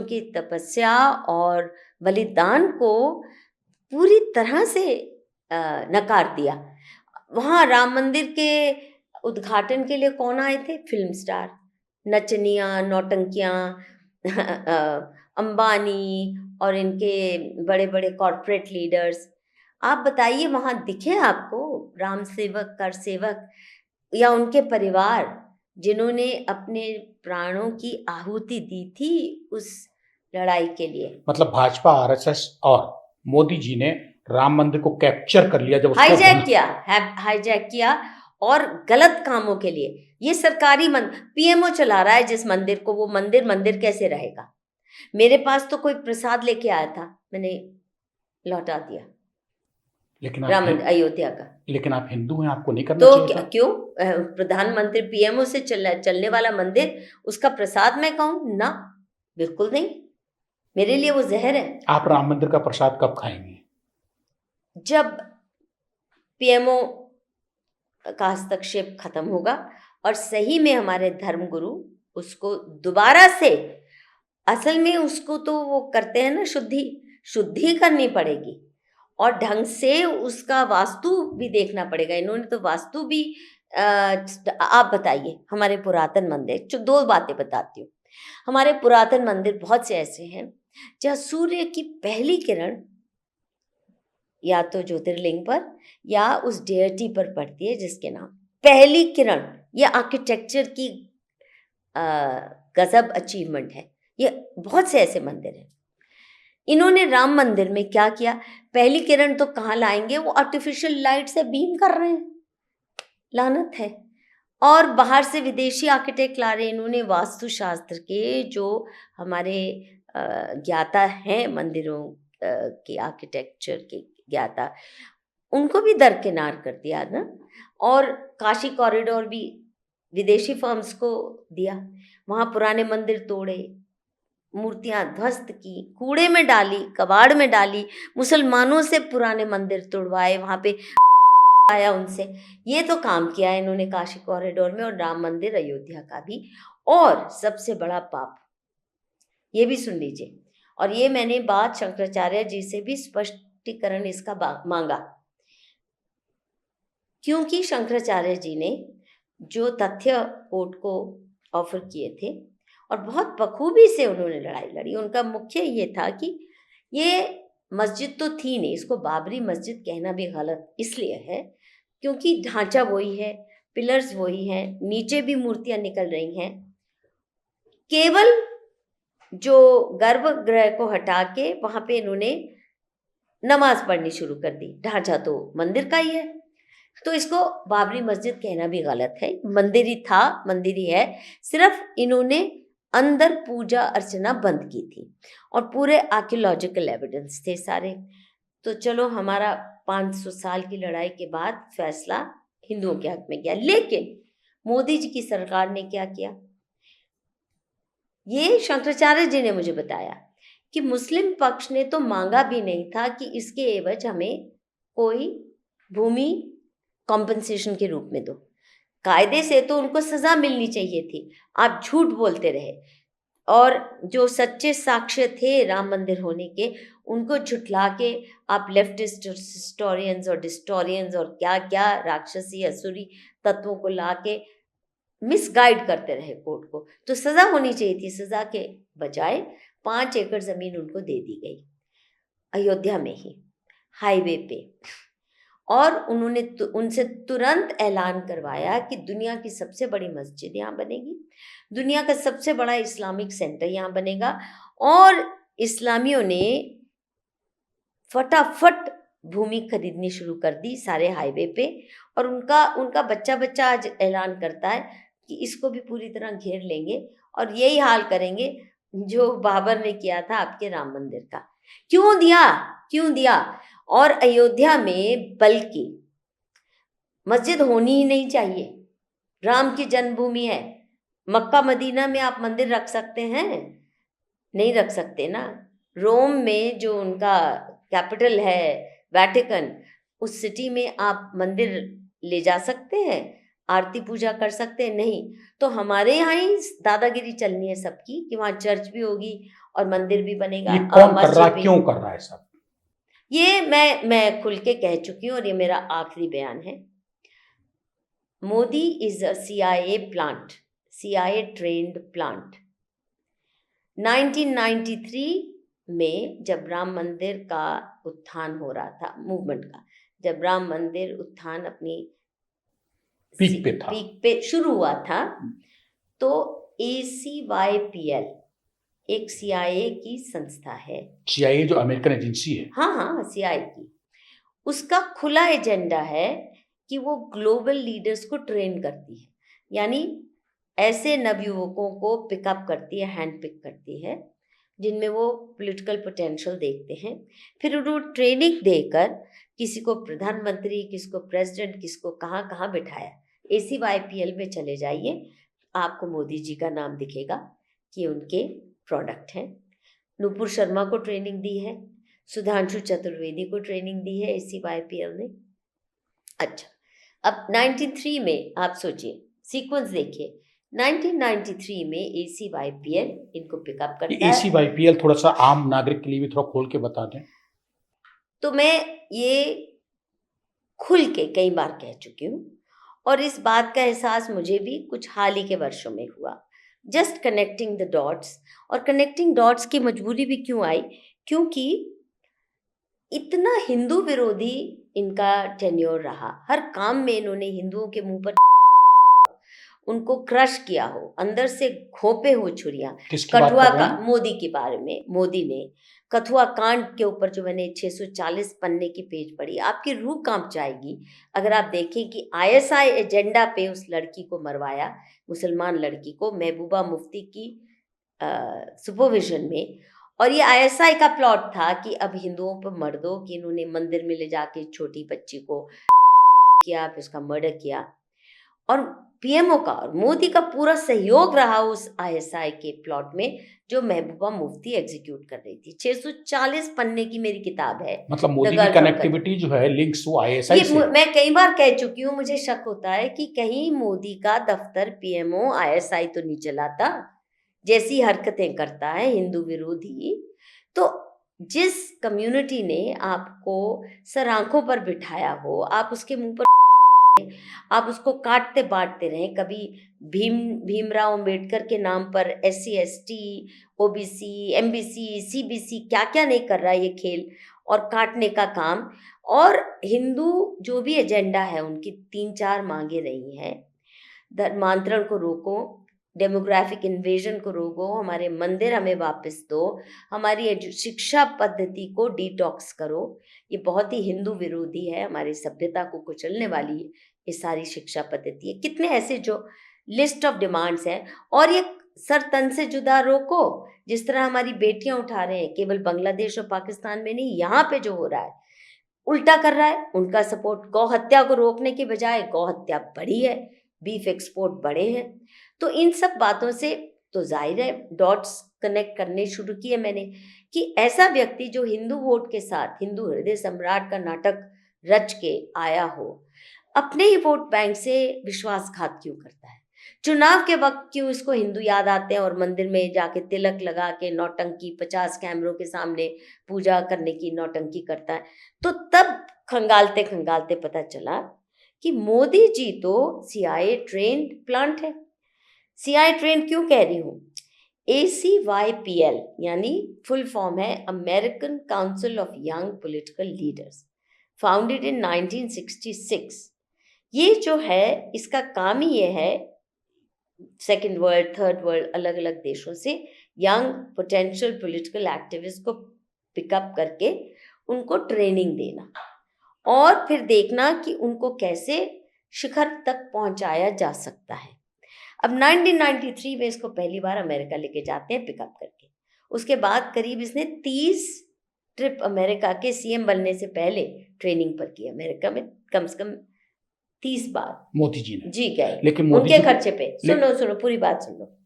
की तपस्या और बलिदान को पूरी तरह से नकार दिया। वहाँ राम मंदिर के उद्घाटन के लिए कौन आए थे? फिल्म स्टार, नचनियाँ, नौटंकियाँ, अंबानी और इनके बड़े बड़े कॉरपोरेट लीडर्स। आप बताइए वहाँ दिखे आपको राम सेवक, कर सेवक या उनके परिवार जिन्होंने अपने प्राणों की आहुति दी थी उस लड़ाई के लिए? मतलब भाजपा, आरएसएस और मोदी जी ने राम मंदिर को कैप्चर कर लिया, जब हाईजैक किया और गलत कामों के लिए। ये सरकारी पीएमओ चला रहा है जिस मंदिर को, वो मंदिर कैसे रहेगा? मेरे पास तो कोई प्रसाद लेके आया था, मैंने लौटा दिया, लेकिन अयोध्या का। लेकिन आप हिंदू हैं, आपको नहीं करना तो चाहिए था? क्यों? प्रधानमंत्री पीएमओ से चलने वाला मंदिर, उसका प्रसाद मैं कहूँ ना? बिल्कुल नहीं, मेरे लिए वो जहर है। आप राम मंदिर का प्रसाद कब खाएंगे? जब पीएमओ का हस्तक्षेप खत्म होगा और सही में हमारे धर्मगुरु उसको दोबारा से, असल में उसको तो वो करते हैं ना, शुद्धि करनी पड़ेगी और ढंग से उसका वास्तु भी देखना पड़ेगा। इन्होंने तो वास्तु भी आप बताइए, हमारे पुरातन मंदिर, जो 2 बातें बताती हूँ। हमारे पुरातन मंदिर बहुत से ऐसे हैं जहाँ सूर्य की पहली किरण या तो ज्योतिर्लिंग पर या उस डेयटी पर पड़ती है जिसके नाम पहली किरण। ये आर्किटेक्चर की गजब अचीवमेंट है। ये बहुत से ऐसे मंदिर हैं। इन्होंने राम मंदिर में क्या किया? पहली किरण तो कहाँ लाएंगे? वो आर्टिफिशियल लाइट से बीम कर रहे हैं, लानत है। और बाहर से विदेशी आर्किटेक्ट ला रहे हैं। इन्होंने वास्तुशास्त्र के जो हमारे ज्ञाता हैं, मंदिरों के आर्किटेक्चर के ज्ञाता, उनको भी दरकिनार कर दिया ना। और काशी कॉरिडोर भी विदेशी फर्म्स को दिया। वहाँ पुराने मंदिर तोड़े, मूर्तियां ध्वस्त की, कूड़े में डाली, कबाड़ में डाली, मुसलमानों से पुराने मंदिर तोड़वाए, वहाँ पे आया उनसे। ये तो काम किया है इन्होंने काशी कॉरिडोर में, और राम मंदिर अयोध्या का भी। और सबसे बड़ा पाप, ये भी सुन लीजिए, और ये मैंने बात शंकराचार्य जी से भी स्पष्टीकरण इसका मांगा, क्योंकि शंकराचार्य जी ने जो तथ्य कोर्ट को ऑफर किए थे और बहुत बखूबी से उन्होंने लड़ाई लड़ी। उनका मुख्य ये था कि ये मस्जिद तो थी नहीं, इसको बाबरी मस्जिद कहना भी गलत इसलिए है क्योंकि ढांचा वही है, पिलर्स वही हैं, नीचे भी मूर्तियां निकल रही हैं। केवल जो गर्भगृह को हटा के वहाँ पे इन्होंने नमाज पढ़नी शुरू कर दी। ढांचा तो मंदिर का ही है, तो इसको बाबरी मस्जिद कहना भी गलत है। मंदिर ही था, मंदिर ही है, सिर्फ इन्होंने अंदर पूजा अर्चना बंद की थी और पूरे आर्कियोलॉजिकल एविडेंस थे सारे। तो चलो, हमारा 500 साल की लड़ाई के बाद फैसला हिंदुओं के हक में गया। लेकिन मोदी जी की सरकार ने क्या किया? ये शंकराचार्य जी ने मुझे बताया कि मुस्लिम पक्ष ने तो मांगा भी नहीं था कि इसके एवज हमें कोई भूमि कॉम्पनसेशन के रूप में दो। कायदे से तो उनको सजा मिलनी चाहिए थी। आप झूठ बोलते रहे और जो सच्चे साक्ष्य थे राम मंदिर होने के, उनको झुठला के आप लेफ्टिस्ट हिस्टोरियंस और डिस्टोरियंस और क्या क्या राक्षसी असुरी तत्वों को ला के मिसगाइड करते रहे कोर्ट को। तो सज़ा होनी चाहिए थी, सज़ा के बजाय 5 एकड़ ज़मीन उनको दे दी गई अयोध्या में ही, हाईवे पे। और उन्होंने उनसे तुरंत ऐलान करवाया कि दुनिया की सबसे बड़ी मस्जिद यहाँ बनेगी, दुनिया का सबसे बड़ा इस्लामिक सेंटर यहाँ बनेगा। और इस्लामियों ने फटाफट भूमि खरीदनी शुरू कर दी सारे हाईवे पे। और उनका बच्चा बच्चा आज ऐलान करता है कि इसको भी पूरी तरह घेर लेंगे और यही हाल करेंगे जो बाबर ने किया था आपके राम मंदिर का। क्यों दिया? और अयोध्या में बल्कि मस्जिद होनी ही नहीं चाहिए, राम की जन्मभूमि है। मक्का मदीना में आप मंदिर रख सकते हैं? नहीं रख सकते ना। रोम में जो उनका कैपिटल है वैटिकन, उस सिटी में आप मंदिर ले जा सकते हैं, आरती पूजा कर सकते हैं? नहीं। तो हमारे यहाँ ही दादागिरी चलनी है सबकी कि वहाँ चर्च भी होगी और मंदिर भी बनेगा। ये कौन कर रहा है, भी। क्यों कर रहा है सब? ये मैं खुल के कह चुकी हूँ और ये मेरा आखिरी बयान है। Modi is a CIA trained plant. 1993 में जब राम मंदिर का उत्थान हो रहा था, मूवमेंट का, जब राम मंदिर उत्थान अपनी पीक पे शुरू हुआ था, तो ACYPL एक CIA की संस्था है। CIA जो अमेरिकन एजेंसी है, हाँ CIA की, उसका खुला एजेंडा है कि वो ग्लोबल लीडर्स को ट्रेन करती है, यानी ऐसे नवयुवकों को पिकअप करती है, हैंड पिक करती है जिनमें वो पॉलिटिकल पोटेंशियल देखते हैं। फिर उनको ट्रेनिंग देकर किसी को प्रधानमंत्री, किसी को प्रेसिडेंट, किसी को कहाँ कहाँ बिठाया। ACYPL में चले जाइए, आपको मोदी जी का नाम दिखेगा कि उनके प्रोडक्ट हैं। नुपुर शर्मा को ट्रेनिंग दी है, सुधांशु चतुर्वेदी को ट्रेनिंग दी है ACYPL ने। अच्छा, अब 93 में आप सोचिए, सीक्वेंस देखिए। 1993 में ACYPL इनको पिकअप करता है। ACYPL थोड़ा सा आम नागरिक के लिए भी थोड़ा खोल के बता दें। तो मैं ये खुल के कई बार कह चुकी हूँ और इस बात का एहसास मुझे भी कुछ हाल ही के वर्षों में हुआ। Just connecting the dots. और कनेक्टिंग डॉट्स की मजबूरी भी क्यों आई? क्योंकि इतना हिंदू विरोधी इनका टेन्योर रहा। हर काम में इन्होंने हिंदुओं के मुंह पर उनको क्रश किया हो, अंदर से घोंपे हो छुरियां। कठुआ का मोदी के बारे में, मोदी ने कठुआ कांड के ऊपर जो मैंने 640 पन्ने की पेज पढ़ी, आपकी रूह कांप जाएगी अगर आप देखें कि ISI एजेंडा पे उस लड़की को मरवाया, मुसलमान लड़की को, महबूबा मुफ्ती की सुपरविजन में। और ये ISI का प्लॉट था कि अब हिंदुओं पर मर दो, कि इन्होंने मंदिर में ले जाके छोटी बच्ची को किया, फिर उसका मर्डर किया। और PMO का और मोदी का पूरा सहयोग रहा उस ISI के प्लॉट में जो महबूबा मुफ्ती एग्जीक्यूट कर रही थी। 640 पन्ने की मेरी किताब है। मतलब मोदी की कनेक्टिविटी जो है, लिंक्स वो ISI से। मैं कई बार कह चुकी हूँ, मुझे शक होता है कि कहीं मोदी का दफ्तर PMO ISI तो नहीं चलाता, जैसी हरकतें करता है हिंदू विरोधी। तो जिस कम्युनिटी ने आपको सर आंखों पर बिठाया हो, आप उसके मुंह पर आप उसको काटते बांटते रहे। कभी भीमराव अंबेडकर के नाम पर SC ST OBC MBC CBC क्या क्या नहीं कर रहा है ये खेल और काटने का काम। और हिंदू जो भी एजेंडा है, उनकी 3-4 मांगे रही हैं। धर्मांतरण को रोको, डेमोग्राफिक इन्वेजन को रोको, हमारे मंदिर हमें वापस दो, हमारी शिक्षा पद्धति को डिटॉक्स करो। ये बहुत ही हिंदू विरोधी है, हमारी सभ्यता को कुचलने वाली ये सारी शिक्षा पद्धति है। कितने ऐसे जो लिस्ट ऑफ डिमांड्स हैं। और ये सर तन से जुदा रोको, जिस तरह हमारी बेटियां उठा रहे हैं, केवल बांग्लादेश और पाकिस्तान में नहीं, यहाँ पे जो हो रहा है उल्टा कर रहा है, उनका सपोर्ट। गौ हत्या को रोकने के बजाय गौ हत्या बढ़ी है, बीफ एक्सपोर्ट बढ़े हैं। तो इन सब बातों से तो जाहिर है डॉट्स कनेक्ट करने शुरू किए मैंने कि ऐसा व्यक्ति जो हिंदू वोट के साथ हिंदू हृदय सम्राट का नाटक रच के आया हो, अपने ही वोट बैंक से विश्वासघात क्यों करता है? चुनाव के वक्त क्यों इसको हिंदू याद आते हैं और मंदिर में जाके तिलक लगा के नौटंकी 50 कैमरों के सामने पूजा करने की नौटंकी करता है। तो तब खंगालते खंगालते पता चला कि मोदी जी तो CIA ट्रेन्ड प्लांट है। CIA ट्रेन क्यों कह रही हूँ? ACYPL यानी फुल फॉर्म है American council of young political leaders, founded in 1966। ये जो है इसका काम ही ये है सेकेंड वर्ल्ड, थर्ड वर्ल्ड, अलग अलग देशों से यंग पोटेंशियल पॉलिटिकल एक्टिविस्ट को पिकअप करके उनको ट्रेनिंग देना और फिर देखना कि उनको कैसे शिखर तक पहुंचाया जा सकता है। अब 1993 में इसको पहली बार अमेरिका लेके जाते हैं पिकअप करके। उसके बाद करीब इसने 30 ट्रिप अमेरिका के CM बनने से पहले ट्रेनिंग पर की। अमेरिका में कम से कम 30 बार मोदी जी ने जी गए, लेकिन मोदी उनके जी खर्चे पे। सुनो पूरी बात सुन लो।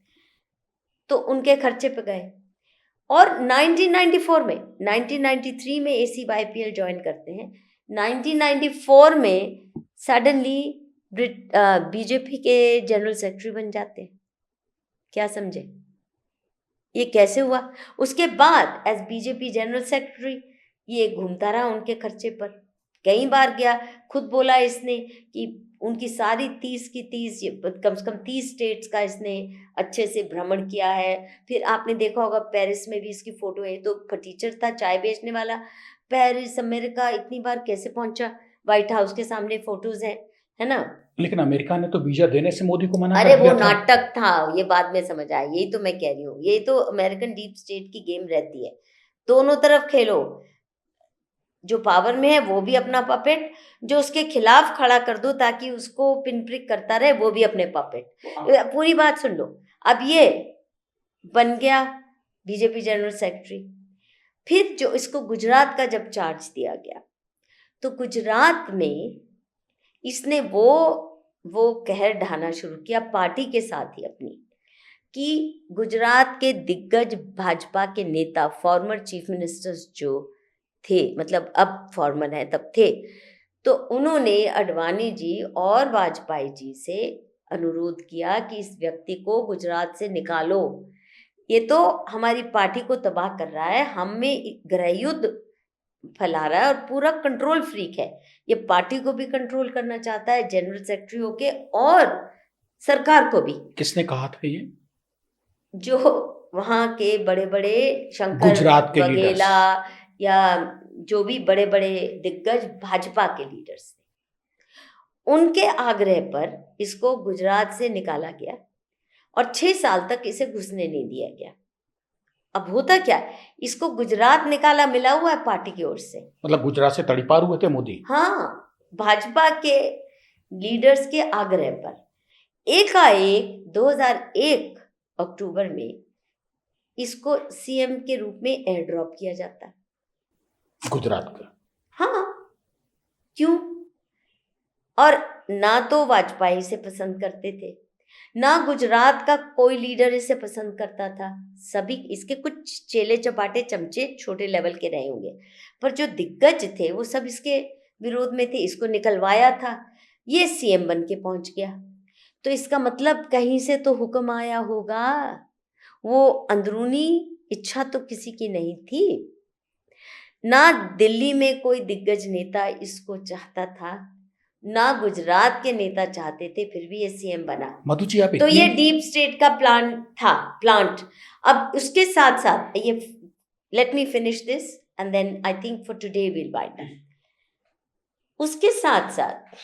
तो उनके खर्चे पे गए और 1993 में ACYPL ज्वाइन करते हैं। 1994 में सडनली BJP के जनरल सेक्रेटरी बन जाते हैं। क्या समझे? ये कैसे हुआ? उसके बाद एज BJP जनरल सेक्रेटरी ये घूमता रहा उनके खर्चे पर, कई बार गया। खुद बोला इसने कि उनकी सारी 30 की 30 कम से कम 30 स्टेट्स का इसने अच्छे से भ्रमण किया है। फिर आपने देखा होगा पेरिस में भी इसकी फोटो है, तो फटीचर था, चाय बेचने वाला। पेरिस अमेरिका इतनी बार कैसे पहुंचा? व्हाइट हाउस के सामने फोटोज है ना। लेकिन अमेरिका ने तो वीजा देने से मोदी को मना अरे कर दिया वो था। नाटक था, ये बाद में समझ आया। यही तो मैं कह रही हूँ, यही तो अमेरिकन डीप स्टेट की गेम रहती है। दोनों तरफ खेलो, जो पावर में है वो भी अपना पपेट, जो उसके खिलाफ खड़ा कर दो ताकि उसको पिन प्रिक करता रहे वो भी अपने पपेट। पूरी बात सुन लो। अब ये बन गया BJP जनरल सेक्रेटरी। फिर जो इसको गुजरात का जब चार्ज दिया गया तो गुजरात में इसने वो कहर ढाना शुरू किया पार्टी के साथ ही अपनी, कि गुजरात के दिग्गज भाजपा के नेता, फॉर्मर चीफ मिनिस्टर्स जो थे, मतलब अब फॉर्मर है तब थे, तो उन्होंने अडवाणी जी और वाजपेयी जी से अनुरोध किया कि इस व्यक्ति को गुजरात से निकालो, ये तो हमारी पार्टी को तबाह कर रहा है, हमें गृहयुद्ध फैला रहा है और पूरा कंट्रोल फ्रीक है। ये पार्टी को भी कंट्रोल करना चाहता है, जनरल सेक्रेटरी होके, और सरकार को भी। किसने कहा था ये? जो वहाँ के बड़े बड़े शंकर गुजरात के वगेला या जो भी बड़े बड़े दिग्गज भाजपा के लीडर्स थे, उनके आग्रह पर इसको गुजरात से निकाला गया और 6 साल तक इसे घुसने नहीं दिया गया। अब होता क्या, इसको गुजरात निकाला मिला हुआ है पार्टी की ओर से। मतलब गुजरात से तड़ीपार हुए थे मोदी? हाँ, भाजपा के लीडर्स के आग्रह पर एकाएक 2001 अक्टूबर में इसको CM के रूप में एयर ड्रॉप किया जाता है गुजरात का। हाँ, क्यों? और ना तो वाजपेयी से पसंद करते थे, ना गुजरात का कोई लीडर इसे पसंद करता था। सभी इसके कुछ चेले चपाटे चमचे छोटे लेवल के रहे होंगे, पर जो दिग्गज थे वो सब इसके विरोध में थे। इसको निकलवाया था, ये CM बन के पहुंच गया। तो इसका मतलब कहीं से तो हुक्म आया होगा, वो अंदरूनी इच्छा तो किसी की नहीं थी। ना दिल्ली में कोई दिग्गज नेता इसको चाहता था, ना गुजरात के नेता चाहते थे, फिर भी ये CM बना। मधु जी, आप तो ये डीप स्टेट का प्लांट। अब उसके साथ साथ ये, let me finish this and then I think for today will wind up. उसके साथ साथ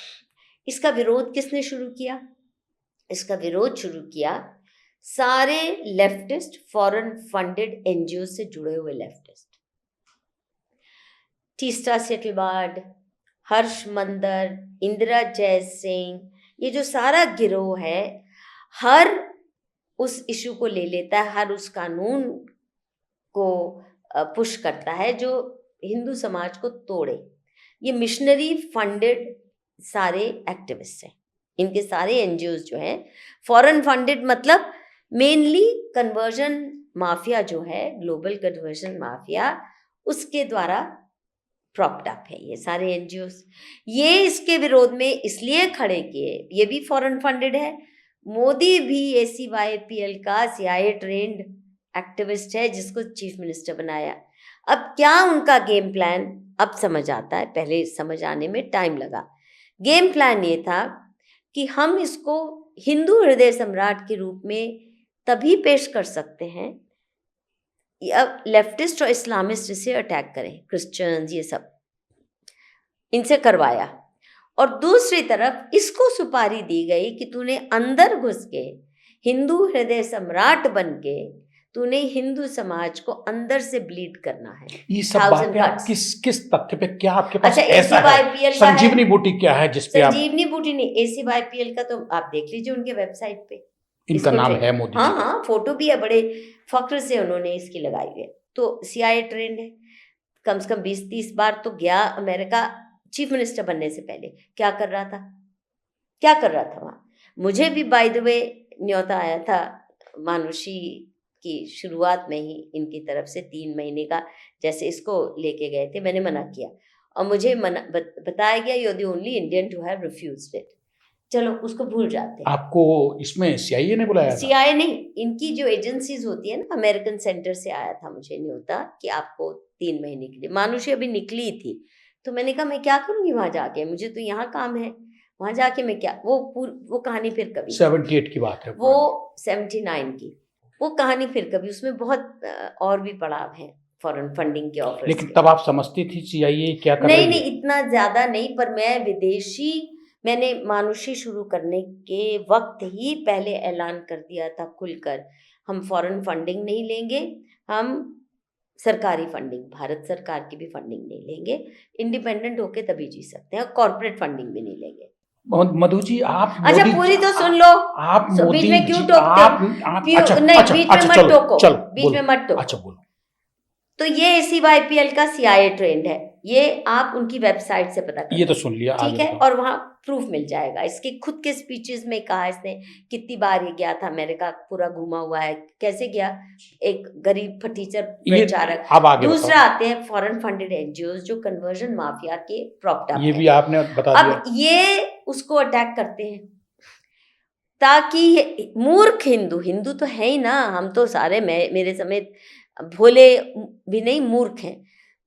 इसका विरोध किसने शुरू किया? इसका विरोध शुरू किया सारे लेफ्टिस्ट, फॉरेन फंडेड NGO से जुड़े हुए लेफ्टिस्ट, टीस्टा सेटलबार्ड, हर्ष मंदर, इंदिरा जयसिंह, ये जो सारा गिरोह है, हर उस इशू को ले लेता है, हर उस कानून को पुश करता है जो हिंदू समाज को तोड़े। ये मिशनरी फंडेड सारे एक्टिविस्ट हैं, इनके सारे NGOs जो हैं फॉरेन फंडेड, मतलब मेनली कन्वर्जन माफिया जो है, ग्लोबल कन्वर्जन माफिया, उसके द्वारा प्रॉप्ड अप है ये सारे NGOs। ये इसके विरोध में इसलिए खड़े किए, ये भी फॉरेन फंडेड है, मोदी भी ACYPL का CIA ट्रेंड एक्टिविस्ट है जिसको चीफ मिनिस्टर बनाया। अब क्या उनका गेम प्लान अब समझ आता है, पहले समझ आने में टाइम लगा। गेम प्लान ये था कि हम इसको हिंदू हृदय सम्राट के रूप में तभी पेश कर सकते हैं, अब लेफ्टिस्ट और इस्लामिस्ट इसे अटैक करें, क्रिश्चियंस ये सब, इनसे करवाया। और दूसरी तरफ इसको सुपारी दी गई कि तूने अंदर घुस के हिंदू हृदय सम्राट बन के तूने हिंदू समाज को अंदर से ब्लीड करना है। ये सब बातें आप किस तथ्य पे, क्या आपके पास अच्छा, ऐसा है? संजीवनी बूटी क्या है जिसपे आप? संजीवनी बूटी नहीं, ACYPL का तो आप देख लीजिए उनके वेबसाइट पे, इनका नाम है मोदी जी। हाँ, फोटो भी है, बड़े फख्र से उन्होंने इसकी लगाई है। तो CIA ट्रेंड है, कम से कम 20-30 बार तो गया अमेरिका चीफ मिनिस्टर बनने से पहले। क्या कर रहा था वहाँ? मुझे भी बाय द वे न्योता आया था मानुषी की शुरुआत में ही इनकी तरफ से 3 महीने का, जैसे इसको लेके गए थे, मैंने मना किया और मुझे बताया गया you are the only Indian to have refused it. चलो उसको भूल जाते हैं। आपको इसमें CIA ने बुलाया था? CIA नहीं, इनकी जो एजेंसीज होती है ना, अमेरिकन सेंटर से आया था मुझे न्योता कि आपको 3 महीने के लिए। मानुषी अभी निकली थी तो मैंने कहा मैं क्या करूंगी वहां जाके, मुझे तो यहाँ काम है, वहां जाके मैं क्या, वो कहानी फिर कभी। 78 की बात है, वो 79 की वो कहानी फिर कभी, उसमें बहुत और भी पड़ाव हैं फॉरेन फंडिंग के ऑफर्स। लेकिन तब आप समझती थी CIA क्या कर रही है? नहीं, इतना ज्यादा नहीं, पर मैंने मानुषी शुरू करने के वक्त ही पहले ऐलान कर दिया था खुलकर, हम फॉरेन फंडिंग नहीं लेंगे, हम सरकारी फंडिंग, भारत सरकार की भी फंडिंग नहीं लेंगे, इंडिपेंडेंट होके तभी जी सकते हैं, कॉर्पोरेट फंडिंग भी नहीं लेंगे। मधु जी आप अच्छा पूरी तो सुन लो, आप बीच में क्यों टोकते हो? नहीं, बीच में मत टोको, बीच में मत टोको। अच्छा बोलो। तो ये ACYPL का CIA ट्रेंड है, ये आप उनकी वेबसाइट से पता कर, ये तो सुन लिया, ठीक है, और वहाँ प्रूफ मिल जाएगा। इसके खुद के स्पीचेस में कहा इसने कितनी बार ये गया था अमेरिका, पूरा घूमा हुआ है, कैसे गया, एक गरीब फटीचर प्रचारक। दूसरा आते हैं फॉरेन फंडेड NGOs जो कन्वर्जन माफिया के प्रॉप्ट अप, ये भी आपने बता दिया। अब ये उसको अटैक करते हैं ताकि मूर्ख हिंदू तो है ही ना, हम तो सारे, मेरे समेत भोले भी नहीं, मूर्ख हैं।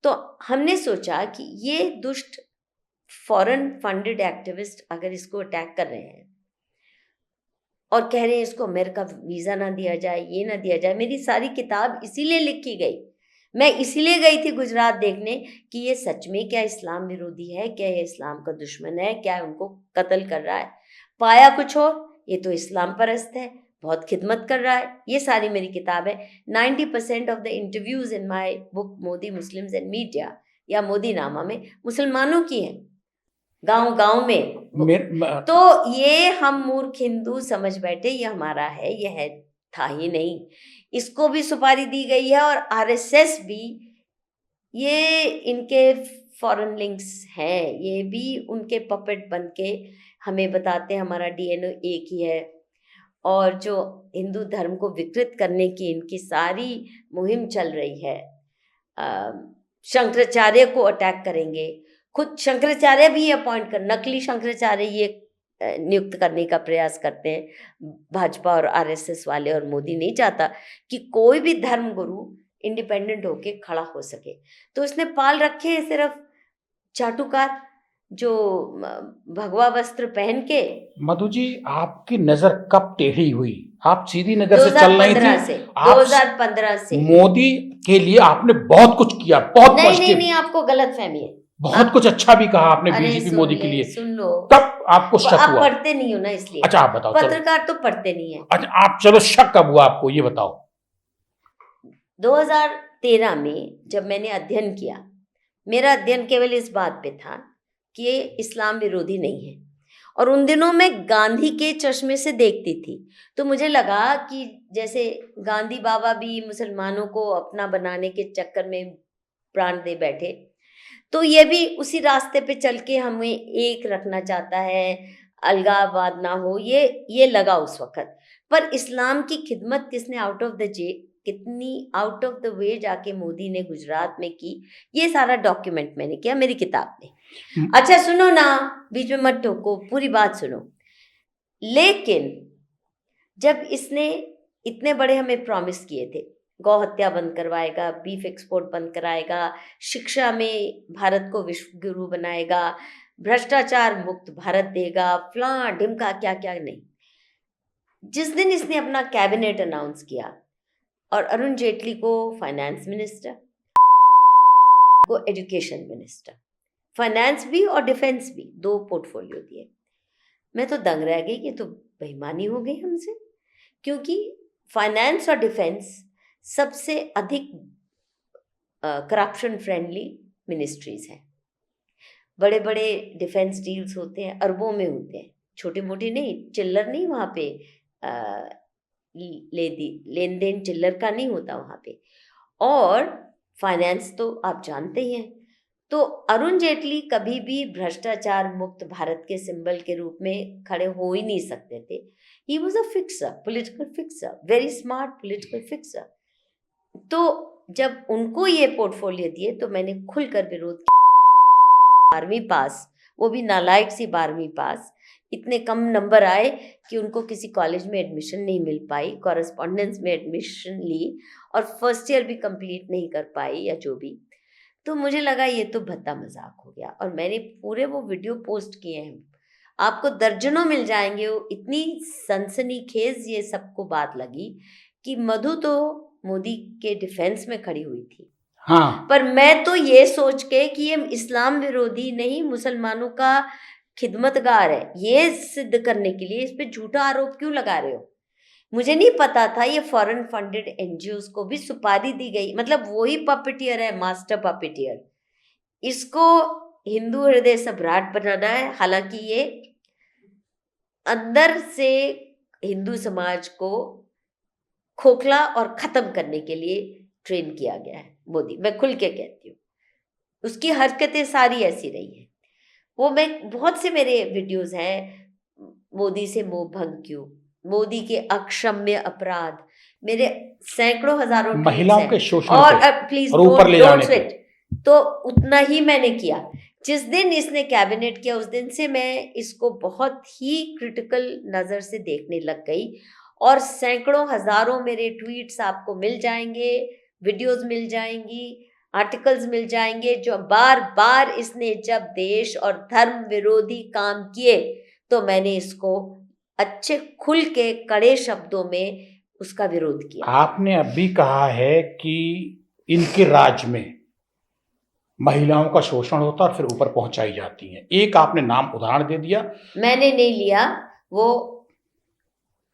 तो हमने सोचा कि ये दुष्ट फॉरेन फंडेड एक्टिविस्ट अगर इसको अटैक कर रहे हैं और कह रहे हैं इसको अमेरिका वीज़ा ना दिया जाए, ये ना दिया जाए, मेरी सारी किताब इसीलिए लिखी गई, मैं इसीलिए गई थी गुजरात देखने कि ये सच में क्या इस्लाम विरोधी है, क्या ये इस्लाम का दुश्मन है, क्या उनको कत्ल कर रहा है। पाया कुछ और, ये तो इस्लाम परस्त है, बहुत खिदमत कर रहा है। ये सारी मेरी किताब है। 90% of the interviews in my book Modi Muslims and media या मोदी नामा में मुसलमानों की हैं, गांव में। तो ये हम मूर्ख हिंदू समझ बैठे ये हमारा है, ये है, था ही नहीं। इसको भी सुपारी दी गई है और RSS भी, ये इनके फॉरेन लिंक्स हैं, ये भी उनके पपेट बन के हमें बताते हैं हमारा DNA एक ही है। और जो हिंदू धर्म को विकृत करने की इनकी सारी मुहिम चल रही है, शंकराचार्य को अटैक करेंगे, खुद शंकराचार्य भी अपॉइंट कर, नकली शंकराचार्य ये नियुक्त करने का प्रयास करते हैं भाजपा और RSS वाले। और मोदी नहीं चाहता कि कोई भी धर्म गुरु इंडिपेंडेंट होके खड़ा हो सके, तो इसने पाल रखे हैं सिर्फ चाटुकार जो भगवा वस्त्र पहन के। मधु जी आपकी नजर कब टेढ़ी हुई? आप सीधी नजर से चल रही थी। 2015 से मोदी के लिए आपने बहुत कुछ किया, बहुत नहीं, आपको गलत फहमी है। बहुत कुछ अच्छा भी कहा आपने बीजेपी मोदी के लिए। सुन लो, तब आपको शक हुआ? आप पढ़ते नहीं हो ना इसलिए। अच्छा आप बताओ। पत्रकार तो पढ़ते नहीं है। अच्छा आप चलो, शक कब हुआ आपको ये बताओ? 2013 में जब मैंने अध्ययन किया, मेरा अध्ययन केवल इस बात पे था कि ये इस्लाम विरोधी नहीं है, और उन दिनों मैं गांधी के चश्मे से देखती थी, तो मुझे लगा कि जैसे गांधी बाबा भी मुसलमानों को अपना बनाने के चक्कर में प्राण दे बैठे, तो ये भी उसी रास्ते पे चल के हमें एक रखना चाहता है, अलगाववाद ना हो, ये लगा उस वक्त। पर इस्लाम की खिदमत किसने कितनी आउट ऑफ द वे जाके मोदी ने गुजरात में की, ये सारा डॉक्यूमेंट मैंने किया मेरी किताब में। अच्छा सुनो ना, बीच में मत टोको, पूरी बात सुनो। लेकिन जब इसने इतने बड़े हमें प्रॉमिस किए थे, गौ हत्या बंद करवाएगा, बीफ एक्सपोर्ट बंद कराएगा, शिक्षा में भारत को विश्व गुरु बनाएगा, भ्रष्टाचार मुक्त भारत देगा, फलां ढिमका क्या क्या नहीं। जिस दिन इसने अपना कैबिनेट अनाउंस किया और अरुण जेटली को फाइनेंस मिनिस्टर, को एजुकेशन मिनिस्टर, फाइनेंस भी और डिफेंस भी, 2 पोर्टफोलियो दिए, मैं तो दंग रह गई कि तो बेईमानी हो गई हमसे, क्योंकि फाइनेंस और डिफेंस सबसे अधिक करप्शन फ्रेंडली मिनिस्ट्रीज हैं। बड़े बड़े डिफेंस डील्स होते हैं, अरबों में होते हैं, छोटे मोटे नहीं, चिल्लर नहीं वहाँ पे लेन देन चिल्लर का नहीं होता वहाँ पे। और फाइनेंस तो आप जानते ही हैं। तो अरुण जेटली कभी भी भ्रष्टाचार मुक्त भारत के सिंबल के रूप में खड़े हो ही नहीं सकते थे। He was a fixer, political fixer, very smart political fixer. तो जब उनको ये पोर्टफोलियो दिए तो मैंने खुलकर विरोध किया। 12वीं पास, वो भी नालायक सी 12वीं पास, इतने कम नंबर आए कि उनको किसी कॉलेज में एडमिशन नहीं मिल पाई, कॉरेस्पॉन्डेंस में एडमिशन ली और फर्स्ट ईयर भी कंप्लीट नहीं कर पाई या जो भी। तो मुझे लगा ये तो भद्दा मजाक हो गया और मैंने पूरे वो वीडियो पोस्ट किए हैं, आपको दर्जनों मिल जाएंगे। वो इतनी सनसनीखेज ये सबको बात लगी कि मधु तो मोदी के डिफेंस में खड़ी हुई थी। हाँ, पर मैं तो ये सोच के कि ये इस्लाम विरोधी नहीं, मुसलमानों का खिदमतगार है, ये सिद्ध करने के लिए इस पे झूठा आरोप क्यों लगा रहे हो। मुझे नहीं पता था ये फॉरेन फंडेड एनजीओज को भी सुपारी दी गई, मतलब वही पपेटियर है, मास्टर पपेटियर। इसको हिंदू हृदय सम्राट बनाना है। हालांकि ये अंदर से हिंदू समाज को खोखला और खत्म करने के लिए ट्रेन किया गया है मोदी, मैं खुल के कहती हूँ। उसकी हरकतें सारी ऐसी रही हैं। वो मैं बहुत से मेरे वीडियोस हैं, मोदी से मोह भंग क्यों, मोदी के अक्षम्य अपराध, मेरे सैकड़ों हजारों tweets महिलाओं हैं। के शोषण और पे प्लीज और ऊपर ले डोंट जाने पे। स्वेट। तो उतना ही मैंने किया। जिस दिन इसने कैबिनेट किया उस दिन से मैं इसको बहुत ही क्रिटिकल नज़र से देखने लग गई और सैकड़ों हजारों मेरे ट्वीट्स आपको मिल जाएंगे, वीडियोस मिल जाएंगी, आर्टिकल्स मिल जाएंगे, जो बार बार इसने जब देश और धर्म विरोधी काम किए तो मैंने इसको अच्छे खुल के कड़े शब्दों में उसका विरोध किया। आपने अभी कहा है कि इनके राज में महिलाओं का शोषण होता और फिर ऊपर पहुंचाई जाती हैं। एक आपने नाम उदाहरण दे दिया। मैंने नहीं लिया, वो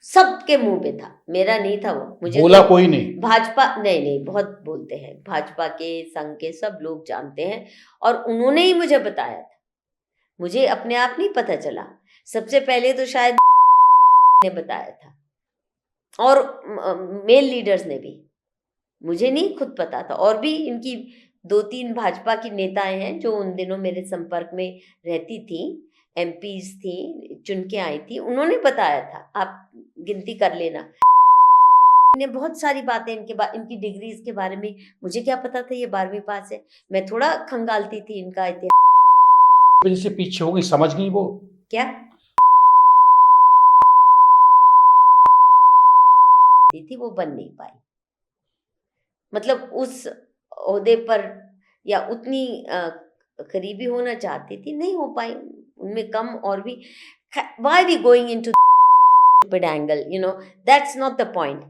सबके मुंह पे था, मेरा नहीं था वो। मुझे बोला तो कोई नहीं। भाजपा नहीं बहुत बोलते हैं, भाजपा के संघ के सब लोग जानते हैं और उन्होंने ही मुझे बताया था। मुझे अपने आप नहीं पता चला, सबसे पहले तो शायद ने बताया था और मेल लीडर्स ने भी, मुझे नहीं खुद पता था। और भी इनकी 2-3 भाजपा की नेताएं हैं जो उन दिनों मेरे संपर्क में रहती थी, एमपीज थी, चुन के आई थी, उन्होंने बताया था, आप गिनती कर लेना। ने बहुत सारी बातें इनकी डिग्रीज के बारे में, मुझे क्या पता था ये 12वीं पास है, मैं थोड़ा खंगालती थी इनका इतिहास। वजह से पीछे हो गई, समझ गई वो क्या थी, वो बन नहीं पाई, मतलब उस ओहदे पर या उतनी करीबी होना चाहती थी, नहीं हो पाई, उनमें कम और भी। Why we going into stupid angle, you know, that's not the point।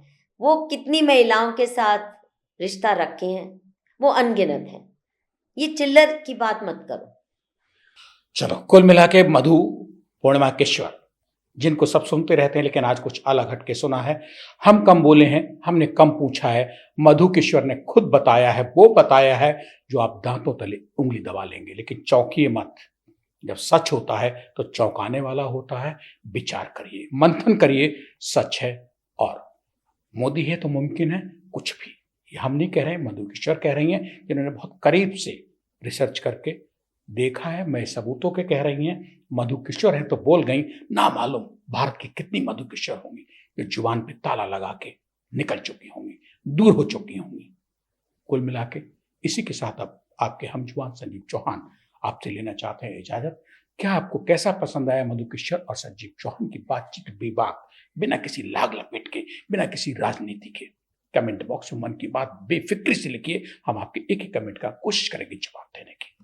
वो कितनी महिलाओं के साथ रिश्ता रखे हैं वो अनगिनत है, ये चिल्लर की बात मत करो। चलो, कुल मिला के मधु, पूर्णिमा किश्वर, जिनको सब सुनते रहते हैं लेकिन आज कुछ अलग हटके सुना है। हम कम बोले हैं, हमने कम पूछा है। मधु किश्वर ने खुद बताया है, वो बताया है जो आप दांतों तले उंगली दबा लेंगे। लेकिन चौंकिए मत, जब सच होता है तो चौंकाने वाला होता है। विचार करिए, मंथन करिए, सच है और मोदी है तो मुमकिन है कुछ भी। ये हम नहीं कह रहे हैं, मधु किश्वर कह रही हैं, जिन्होंने बहुत करीब से रिसर्च करके देखा है। मैं सबूतों के कह रही हैं, मधु किश्वर है तो बोल गई। ना मालूम भारत की कितनी मधु किश्वर होंगी जो जुबान पे ताला लगा के निकल चुकी होंगी, दूर हो चुकी होंगी। कुल मिला के इसी के साथ अब आपके हम जुबान संजीव चौहान आपसे लेना चाहते हैं इजाजत। क्या आपको कैसा पसंद आया मधु किश्वर और संजीव चौहान की बातचीत बेबाक, बिना किसी लाग लपेट के, बिना किसी राजनीति के? कमेंट बॉक्स में मन की बात बेफिक्री से लिखिए, हम आपके एक एक कमेंट का कोशिश करेंगे जवाब देने की।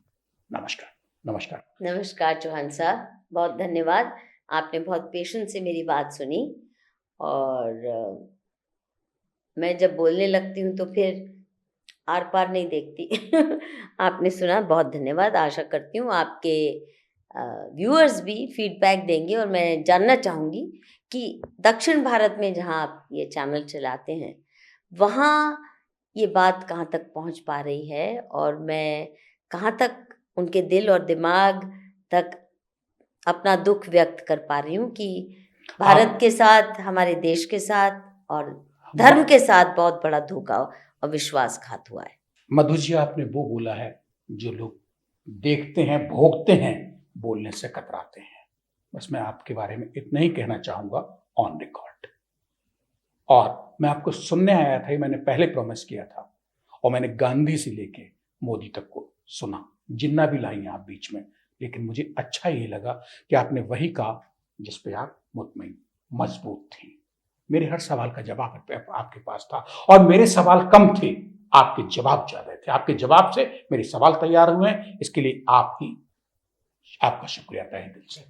नमस्कार। नमस्कार। नमस्कार चौहान साहब, बहुत धन्यवाद। आपने बहुत पेशेंस से मेरी बात सुनी और मैं जब बोलने लगती हूँ तो फिर आर पार नहीं देखती। आपने सुना, बहुत धन्यवाद। आशा करती हूँ आपके व्यूअर्स भी फीडबैक देंगे और मैं जानना चाहूँगी कि दक्षिण भारत में जहाँ आप ये चैनल चलाते हैं वहाँ ये बात कहाँ तक पहुँच पा रही है और मैं कहाँ तक उनके दिल और दिमाग तक अपना दुख व्यक्त कर पा रही हूँ कि भारत के साथ, हमारे देश के साथ और धर्म के साथ बहुत बड़ा धोखा और विश्वासघात हुआ है। मधु जी, आपने वो बोला है जो लोग देखते हैं, भोगते हैं, बोलने से कतराते हैं। बस मैं आपके बारे में इतना ही कहना चाहूंगा ऑन रिकॉर्ड। और मैं आपको सुनने आया था, मैंने पहले प्रॉमिस किया था, और मैंने गांधी से लेके मोदी तक को सुना, जितना भी लाई आप बीच में, लेकिन मुझे अच्छा ये लगा कि आपने वही कहा जिस पे आप मुतमईन, मजबूत थी। मेरे हर सवाल का जवाब आपके पास था और मेरे सवाल कम थे, आपके जवाब ज्यादा थे। आपके जवाब से मेरे सवाल तैयार हुए हैं, इसके लिए आपका शुक्रिया तहे दिल से।